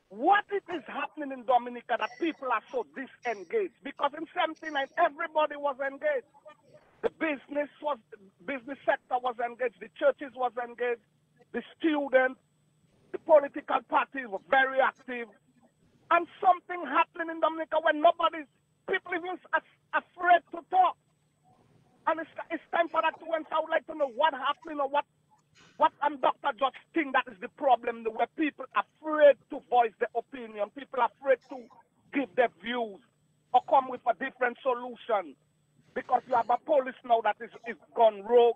What it is happening in Dominica that people are so disengaged? Because in 79, everybody was engaged. The business sector was engaged. The churches was engaged. The students, the political parties were very active. And something happening in Dominica when people even afraid to talk. And it's time for that to end. So I would like to know what happened or what Dr. George think that is the problem, where people are afraid to voice their opinion, people are afraid to give their views or come with a different solution, because you have a police now that is gone rogue,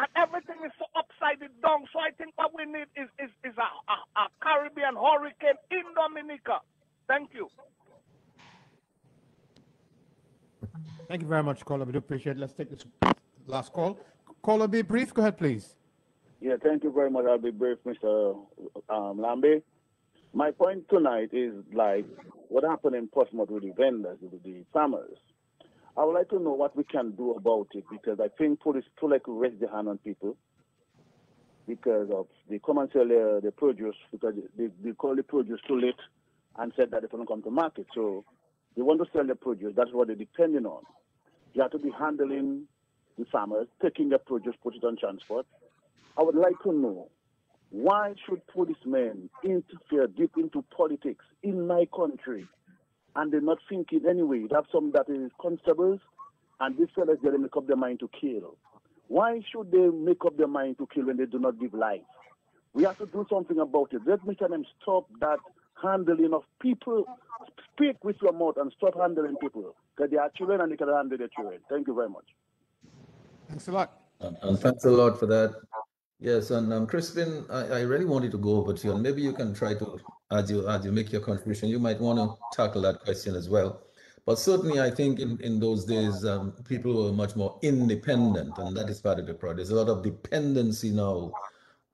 and everything is so upside down. So I think what we need is a Caribbean hurricane in Dominica. Thank you. Thank you very much, caller. We do appreciate it. Let's take this last call. Caller, be brief. Go ahead, please. Yeah, thank you very much. I'll be brief, Mr. Lambe. My point tonight is like what happened in Portsmouth with the vendors, with the farmers. I would like to know what we can do about it, because I think police too like to raise their hand on people because of they come and sell the produce, because they call the produce too late and said that they don't come to market. So they want to sell the produce. That's what they're depending on. You have to be handling the farmers, taking the produce, put it on transport. I would like to know, why should policemen interfere deep into politics in my country? And they're not thinking anyway. You have some that is constables, and these fellas, they make up their mind to kill. Why should they make up their mind to kill when they do not give life? We have to do something about it. Let Mr. M stop that handling of people. Speak with your mouth and stop handling people, because they are children and they can handle their children. Thank you very much. Thanks a lot. And thanks a lot for that. Yes, and Crispin, I really wanted to go over to you, and maybe you can try to, as you make your contribution, you might want to tackle that question as well. But certainly, I think in those days, people were much more independent, and that is part of the problem. There's a lot of dependency now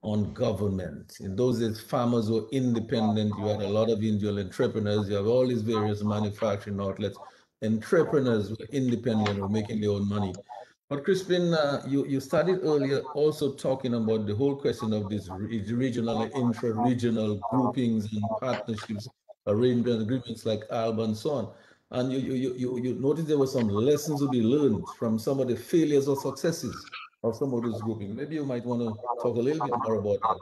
on government. In those days, farmers were independent. You had a lot of individual entrepreneurs. You have all these various manufacturing outlets. Entrepreneurs were independent, were making their own money. But Crispin, you started earlier also talking about the whole question of these regional and intra-regional groupings and partnerships, arrangements, agreements like ALBA and so on. And you noticed there were some lessons to be learned from some of the failures or successes of some of those groupings. Maybe you might want to talk a little bit more about that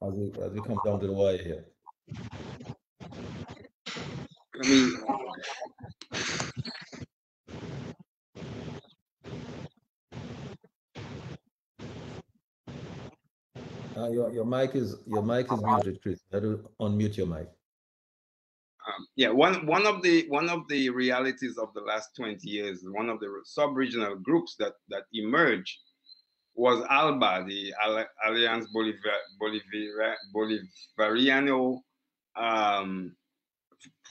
as we come down to the wire here. Your mic is muted, Chris. You have to unmute your mic. Yeah, one of the realities of the last 20 years, one of the sub-regional groups that emerged was ALBA, the Alliance Bolivariano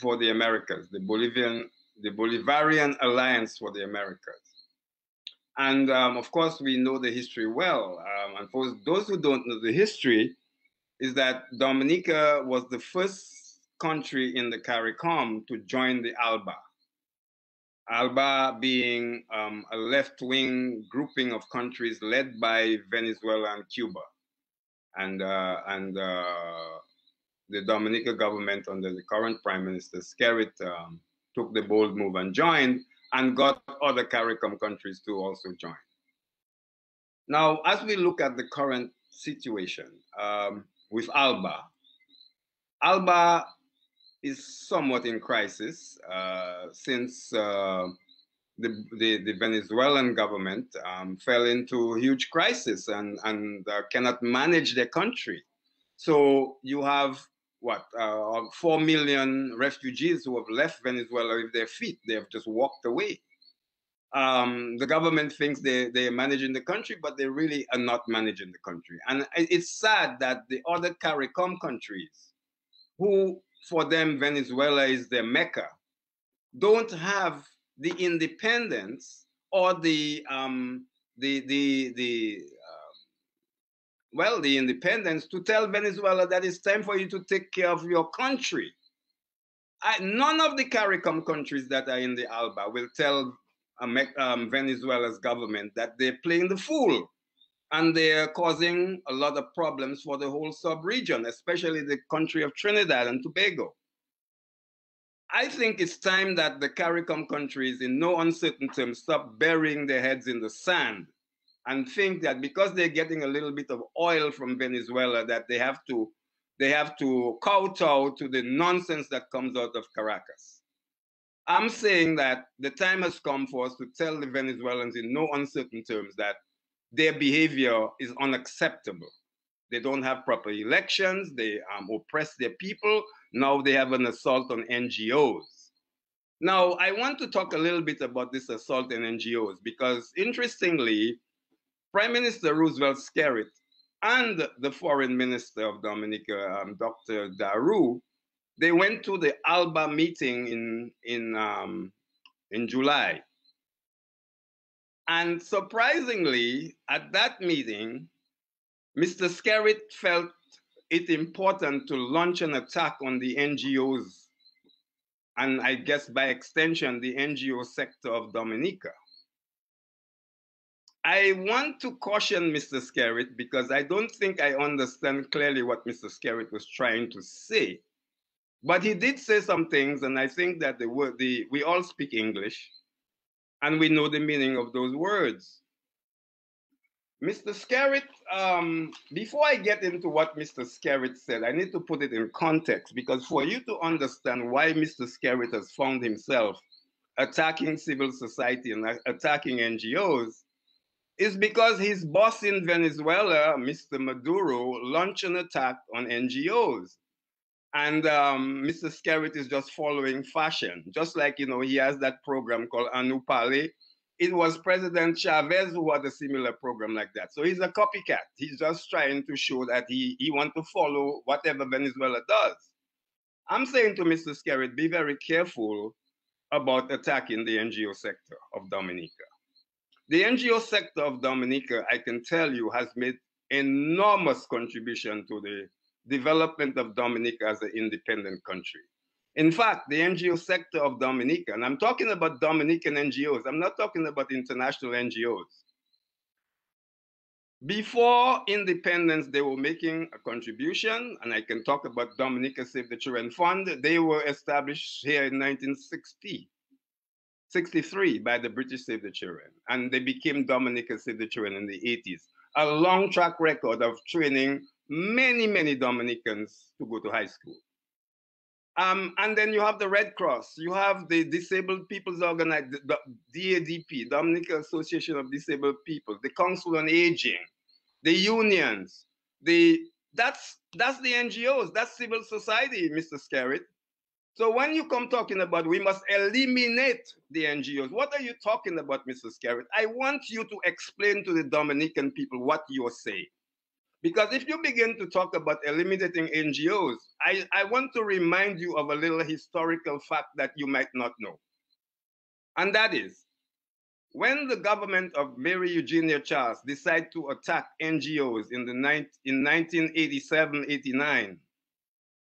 for the Americas, the Bolivian the Bolivarian Alliance for the Americas. And of course, we know the history well. And for those who don't know the history, is that Dominica was the first country in the CARICOM to join the ALBA. ALBA being a left-wing grouping of countries led by Venezuela and Cuba. And the Dominica government under the current Prime Minister Skerrit took the bold move and joined, and got other CARICOM countries to also join. Now, as we look at the current situation with ALBA, ALBA is somewhat in crisis since the Venezuelan government fell into huge crisis and cannot manage their country. So you have what 4 million refugees who have left Venezuela with their feet. They have just walked away. The government thinks they're managing the country, but they really are not managing the country. And it's sad that the other CARICOM countries, who for them Venezuela is their Mecca, don't have the independence or the independence to tell Venezuela that it's time for you to take care of your country. None of the CARICOM countries that are in the ALBA will tell Venezuela's government that they're playing the fool and they're causing a lot of problems for the whole sub-region, especially the country of Trinidad and Tobago. I think it's time that the CARICOM countries, in no uncertain terms, stop burying their heads in the sand and think that because they're getting a little bit of oil from Venezuela, that they have to kowtow to the nonsense that comes out of Caracas. I'm saying that the time has come for us to tell the Venezuelans in no uncertain terms that their behavior is unacceptable. They don't have proper elections, they oppress their people, now they have an assault on NGOs. Now, I want to talk a little bit about this assault on NGOs because, interestingly, Prime Minister Roosevelt Skerrit and the Foreign Minister of Dominica, Dr. Daru, they went to the ALBA meeting in July. And surprisingly, at that meeting, Mr. Skerrit felt it important to launch an attack on the NGOs, and I guess by extension, the NGO sector of Dominica. I want to caution Mr. Skerrit because I don't think I understand clearly what Mr. Skerrit was trying to say. But he did say some things, and I think that we all speak English, and we know the meaning of those words. Mr. Skerrit, before I get into what Mr. Skerrit said, I need to put it in context, because for you to understand why Mr. Skerrit has found himself attacking civil society and attacking NGOs, is because his boss in Venezuela, Mr. Maduro, launched an attack on NGOs. And Mr. Skerrit is just following fashion. Just like, he has that program called Anupale. It was President Chavez who had a similar program like that. So he's a copycat. He's just trying to show that he wants to follow whatever Venezuela does. I'm saying to Mr. Skerrit, be very careful about attacking the NGO sector of Dominica. The NGO sector of Dominica, I can tell you, has made enormous contribution to the development of Dominica as an independent country. In fact, the NGO sector of Dominica, and I'm talking about Dominican NGOs, I'm not talking about international NGOs. Before independence, they were making a contribution, and I can talk about Dominica Save the Children Fund. They were established here in 1963 by the British Save the Children, and they became Dominica Save the Children in the 80s. A long track record of training many, many Dominicans to go to high school. And then you have the Red Cross, you have the Disabled People's Organization, the DADP, Dominica Association of Disabled People, the Council on Aging, the unions, that's the NGOs, that's civil society, Mr. Skerrit. So when you come talking about we must eliminate the NGOs, what are you talking about, Mr. Skerrit? I want you to explain to the Dominican people what you're saying. Because if you begin to talk about eliminating NGOs, I want to remind you of a little historical fact that you might not know. And that is, when the government of Mary Eugenia Charles decided to attack NGOs in 1987-89,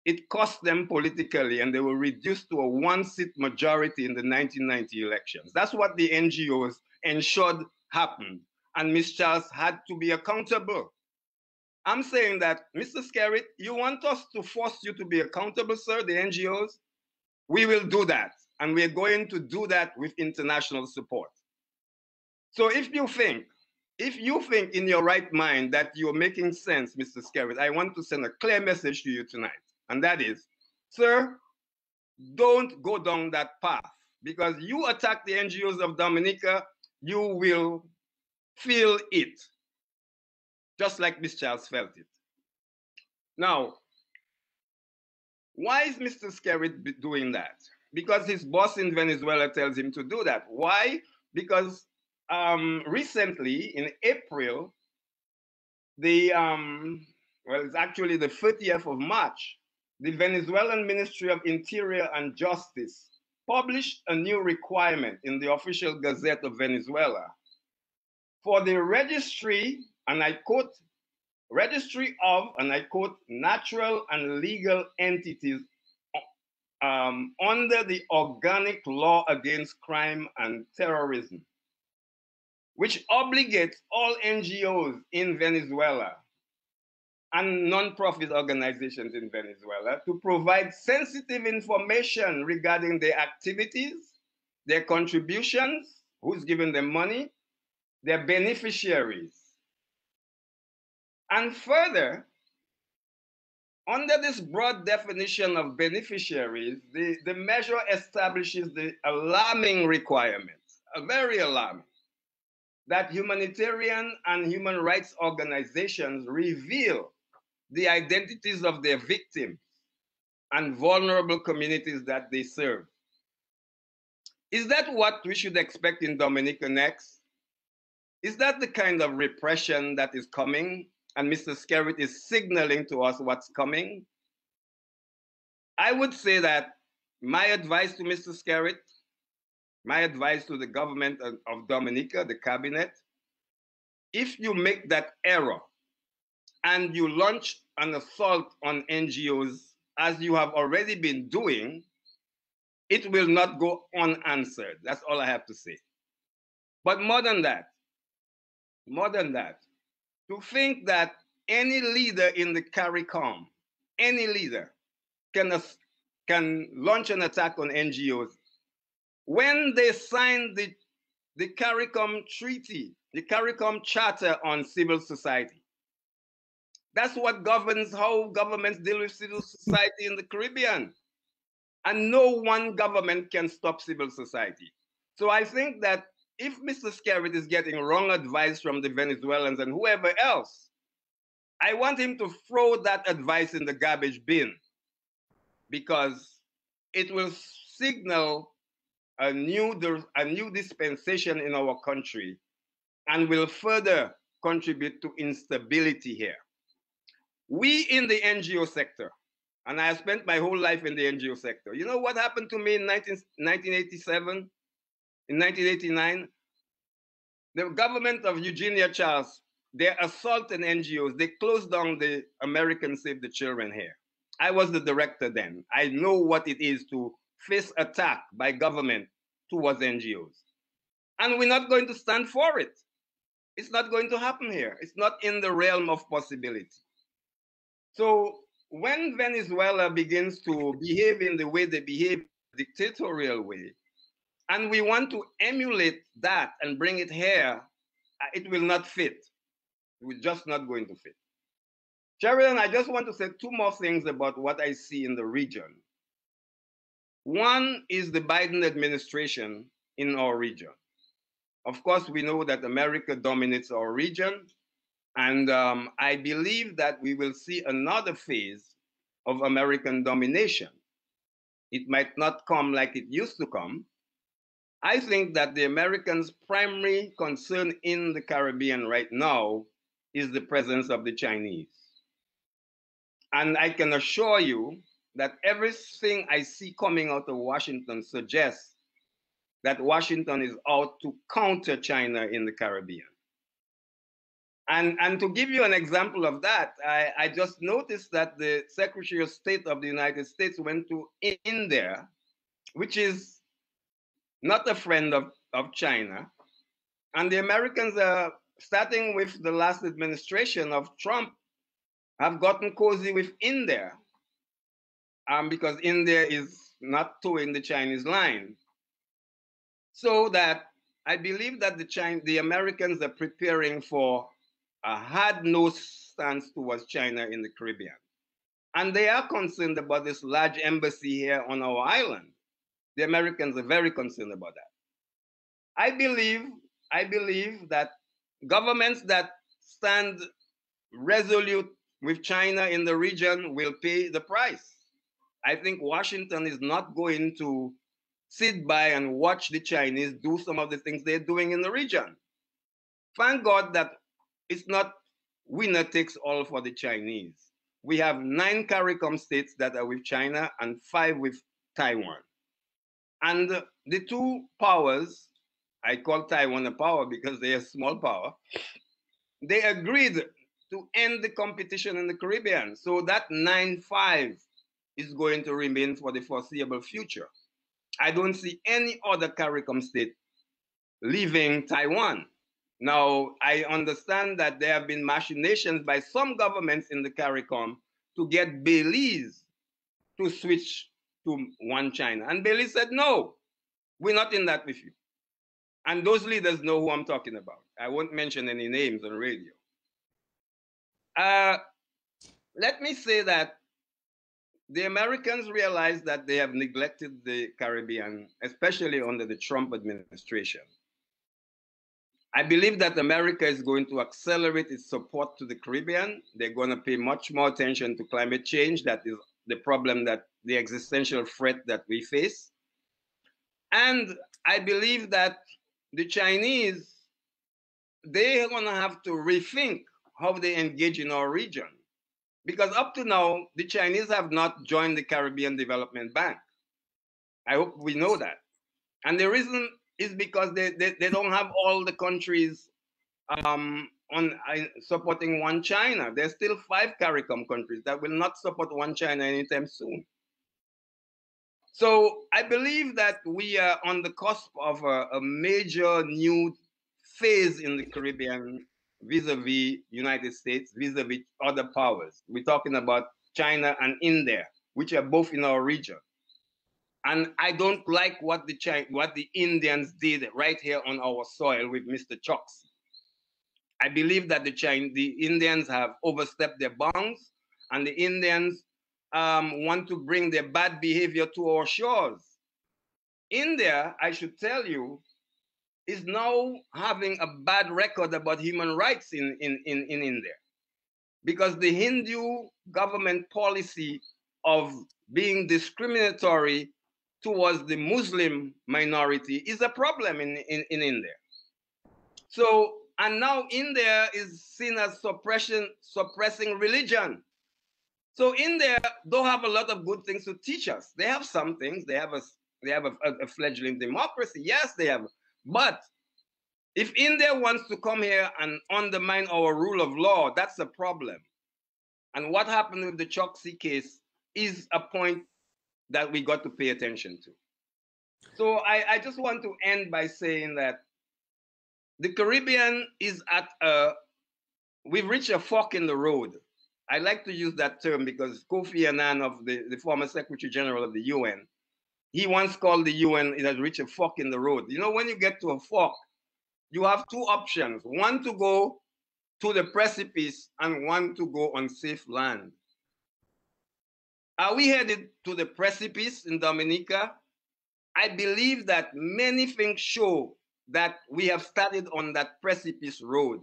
it cost them politically, and they were reduced to a one-seat majority in the 1990 elections. That's what the NGOs ensured happened, and Ms. Charles had to be accountable. I'm saying that, Mr. Skerritt, you want us to force you to be accountable, sir, the NGOs? We will do that, and we're going to do that with international support. So if you think in your right mind that you're making sense, Mr. Skerritt, I want to send a clear message to you tonight. And that is, sir, don't go down that path, because you attack the NGOs of Dominica, you will feel it, just like Ms. Charles felt it. Now, why is Mr. Skerritt doing that? Because his boss in Venezuela tells him to do that. Why? Because recently, in April, it's actually the 30th of March, the Venezuelan Ministry of Interior and Justice published a new requirement in the official Gazette of Venezuela for the registry, and I quote, registry of, and I quote, natural and legal entities under the organic law against crime and terrorism, which obligates all NGOs in Venezuela and non-profit organizations in Venezuela to provide sensitive information regarding their activities, their contributions, who's giving them money, their beneficiaries. And further, under this broad definition of beneficiaries, the measure establishes the alarming requirement, very alarming, that humanitarian and human rights organizations reveal the identities of their victims and vulnerable communities that they serve. Is that what we should expect in Dominica next? Is that the kind of repression that is coming? And Mr. Skerritt is signaling to us what's coming? I would say that my advice to Mr. Skerritt, my advice to the government of Dominica, the cabinet, if you make that error and you launch an assault on NGOs, as you have already been doing, it will not go unanswered. That's all I have to say. But more than that, to think that any leader in the CARICOM, any leader can launch an attack on NGOs, when they signed the CARICOM treaty, the CARICOM Charter on Civil Society, that's what governs how governments deal with civil society in the Caribbean. And no one government can stop civil society. So I think that if Mr. Skerritt is getting wrong advice from the Venezuelans and whoever else, I want him to throw that advice in the garbage bin, because it will signal a new dispensation in our country and will further contribute to instability here. We in the NGO sector, and I spent my whole life in the NGO sector. You know what happened to me in 1987, in 1989? The government of Eugenia Charles, they assaulted NGOs. They closed down the American Save the Children here. I was the director then. I know what it is to face attack by government towards NGOs. And we're not going to stand for it. It's not going to happen here. It's not in the realm of possibility. So when Venezuela begins to behave in the way they behave, dictatorial way, and we want to emulate that and bring it here, it will not fit. We're just not going to fit. Sheridan, I just want to say two more things about what I see in the region. One is the Biden administration in our region. Of course, we know that America dominates our region. And I believe that we will see another phase of American domination. It might not come like it used to come. I think that the Americans' primary concern in the Caribbean right now is the presence of the Chinese. And I can assure you that everything I see coming out of Washington suggests that Washington is out to counter China in the Caribbean. And to give you an example of that, I just noticed that the Secretary of State of the United States went to India, which is not a friend of China. And the Americans are, starting with the last administration of Trump, have gotten cozy with India because India is not towing the Chinese line. So that I believe that the Americans are preparing for a hard-nosed stance towards China in the Caribbean. And they are concerned about this large embassy here on our island. The Americans are very concerned about that. I believe that governments that stand resolute with China in the region will pay the price. I think Washington is not going to sit by and watch the Chinese do some of the things they're doing in the region. Thank God that it's not winner takes all for the Chinese. We have 9 CARICOM states that are with China and 5 with Taiwan. And the 2 powers, I call Taiwan a power because they are a small power, they agreed to end the competition in the Caribbean. So that 9-5 is going to remain for the foreseeable future. I don't see any other CARICOM state leaving Taiwan. Now, I understand that there have been machinations by some governments in the CARICOM to get Belize to switch to one China. And Belize said, no, we're not in that with you. And those leaders know who I'm talking about. I won't mention any names on radio. Let me say that the Americans realize that they have neglected the Caribbean, especially under the Trump administration. I believe that America is going to accelerate its support to the Caribbean. They're going to pay much more attention to climate change. That is the problem, that the existential threat that we face. And I believe that the Chinese, they're going to have to rethink how they engage in our region. Because up to now, the Chinese have not joined the Caribbean Development Bank. I hope we know that. And the reason is because they don't have all the countries supporting one China. There's still 5 CARICOM countries that will not support one China anytime soon. So I believe that we are on the cusp of a major new phase in the Caribbean vis-a-vis United States, vis-a-vis other powers. We're talking about China and India, which are both in our region. And I don't like what the Indians did right here on our soil with Mr. Choksi. I believe that the Indians have overstepped their bounds, and the Indians want to bring their bad behavior to our shores. India, I should tell you, is now having a bad record about human rights in India, because the Hindu government policy of being discriminatory towards the Muslim minority is a problem in India. So, and now India is seen as suppressing religion. So India don't have a lot of good things to teach us. They have some things. They have a fledgling democracy. Yes, they have. But if India wants to come here and undermine our rule of law, that's a problem. And what happened with the Choksi case is a point that we got to pay attention to. So I just want to end by saying that the Caribbean is we've reached a fork in the road. I like to use that term because Kofi Annan, of the former Secretary General of the UN, he once called the UN, it has reached a fork in the road. You know, when you get to a fork, you have 2 options, one to go to the precipice and one to go on safe land. Are we headed to the precipice in Dominica? I believe that many things show that we have started on that precipice road.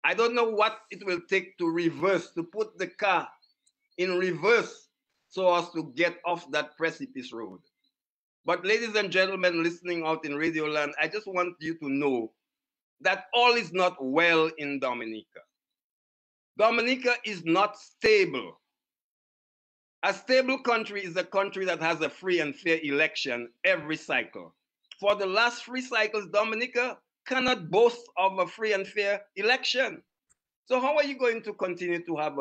I don't know what it will take to reverse, to put the car in reverse so as to get off that precipice road. But ladies and gentlemen listening out in Radio Land, I just want you to know that all is not well in Dominica. Dominica is not stable. A stable country is a country that has a free and fair election every cycle. for the last 3 cycles, Dominica cannot boast of a free and fair election. So how are you going to continue to have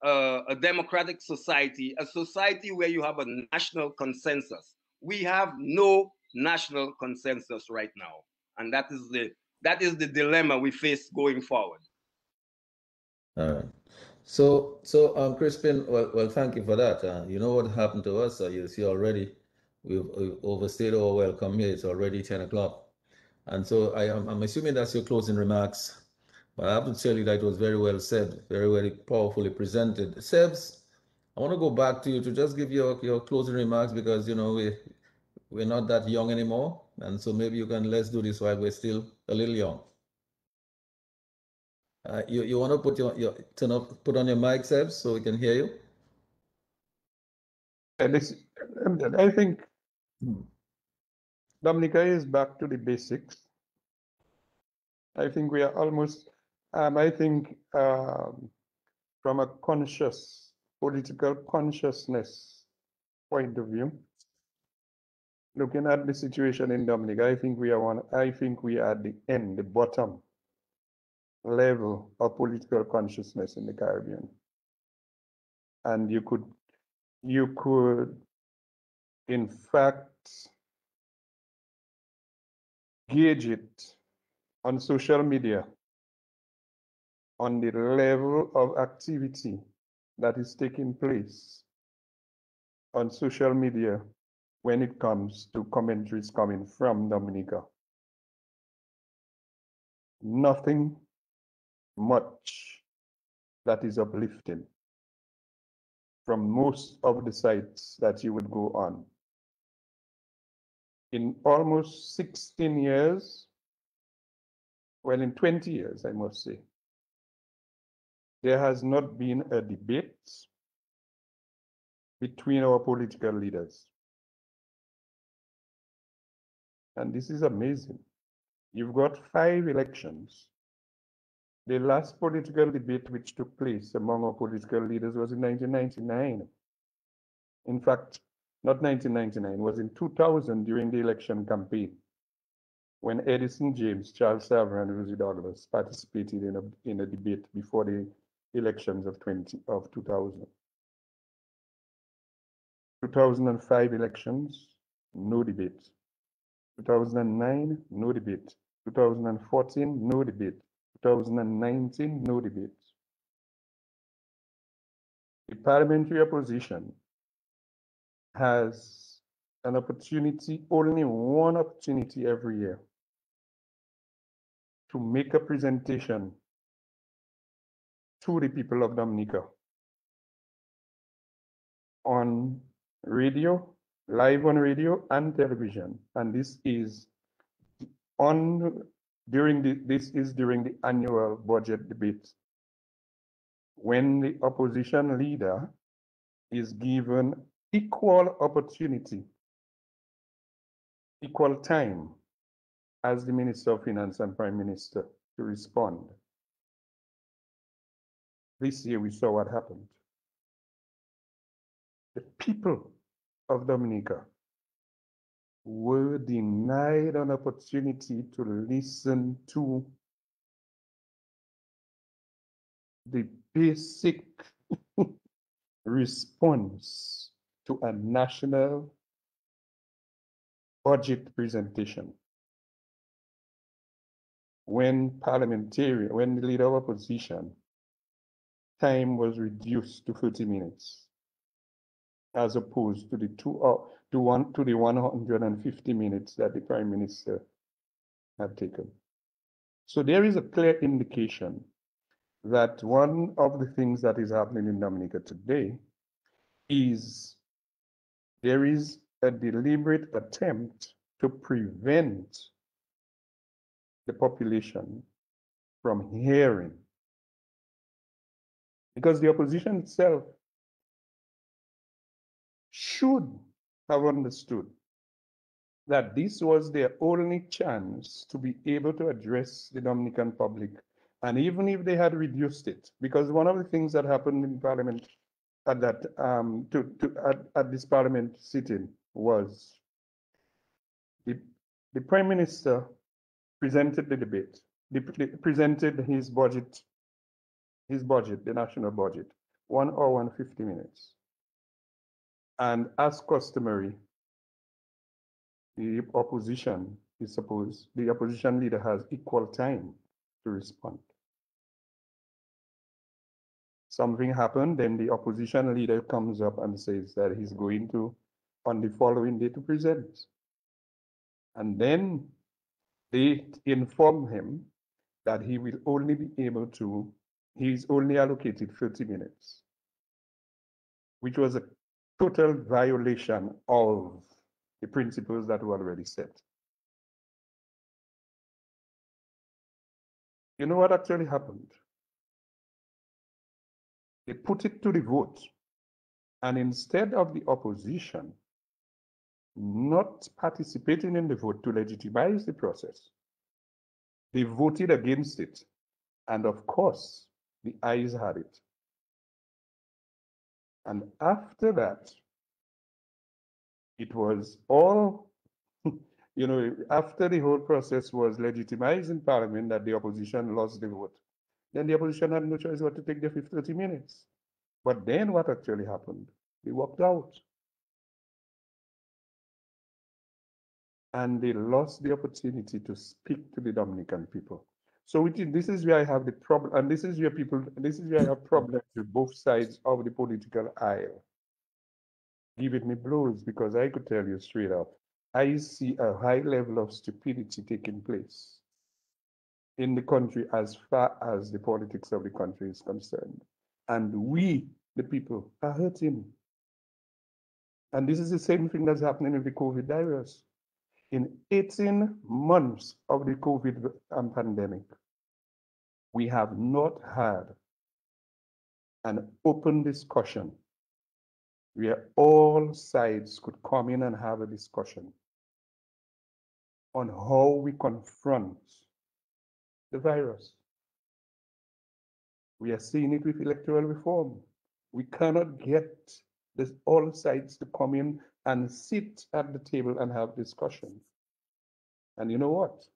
a democratic society, a society where you have a national consensus? We have no national consensus right now, and that is the dilemma we face going forward. All right. So, Crispin, well, thank you for that. You know what happened to us? You see already, we've overstayed our welcome here. It's already 10 o'clock. And so I'm assuming that's your closing remarks. But I have to tell you that it was very well said, very, very powerfully presented. Sebs, I want to go back to you to just give your closing remarks because, you know, we're not that young anymore. And so maybe let's do this while we're still a little young. You want to put put on your mic, Sebs, so we can hear you? I think Dominica is back to the basics. I think we are almost, I think from a political consciousness point of view, looking at the situation in Dominica, I think we are at the end, the bottom level of political consciousness in the Caribbean. And you could in fact gauge it on social media, on the level of activity that is taking place on social media when it comes to commentaries coming from Dominica. Nothing much that is uplifting from most of the sites that you would go on. In almost 16 years, well, in 20 years, I must say, there has not been a debate between our political leaders. And this is amazing. You've got 5 elections. The last political debate which took place among our political leaders was in 1999. In fact, not 1999, it was in 2000 during the election campaign when Edison James, Charles Severin, and Rosie Douglas participated in a debate before the elections of 2000. 2005 elections, no debate. 2009, no debate. 2014, no debate. 2019, no debate. The parliamentary opposition has an opportunity, only one opportunity every year, to make a presentation to the people of Dominica on radio, live on radio and television. And this is during the annual budget debate, when the opposition leader is given equal opportunity, equal time as the Minister of Finance and Prime Minister to respond. This year we saw what happened. The people of Dominica were denied an opportunity to listen to the basic response to a national budget presentation. When the leader of opposition, time was reduced to 30 minutes, as opposed to the 150 minutes that the Prime Minister had taken. So there is a clear indication that one of the things that is happening in Dominica today is there is a deliberate attempt to prevent the population from hearing, because the opposition itself should have understood that this was their only chance to be able to address the Dominican public. And even if they had reduced it, because one of the things that happened in Parliament at that at this Parliament sitting was The Prime Minister presented the debate, presented his budget, the national budget, 1 hour and 50 minutes. And as customary, the opposition is supposed, the opposition leader has equal time to respond. Something happened, then the opposition leader comes up and says that he's going to, on the following day, to present. And then they inform him that he will only be able to, he's only allocated 30 minutes, which was a total violation of the principles that were already set. You know what actually happened? They put it to the vote, and instead of the opposition not participating in the vote to legitimize the process, they voted against it. And of course, the ayes had it. And after that, it was all, you know, after the whole process was legitimized in Parliament that the opposition lost the vote, then the opposition had no choice but to take their 30 minutes. But then what actually happened? They walked out. And they lost the opportunity to speak to the Dominican people. So this is where I have the problem, and this is where I have problems with both sides of the political aisle. Giving me blows, because I could tell you straight up, I see a high level of stupidity taking place in the country as far as the politics of the country is concerned. And we, the people, are hurting. And this is the same thing that's happening with the COVID virus. In 18 months of the COVID pandemic, we have not had an open discussion where all sides could come in and have a discussion on how we confront the virus. We are seeing it with electoral reform. We cannot get all sides to come in and sit at the table and have discussion. And you know what?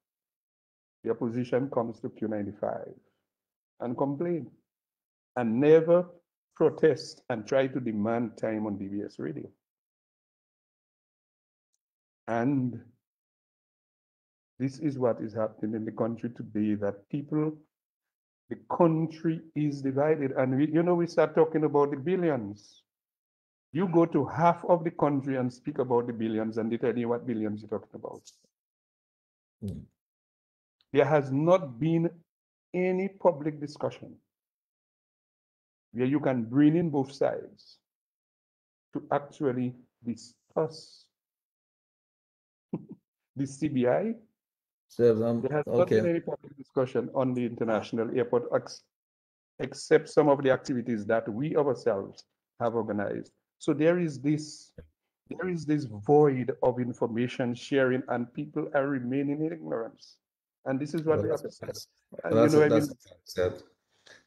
The opposition comes to Q95 and complain and never protest and try to demand time on DBS radio. And this is what is happening in the country today, that people, the country is divided. And we start talking about the billions. You go to half of the country and speak about the billions, and they tell you what billions you're talking about. There has not been any public discussion where you can bring in both sides to actually discuss the CBI. There has not been any public discussion on the international airport, except some of the activities that we ourselves have organized. So there is this void of information sharing, and people are remaining in ignorance. And this is what we have to say.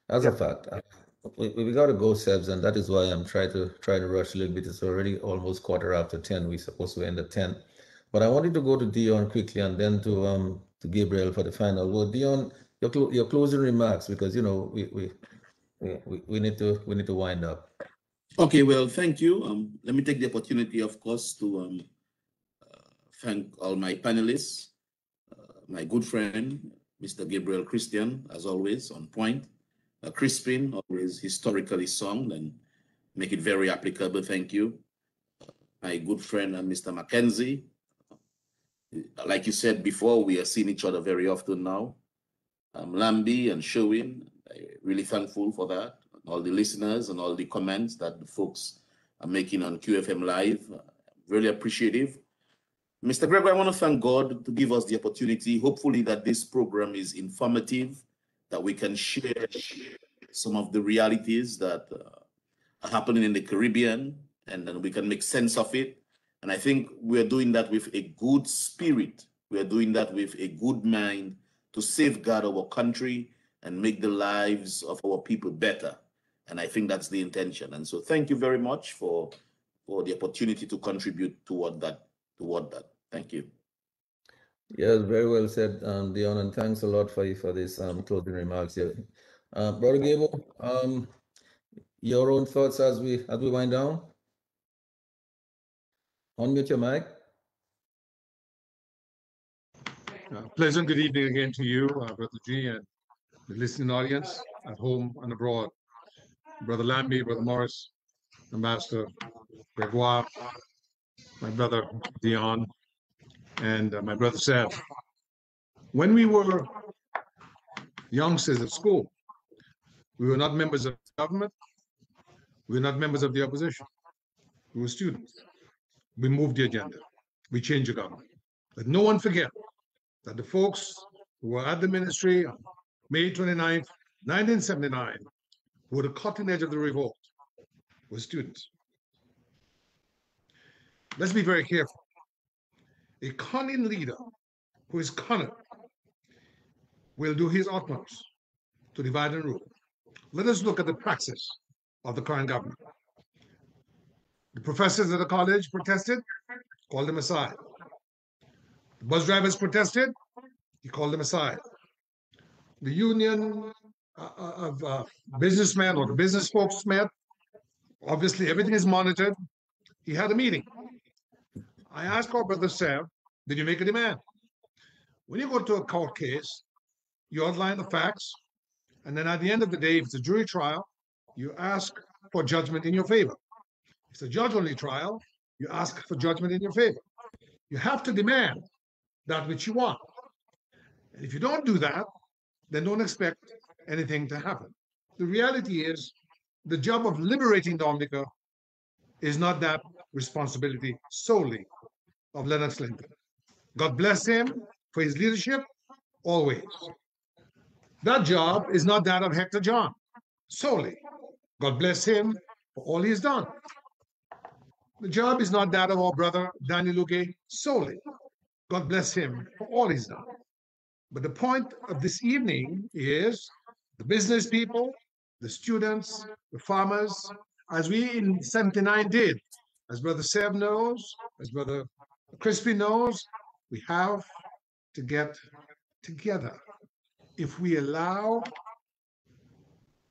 That's a fact. We got to go, Sebs, and that is why I'm trying to rush a little bit. It's already almost 10:15. We're supposed to end at 10. But I wanted to go to Dion quickly and then to Gabriel for the final. Well, Dion, your closing remarks, because we need to wind up. Okay, well, thank you. Let me take the opportunity, of course, to thank all my panelists, my good friend, Mr. Gabriel Christian, as always, on point. Crispin, always historically sound and make it very applicable. Thank you. My good friend, Mr. Mckenzie. Like you said before, we are seeing each other very often now. Lambi and Sherwin, really thankful for that. All the listeners and all the comments that the folks are making on QFM Live. Really appreciative. Mr. Gregoire, I want to thank God to give us the opportunity, hopefully that this program is informative, that we can share some of the realities that are happening in the Caribbean, and then we can make sense of it. And I think we're doing that with a good spirit. We're doing that with a good mind to safeguard our country and make the lives of our people better. And I think that's the intention. And so thank you very much for the opportunity to contribute toward that. Thank you. Yes, very well said, Dion, and thanks a lot for this closing remarks here. Brother Gable, your own thoughts as we wind down? Unmute your mic. Pleasant good evening again to you, Brother G, and the listening audience at home and abroad. Brother Lambie, Brother Morris, Ambassador Gregoire, my brother Dion, and my brother Sev. When we were youngsters at school, we were not members of government, we were not members of the opposition, we were students. We moved the agenda, we changed the government. But no one forget that the folks who were at the ministry on May 29th, 1979, who were the cutting edge of the revolt, were students. Let's be very careful. A cunning leader who is cunning will do his utmost to divide and rule. Let us look at the praxis of the current government. The professors at the college protested, called them aside. The bus drivers protested, he called them aside. The union of businessmen or the business folks met. Obviously, everything is monitored. He had a meeting. I asked our brother Sev, did you make a demand? When you go to a court case, you outline the facts, and then at the end of the day, if it's a jury trial, you ask for judgment in your favor. If it's a judge-only trial, you ask for judgment in your favor. You have to demand that which you want. And if you don't do that, then don't expect anything to happen. The reality is, the job of liberating Dominica is not that responsibility solely of Lennox Lincoln. God bless him for his leadership, always. That job is not that of Hector John, solely. God bless him for all he has done. The job is not that of our brother Danny Luque, solely. God bless him for all he's done. But the point of this evening is the business people, the students, the farmers, as we in 79 did, as Brother Sev knows, as Brother Crispin knows, we have to get together. If we allow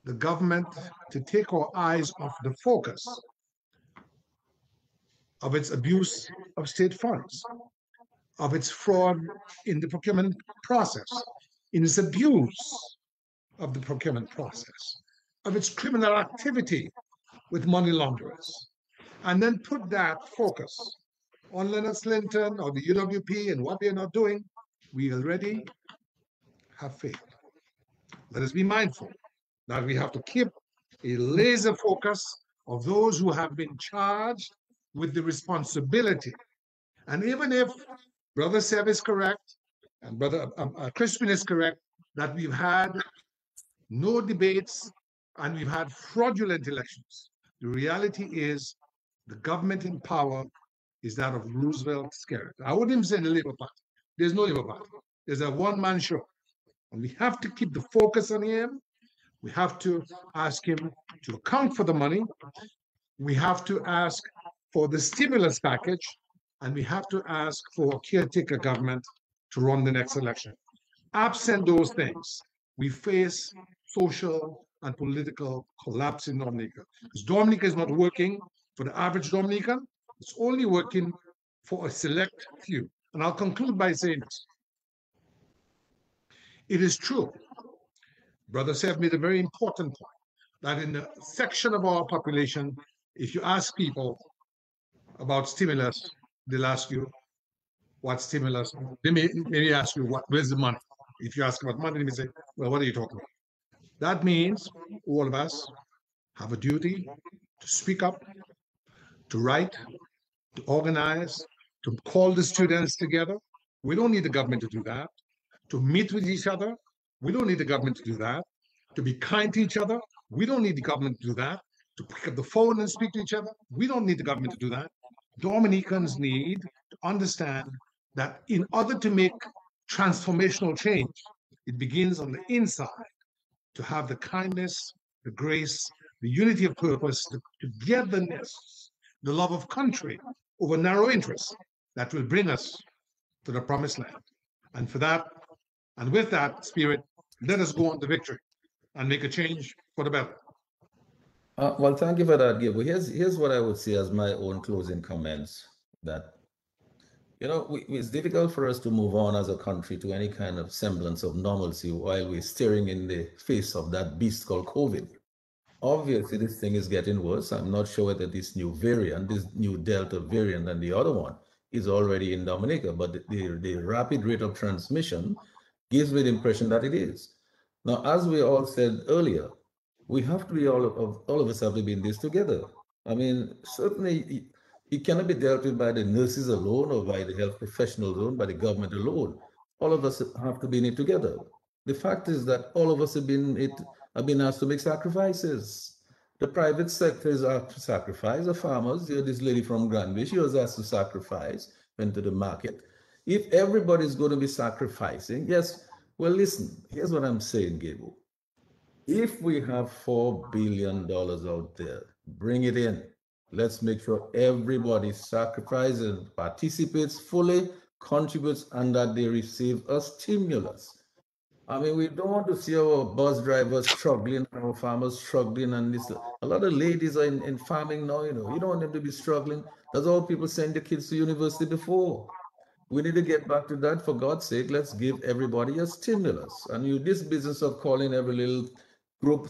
the government to take our eyes off the focus of its abuse of state funds, of its fraud in the procurement process, in its abuse of the procurement process, of its criminal activity with money launderers, and then put that focus on Lennox Linton or the UWP and what they're not doing, we already have failed. Let us be mindful that we have to keep a laser focus of those who have been charged with the responsibility. And even if Brother Sev is correct and Brother Crispin is correct, that we've had no debates and we've had fraudulent elections, the reality is the government in power is that of Roosevelt's character. I wouldn't even say the Labour Party. There's no Labour Party. There's a one-man show. And we have to keep the focus on him. We have to ask him to account for the money. We have to ask for the stimulus package. And we have to ask for a caretaker government to run the next election. Absent those things, we face social and political collapse in Dominica. Because Dominica is not working for the average Dominican. It's only working for a select few. And I'll conclude by saying this. It is true, Brother Sev made a very important point, that in a section of our population, if you ask people about stimulus, they'll ask you, what stimulus? They may ask you, where's the money? If you ask about money, they may say, well, what are you talking about? That means all of us have a duty to speak up, to write, to organize, to call the students together. We don't need the government to do that. To meet with each other, we don't need the government to do that. To be kind to each other, we don't need the government to do that. To pick up the phone and speak to each other, we don't need the government to do that. Dominicans need to understand that in order to make transformational change, it begins on the inside, to have the kindness, the grace, the unity of purpose, the togetherness, the love of country over narrow interests that will bring us to the promised land. And for that, and with that spirit, let us go on to victory and make a change for the better. Well, thank you for that, Gabriel. Here's what I would say as my own closing comments. That it's difficult for us to move on as a country to any kind of semblance of normalcy while we're staring in the face of that beast called COVID. Obviously, this thing is getting worse. I'm not sure whether this new variant, this new Delta variant, and the other one is already in Dominica, but the rapid rate of transmission gives me the impression that it is. Now, as we all said earlier, we have to be all of us have to be in this together. I mean, certainly it cannot be dealt with by the nurses alone or by the health professionals alone, by the government alone. All of us have to be in it together. The fact is that all of us have been asked to make sacrifices. The private sector is asked to sacrifice. The farmers, this lady from Granby, she was asked to sacrifice, went to the market. If everybody's going to be sacrificing, yes, well, listen, here's what I'm saying, Gable. If we have $4 billion out there, bring it in. Let's make sure everybody sacrifices, participates fully, contributes, and that they receive a stimulus. I mean, we don't want to see our bus drivers struggling, our farmers struggling, and this. A lot of ladies are in farming now, you don't want them to be struggling. That's all people send their kids to university before. We need to get back to that. For God's sake, let's give everybody a stimulus. And this business of calling every little group,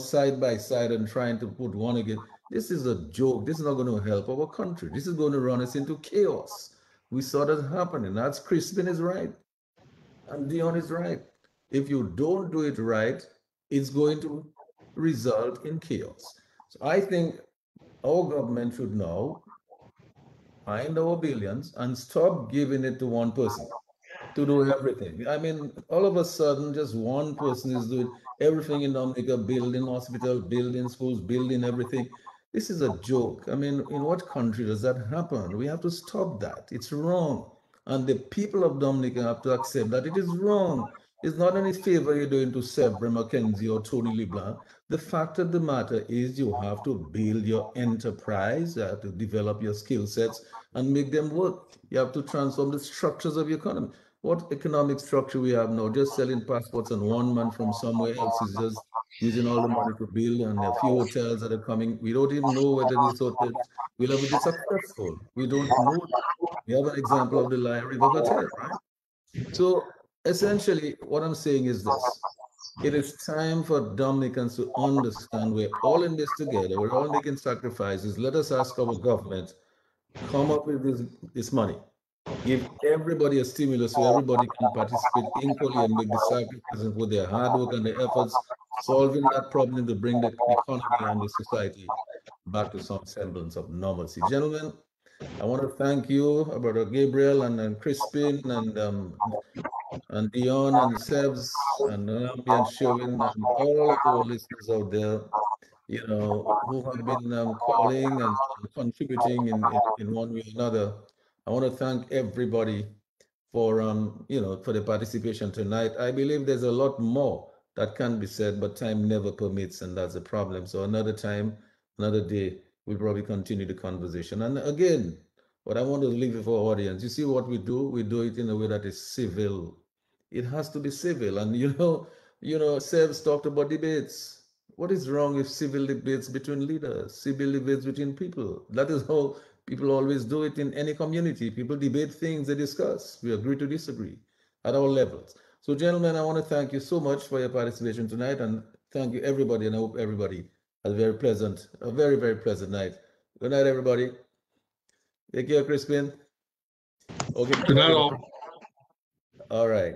side by side and trying to put one again, this is a joke. This is not going to help our country. This is going to run us into chaos. We saw that happening. That's Crispin is right. And Dion is right. If you don't do it right, it's going to result in chaos. So I think our government should now find our billions and stop giving it to one person to do everything. I mean, all of a sudden, just one person is doing everything in Dominica, building hospital, building schools, building everything. This is a joke. I mean, in what country does that happen? We have to stop that. It's wrong. And the people of Dominica have to accept that it is wrong. It's not any favor you're doing to Severin, Mckenzie, or Tony LeBlanc. The fact of the matter is you have to build your enterprise, you have to develop your skill sets and make them work. You have to transform the structures of your economy. What economic structure we have now? Just selling passports and one man from somewhere else is just using all the money to build, and a few hotels that are coming. We don't even know whether these hotels will ever be successful. We don't know that. We have an example of the Lion River Hotel, right? So essentially, what I'm saying is this. It is time for Dominicans to understand we're all in this together. We're all making sacrifices. Let us ask our government, come up with this money. Give everybody a stimulus so everybody can participate equally and make the sacrifices with their hard work and their efforts, solving that problem to bring the economy and the society back to some semblance of normalcy. Gentlemen, I want to thank you, Brother Gabriel and Crispin and Dion and Sebs and Lambi and Sherwin and all of our listeners out there, who have been calling and contributing in one way or another. I want to thank everybody for for the participation tonight. I believe there's a lot more that can be said, but time never permits, and that's the problem. So another time, another day, we'll probably continue the conversation. And again, what I want to leave with our audience, you see what we do it in a way that is civil. It has to be civil. And Sebs talked about debates. What is wrong with civil debates between leaders, civil debates between people? That is how people always do it in any community. People debate things, they discuss. We agree to disagree at all levels. So, gentlemen, I want to thank you so much for your participation tonight, and thank you, everybody, and I hope everybody has a very, very pleasant night. Good night, everybody. Take care, Crispin. Okay. Good night, all. All right.